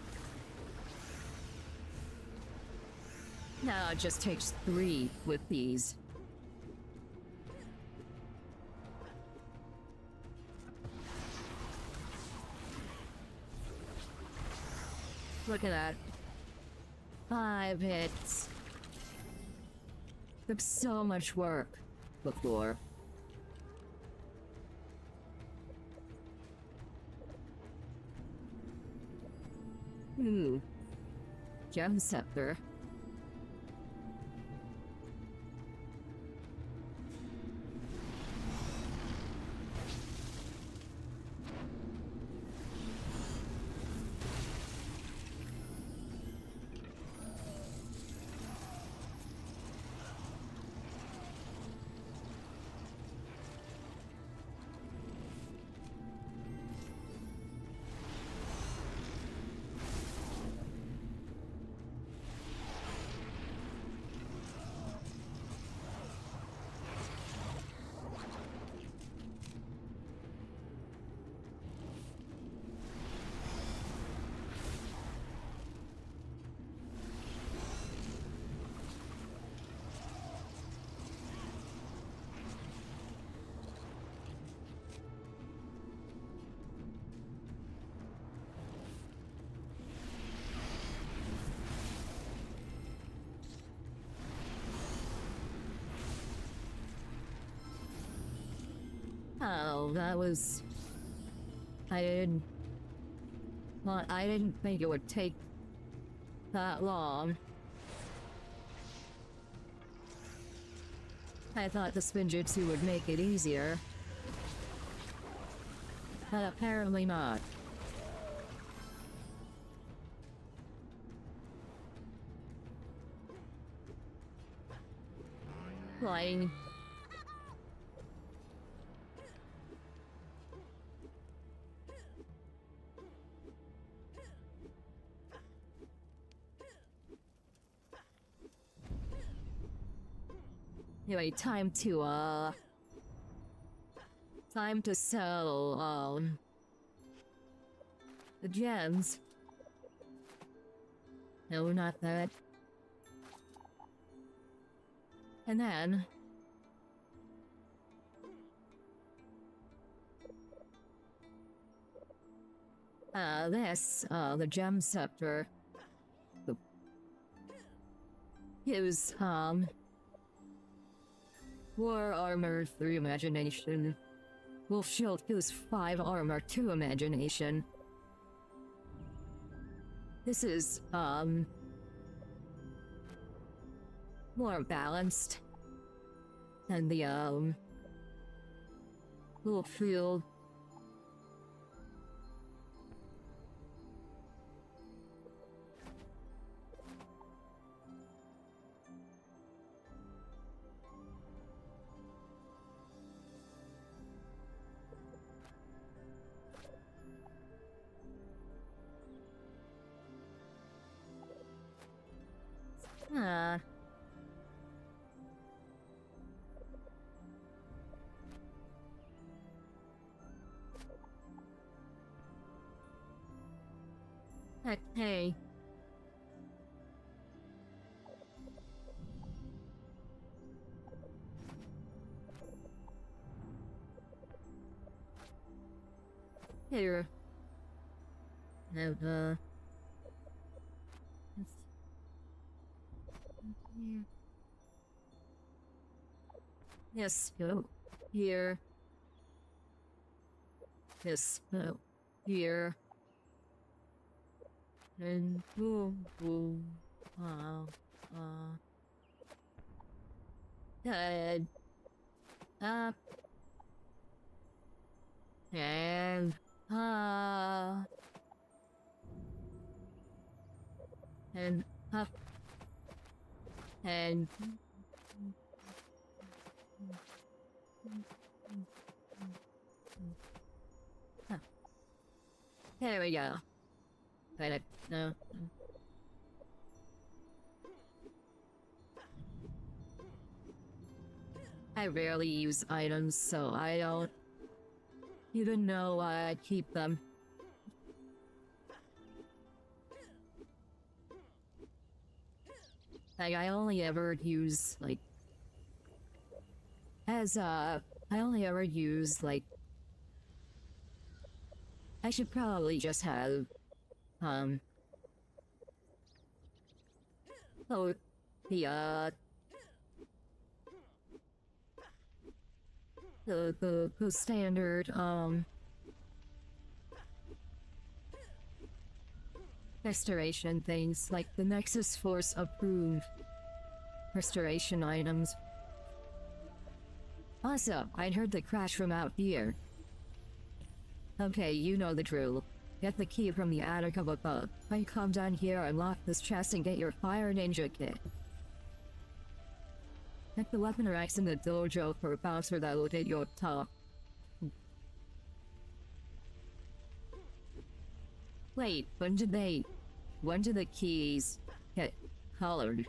Now it just takes 3 with these. Look at that. 5 hits. Took so much work before. Ooh. Gem Scepter. Oh, that was... I didn't... Well, I didn't think it would take that long. I thought the Spinjitzu would make it easier. But apparently not. Flying. Anyway, time to sell, the gems. No, not that. And then... the gem scepter. Gives, war armor 3 imagination. Wolf shield gives 5 armor 2 imagination. This is, more balanced than the, wolf shield. Hey. Here. And, yes, go here. Yes, no, here. And boom, boom, and up, and up, and there we go. Right, no. I rarely use items, so I don't even know why I keep them. Like, I only ever use, like... I only ever use, like... I should probably just have... Oh, the standard, restoration things, like the Nexus Force approved restoration items. Also, I'd heard the crash from out here. Okay, you know the drill. Get the key from the attic up above. Then come down here, unlock this chest, and get your fire ninja kit. Check the weapon racks in the dojo for a bouncer that will hit your top. Wait, when did the keys get colored?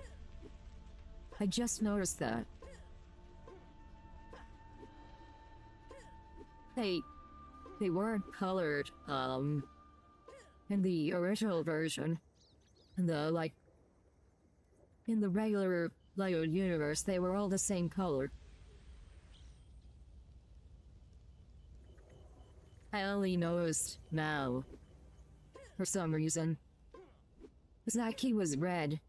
I just noticed that. They weren't colored, in the original version. In the, like, in the regular LEGO universe, they were all the same color. I only noticed now, for some reason. Because that key was red,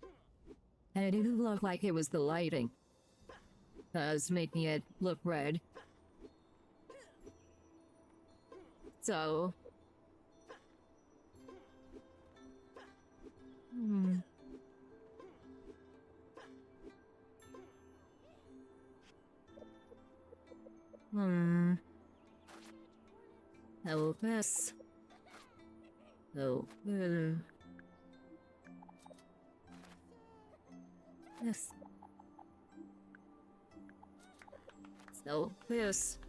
and it didn't look like it was the lighting that was making it look red. So... Hmm. Hmm. Oh, this. Oh, this. So, this.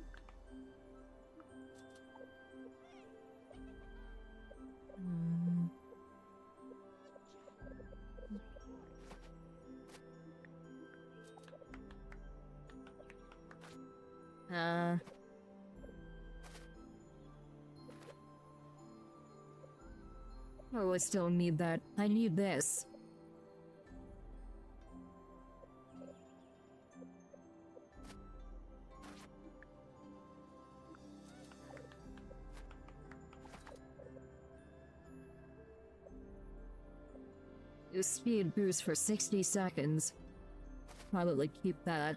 Hmm. Oh, I still need that. I need this. Do speed boost for 60 seconds. Probably keep that.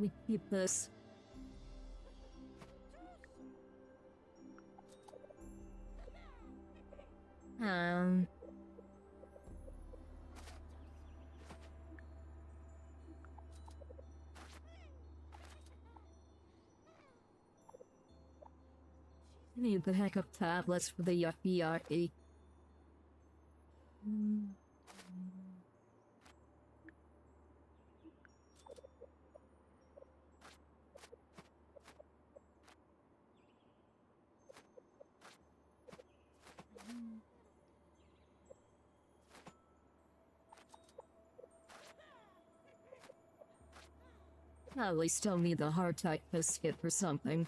We keep this. Um... I need the heck of tablets for the yucky yucky. Probably still need the hardtack biscuit for something.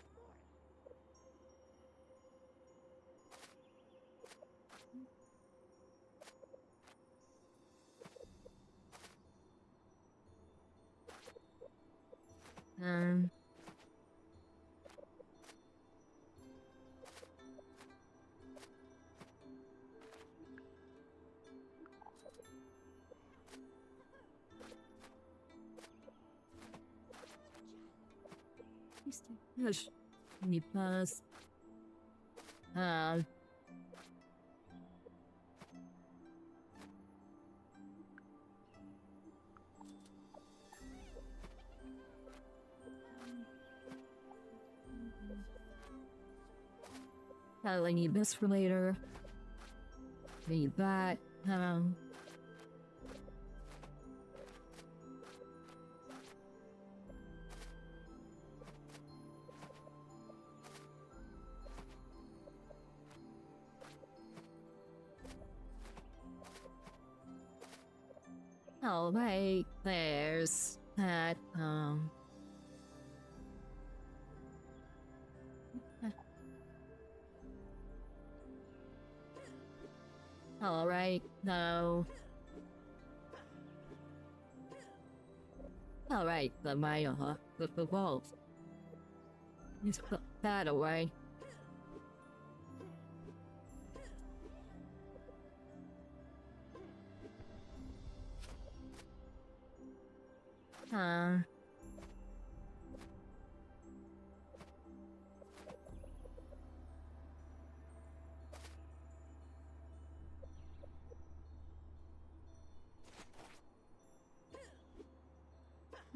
Um... Hush. Can you pass? I need this for later. Need that. Oh, wait, there's that, Alright, no. Alright, the wolf. Let's put that away.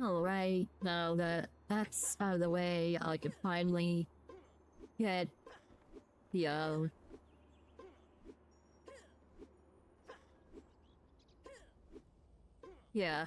Alright, now that that's out of the way, I can finally get the, yeah.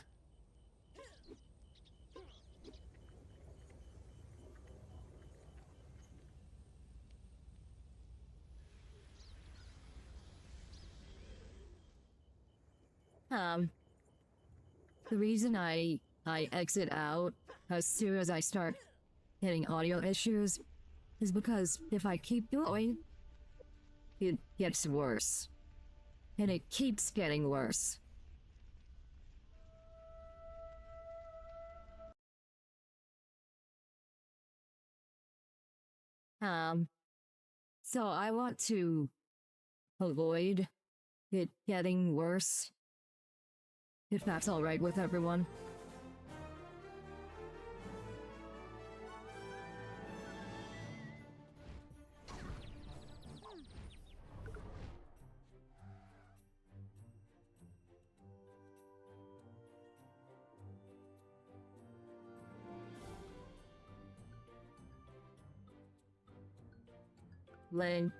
The reason I exit out as soon as I start getting audio issues is because if I keep going, it gets worse. And it keeps getting worse. So I want to avoid it getting worse. If that's alright with everyone. Lane.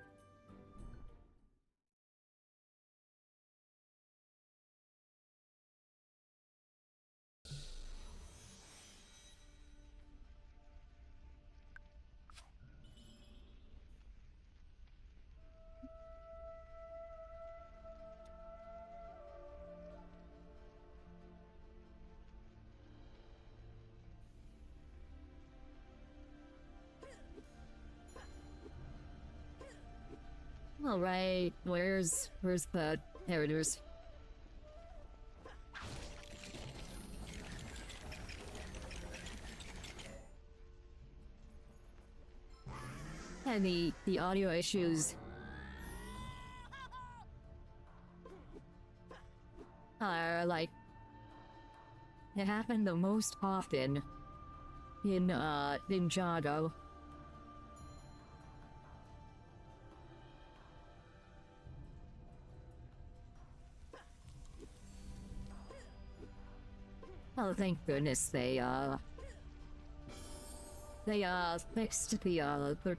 Alright, where's the... There it is. And the audio issues are like... It happened the most often in Ninjago. Oh, thank goodness they fixed the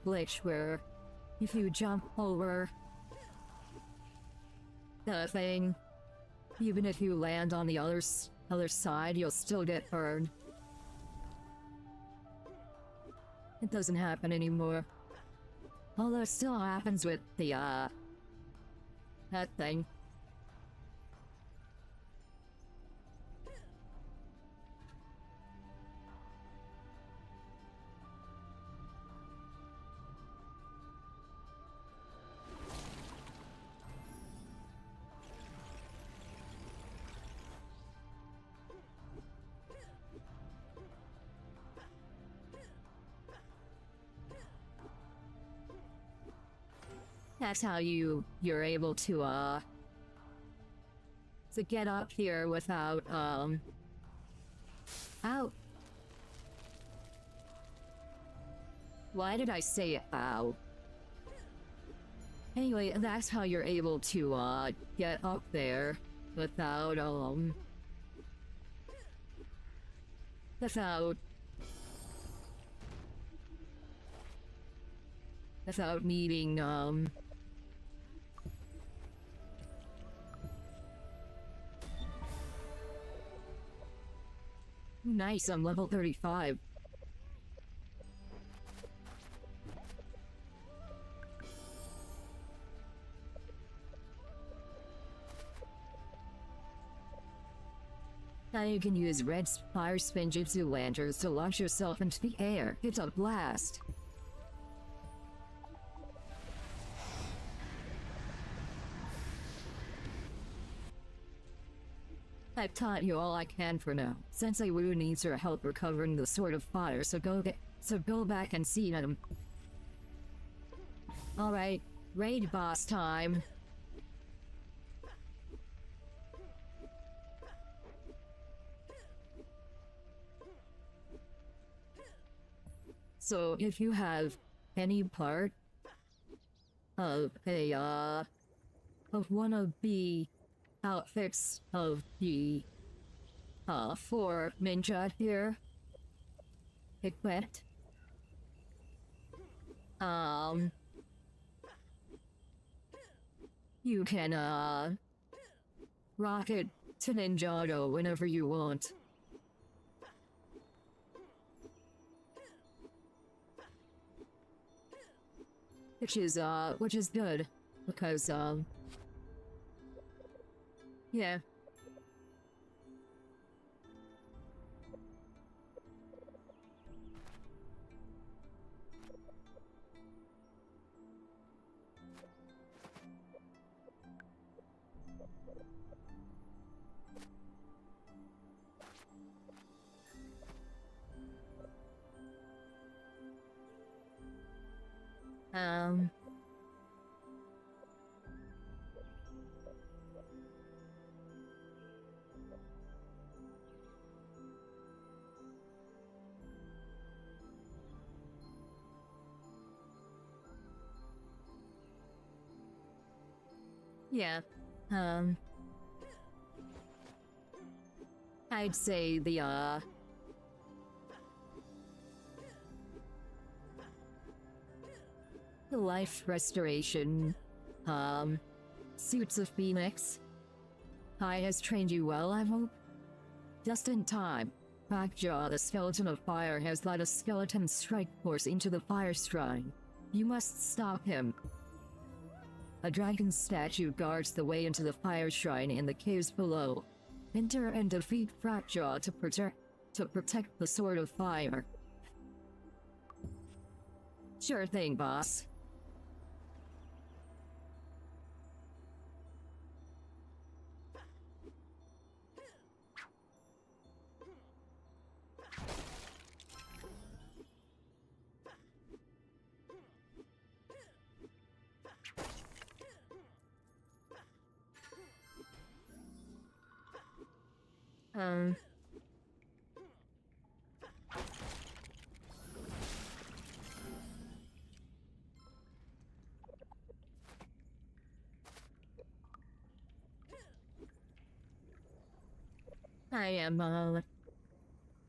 glitch where if you jump over the thing, even if you land on the other side, you'll still get burned. It doesn't happen anymore. Although it still happens with the, that thing. That's how you're able to get up here without, Ow! Why did I say ow? Anyway, that's how you're able to, get up there without, without needing, Nice, I'm level 35. Now you can use red fire Spinjitzu lanterns to launch yourself into the air. It's a blast. I've taught you all I can for now. Sensei Wu needs your help recovering the Sword of Fire, so go back and see him. Alright, raid boss time. So if you have any part of a of one of the outfits of the 4 ninja here equipped, you can rock it to Ninjago whenever you want. Which is good, because, yeah. Yeah. I'd say the life restoration, suits of Phoenix. Kai has trained you well, I hope? Just in time. Crackjaw, the skeleton of fire, has led a skeleton strike force into the fire shrine. You must stop him. A dragon statue guards the way into the fire shrine in the caves below. Enter and defeat Crackjaw to protect the Sword of Fire. Sure thing, boss.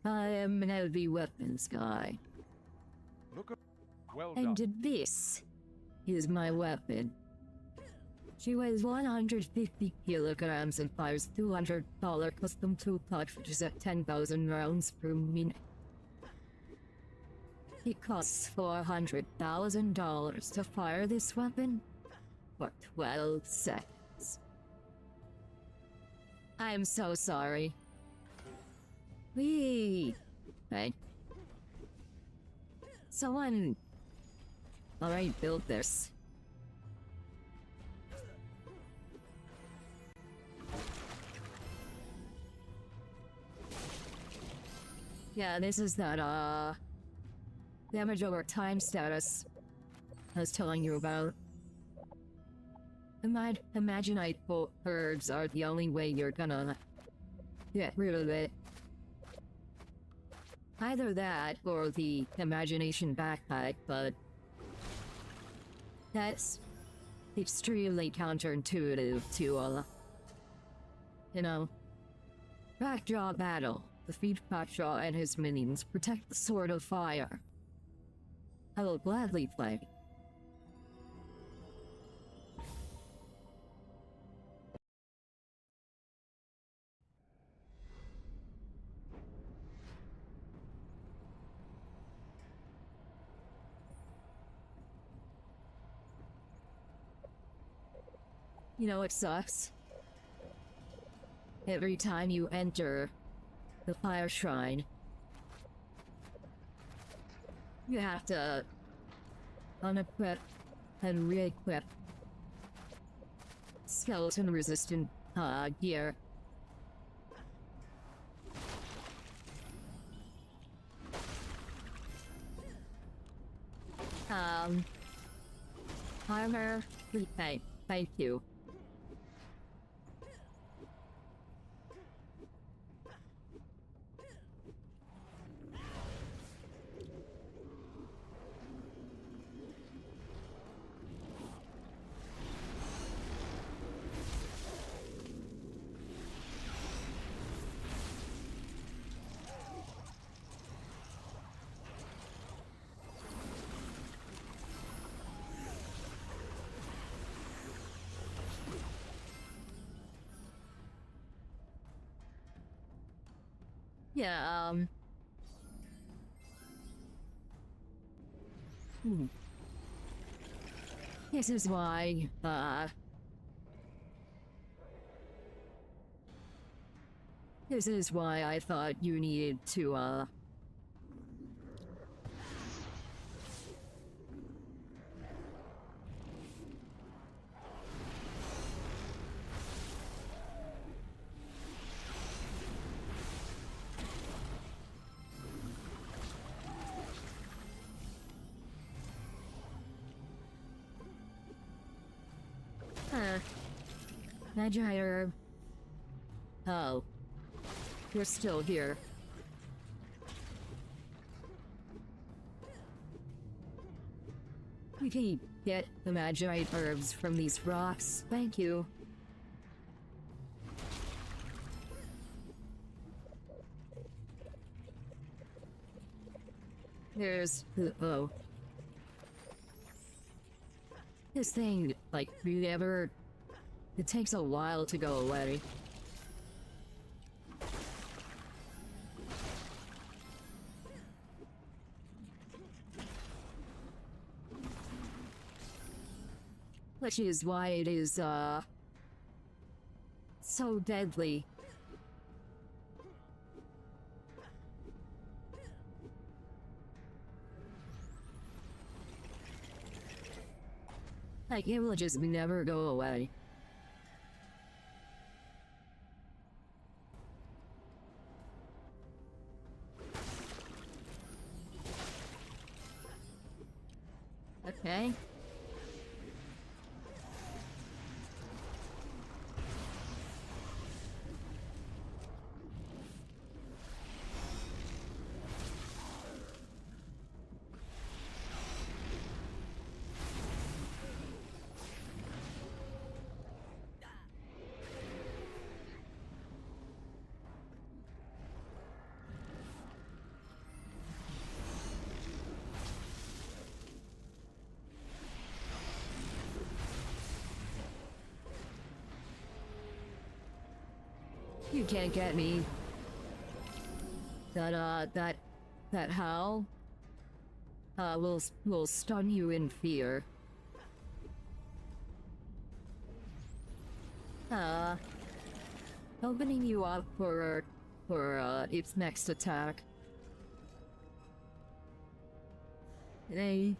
I am an heavy weapons guy. Look at. Well And done. this is my weapon. She weighs 150 kilograms and fires $200 custom tool cartridges at 10,000 rounds per minute. It costs $400,000 to fire this weapon for 12 seconds. I'm so sorry. Wee! Right. Someone already built this. Yeah, this is that, damage over time status I was telling you about. Imaginite birds are the only way you're gonna get rid of it. Either that or the imagination backpack, but that's extremely counterintuitive to, you know, Crackjaw battle. Defeat Crackjaw and his minions. Protect the Sword of Fire. I will gladly play. You know what sucks? Every time you enter the fire shrine, you have to unequip and re-equip skeleton resistant gear. Armor, thank you. Yeah, this is why, this is why I thought you needed to, Magier. Oh. You're still here. You can get the magite herbs from these rocks. Thank you. There's... oh. This thing, like, never... It takes a while to go away. Which is why it is, so deadly. Like, it will just never go away. Okay. You can't get me. That howl, will stun you in fear. Opening you up for its next attack. Hey.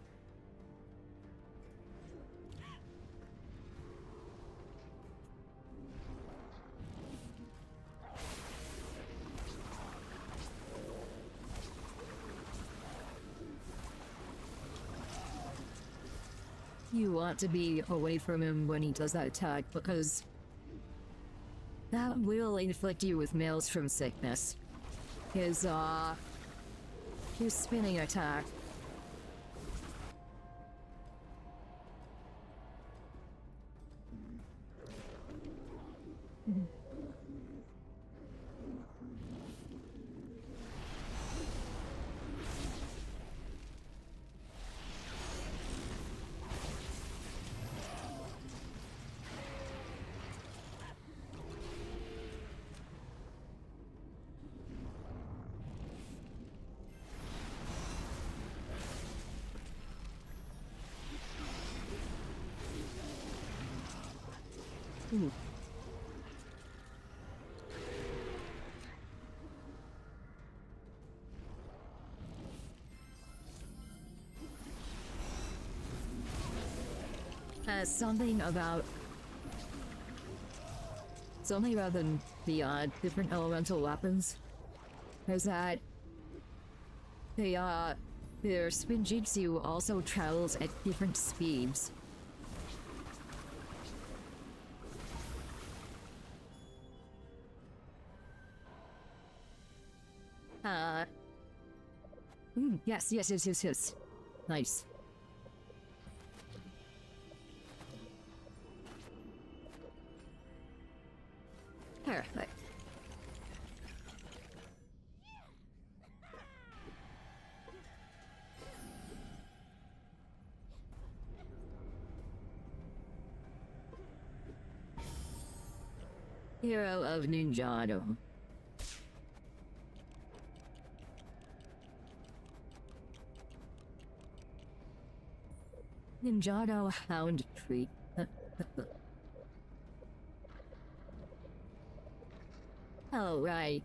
You want to be away from him when he does that attack, because that will inflict you with maelstrom sickness. His spinning attack. Ooh. Something about the different elemental weapons is that their Spinjitzu also travels at different speeds. Yes. Nice. Perfect. Hero of Ninjago. Ninjago Hound Tree. Oh, right.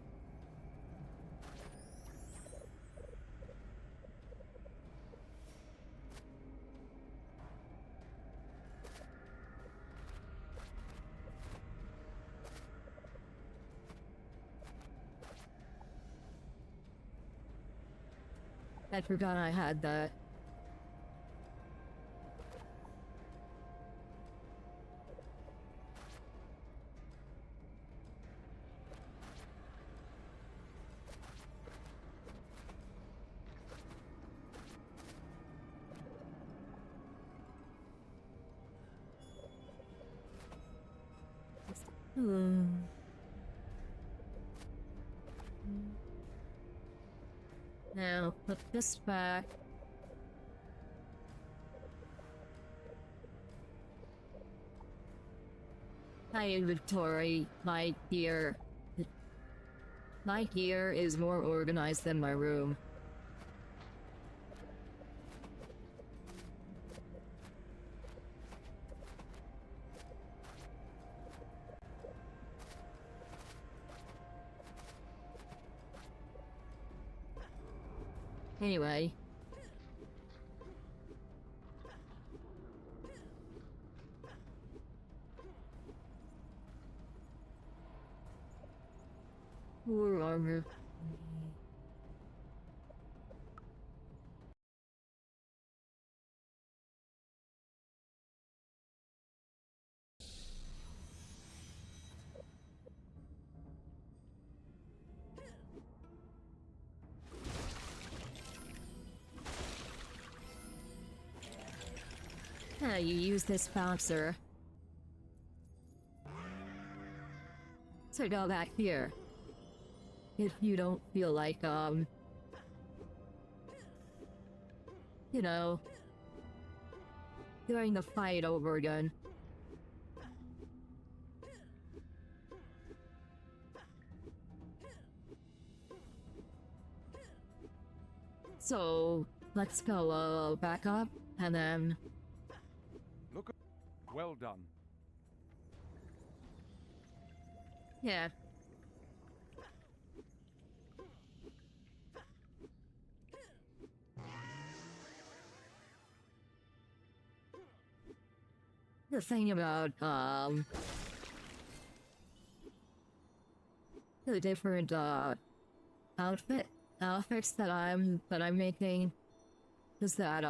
I forgot I had that. Hmm. Now, put this back. My inventory, my gear. My gear is more organized than my room. Anyway. Where are we? You use this bouncer. So go back here. If you don't feel like, you know, doing the fight over again. So, let's go, back up, and then... Look. Well done. Yeah. The thing about, the different, outfits that I'm making is that,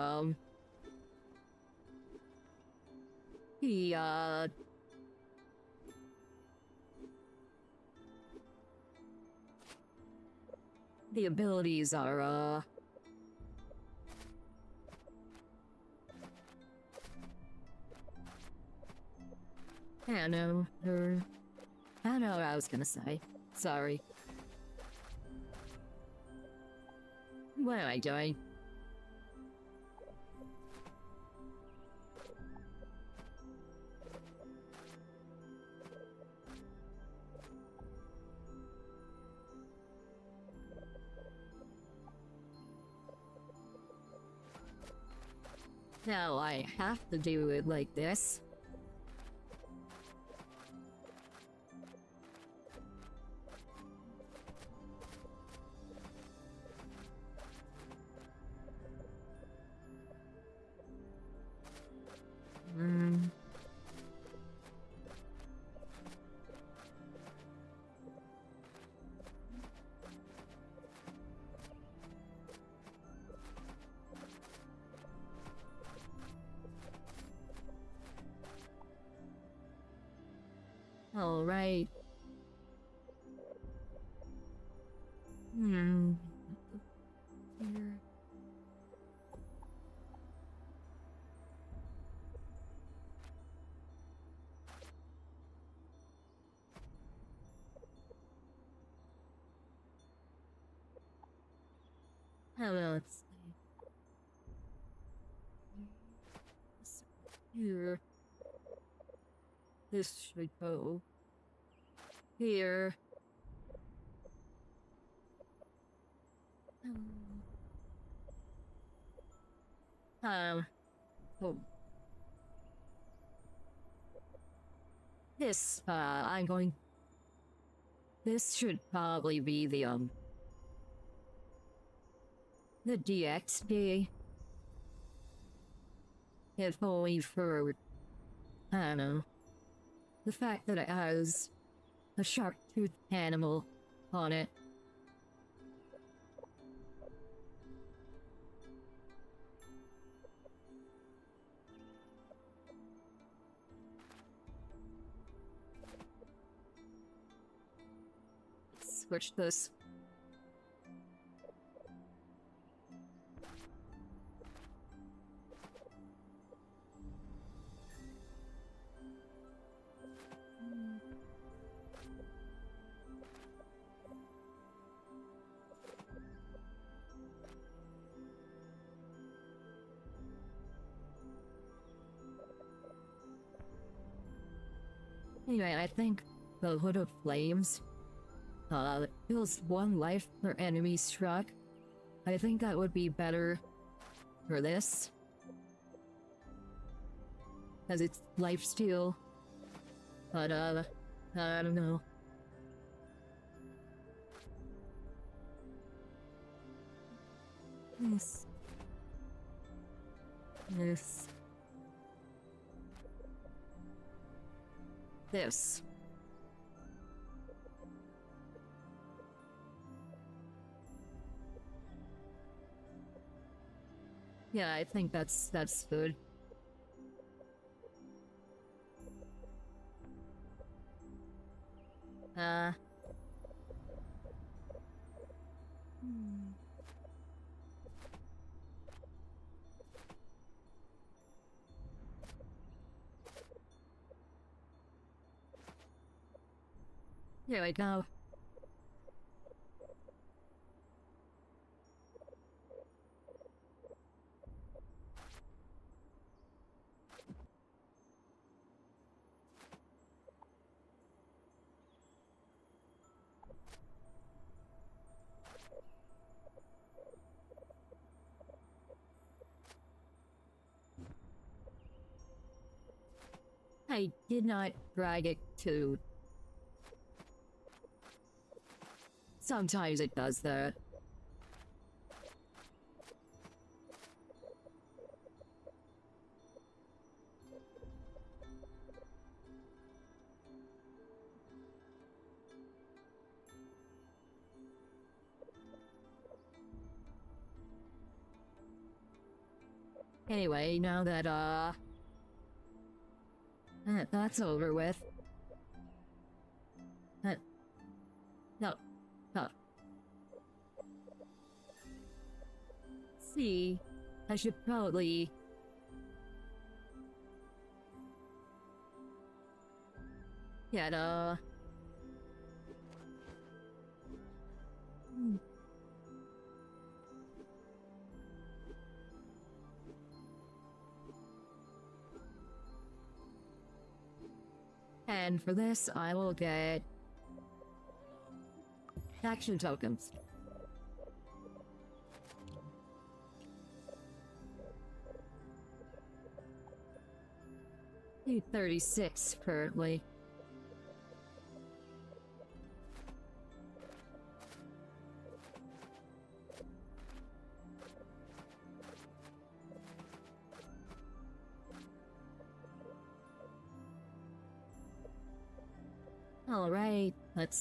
the abilities are, I don't know, I don't know what I was gonna say. Sorry. What am I doing? Now I have to do it like this. All right. Here. I don't know, let's see. Here. This should go here. Oh. This, I'm going... This should probably be the DXD. If only for... I don't know. The fact that it has a sharp-toothed animal on it. Switch this. Anyway, I think the Hood of Flames deals 1 life per enemy struck. I think that would be better for this, as it's lifesteal. But I don't know. This. This. Yeah, I think that's good. Here we go. I did not drag it to. Sometimes it does that. Anyway, now that that's over with. No. See, I should probably... get, And for this, I will get... action tokens. 36 currently. All right, let's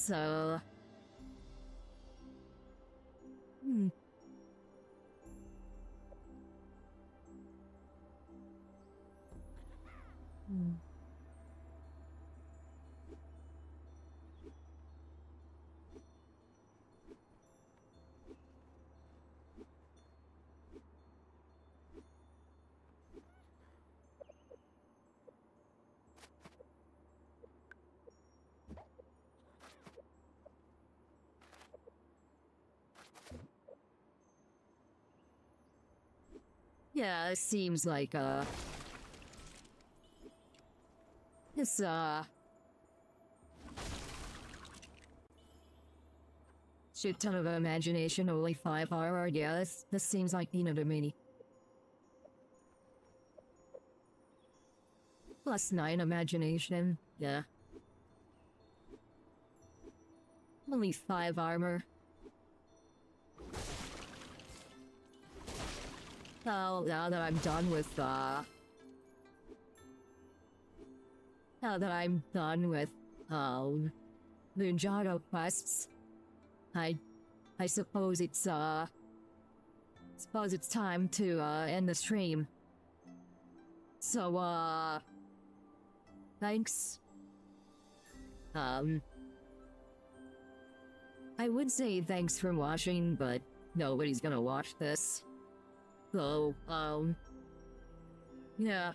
Yeah, it seems like, this, shit ton of imagination, only 5 armor, yeah, this seems like peanut to me. Plus 9 imagination, yeah. Only 5 armor. Well, now that I'm done with, Ninjago quests, I suppose it's time to, end the stream. So, thanks. I would say thanks for watching, but nobody's gonna watch this. So, yeah.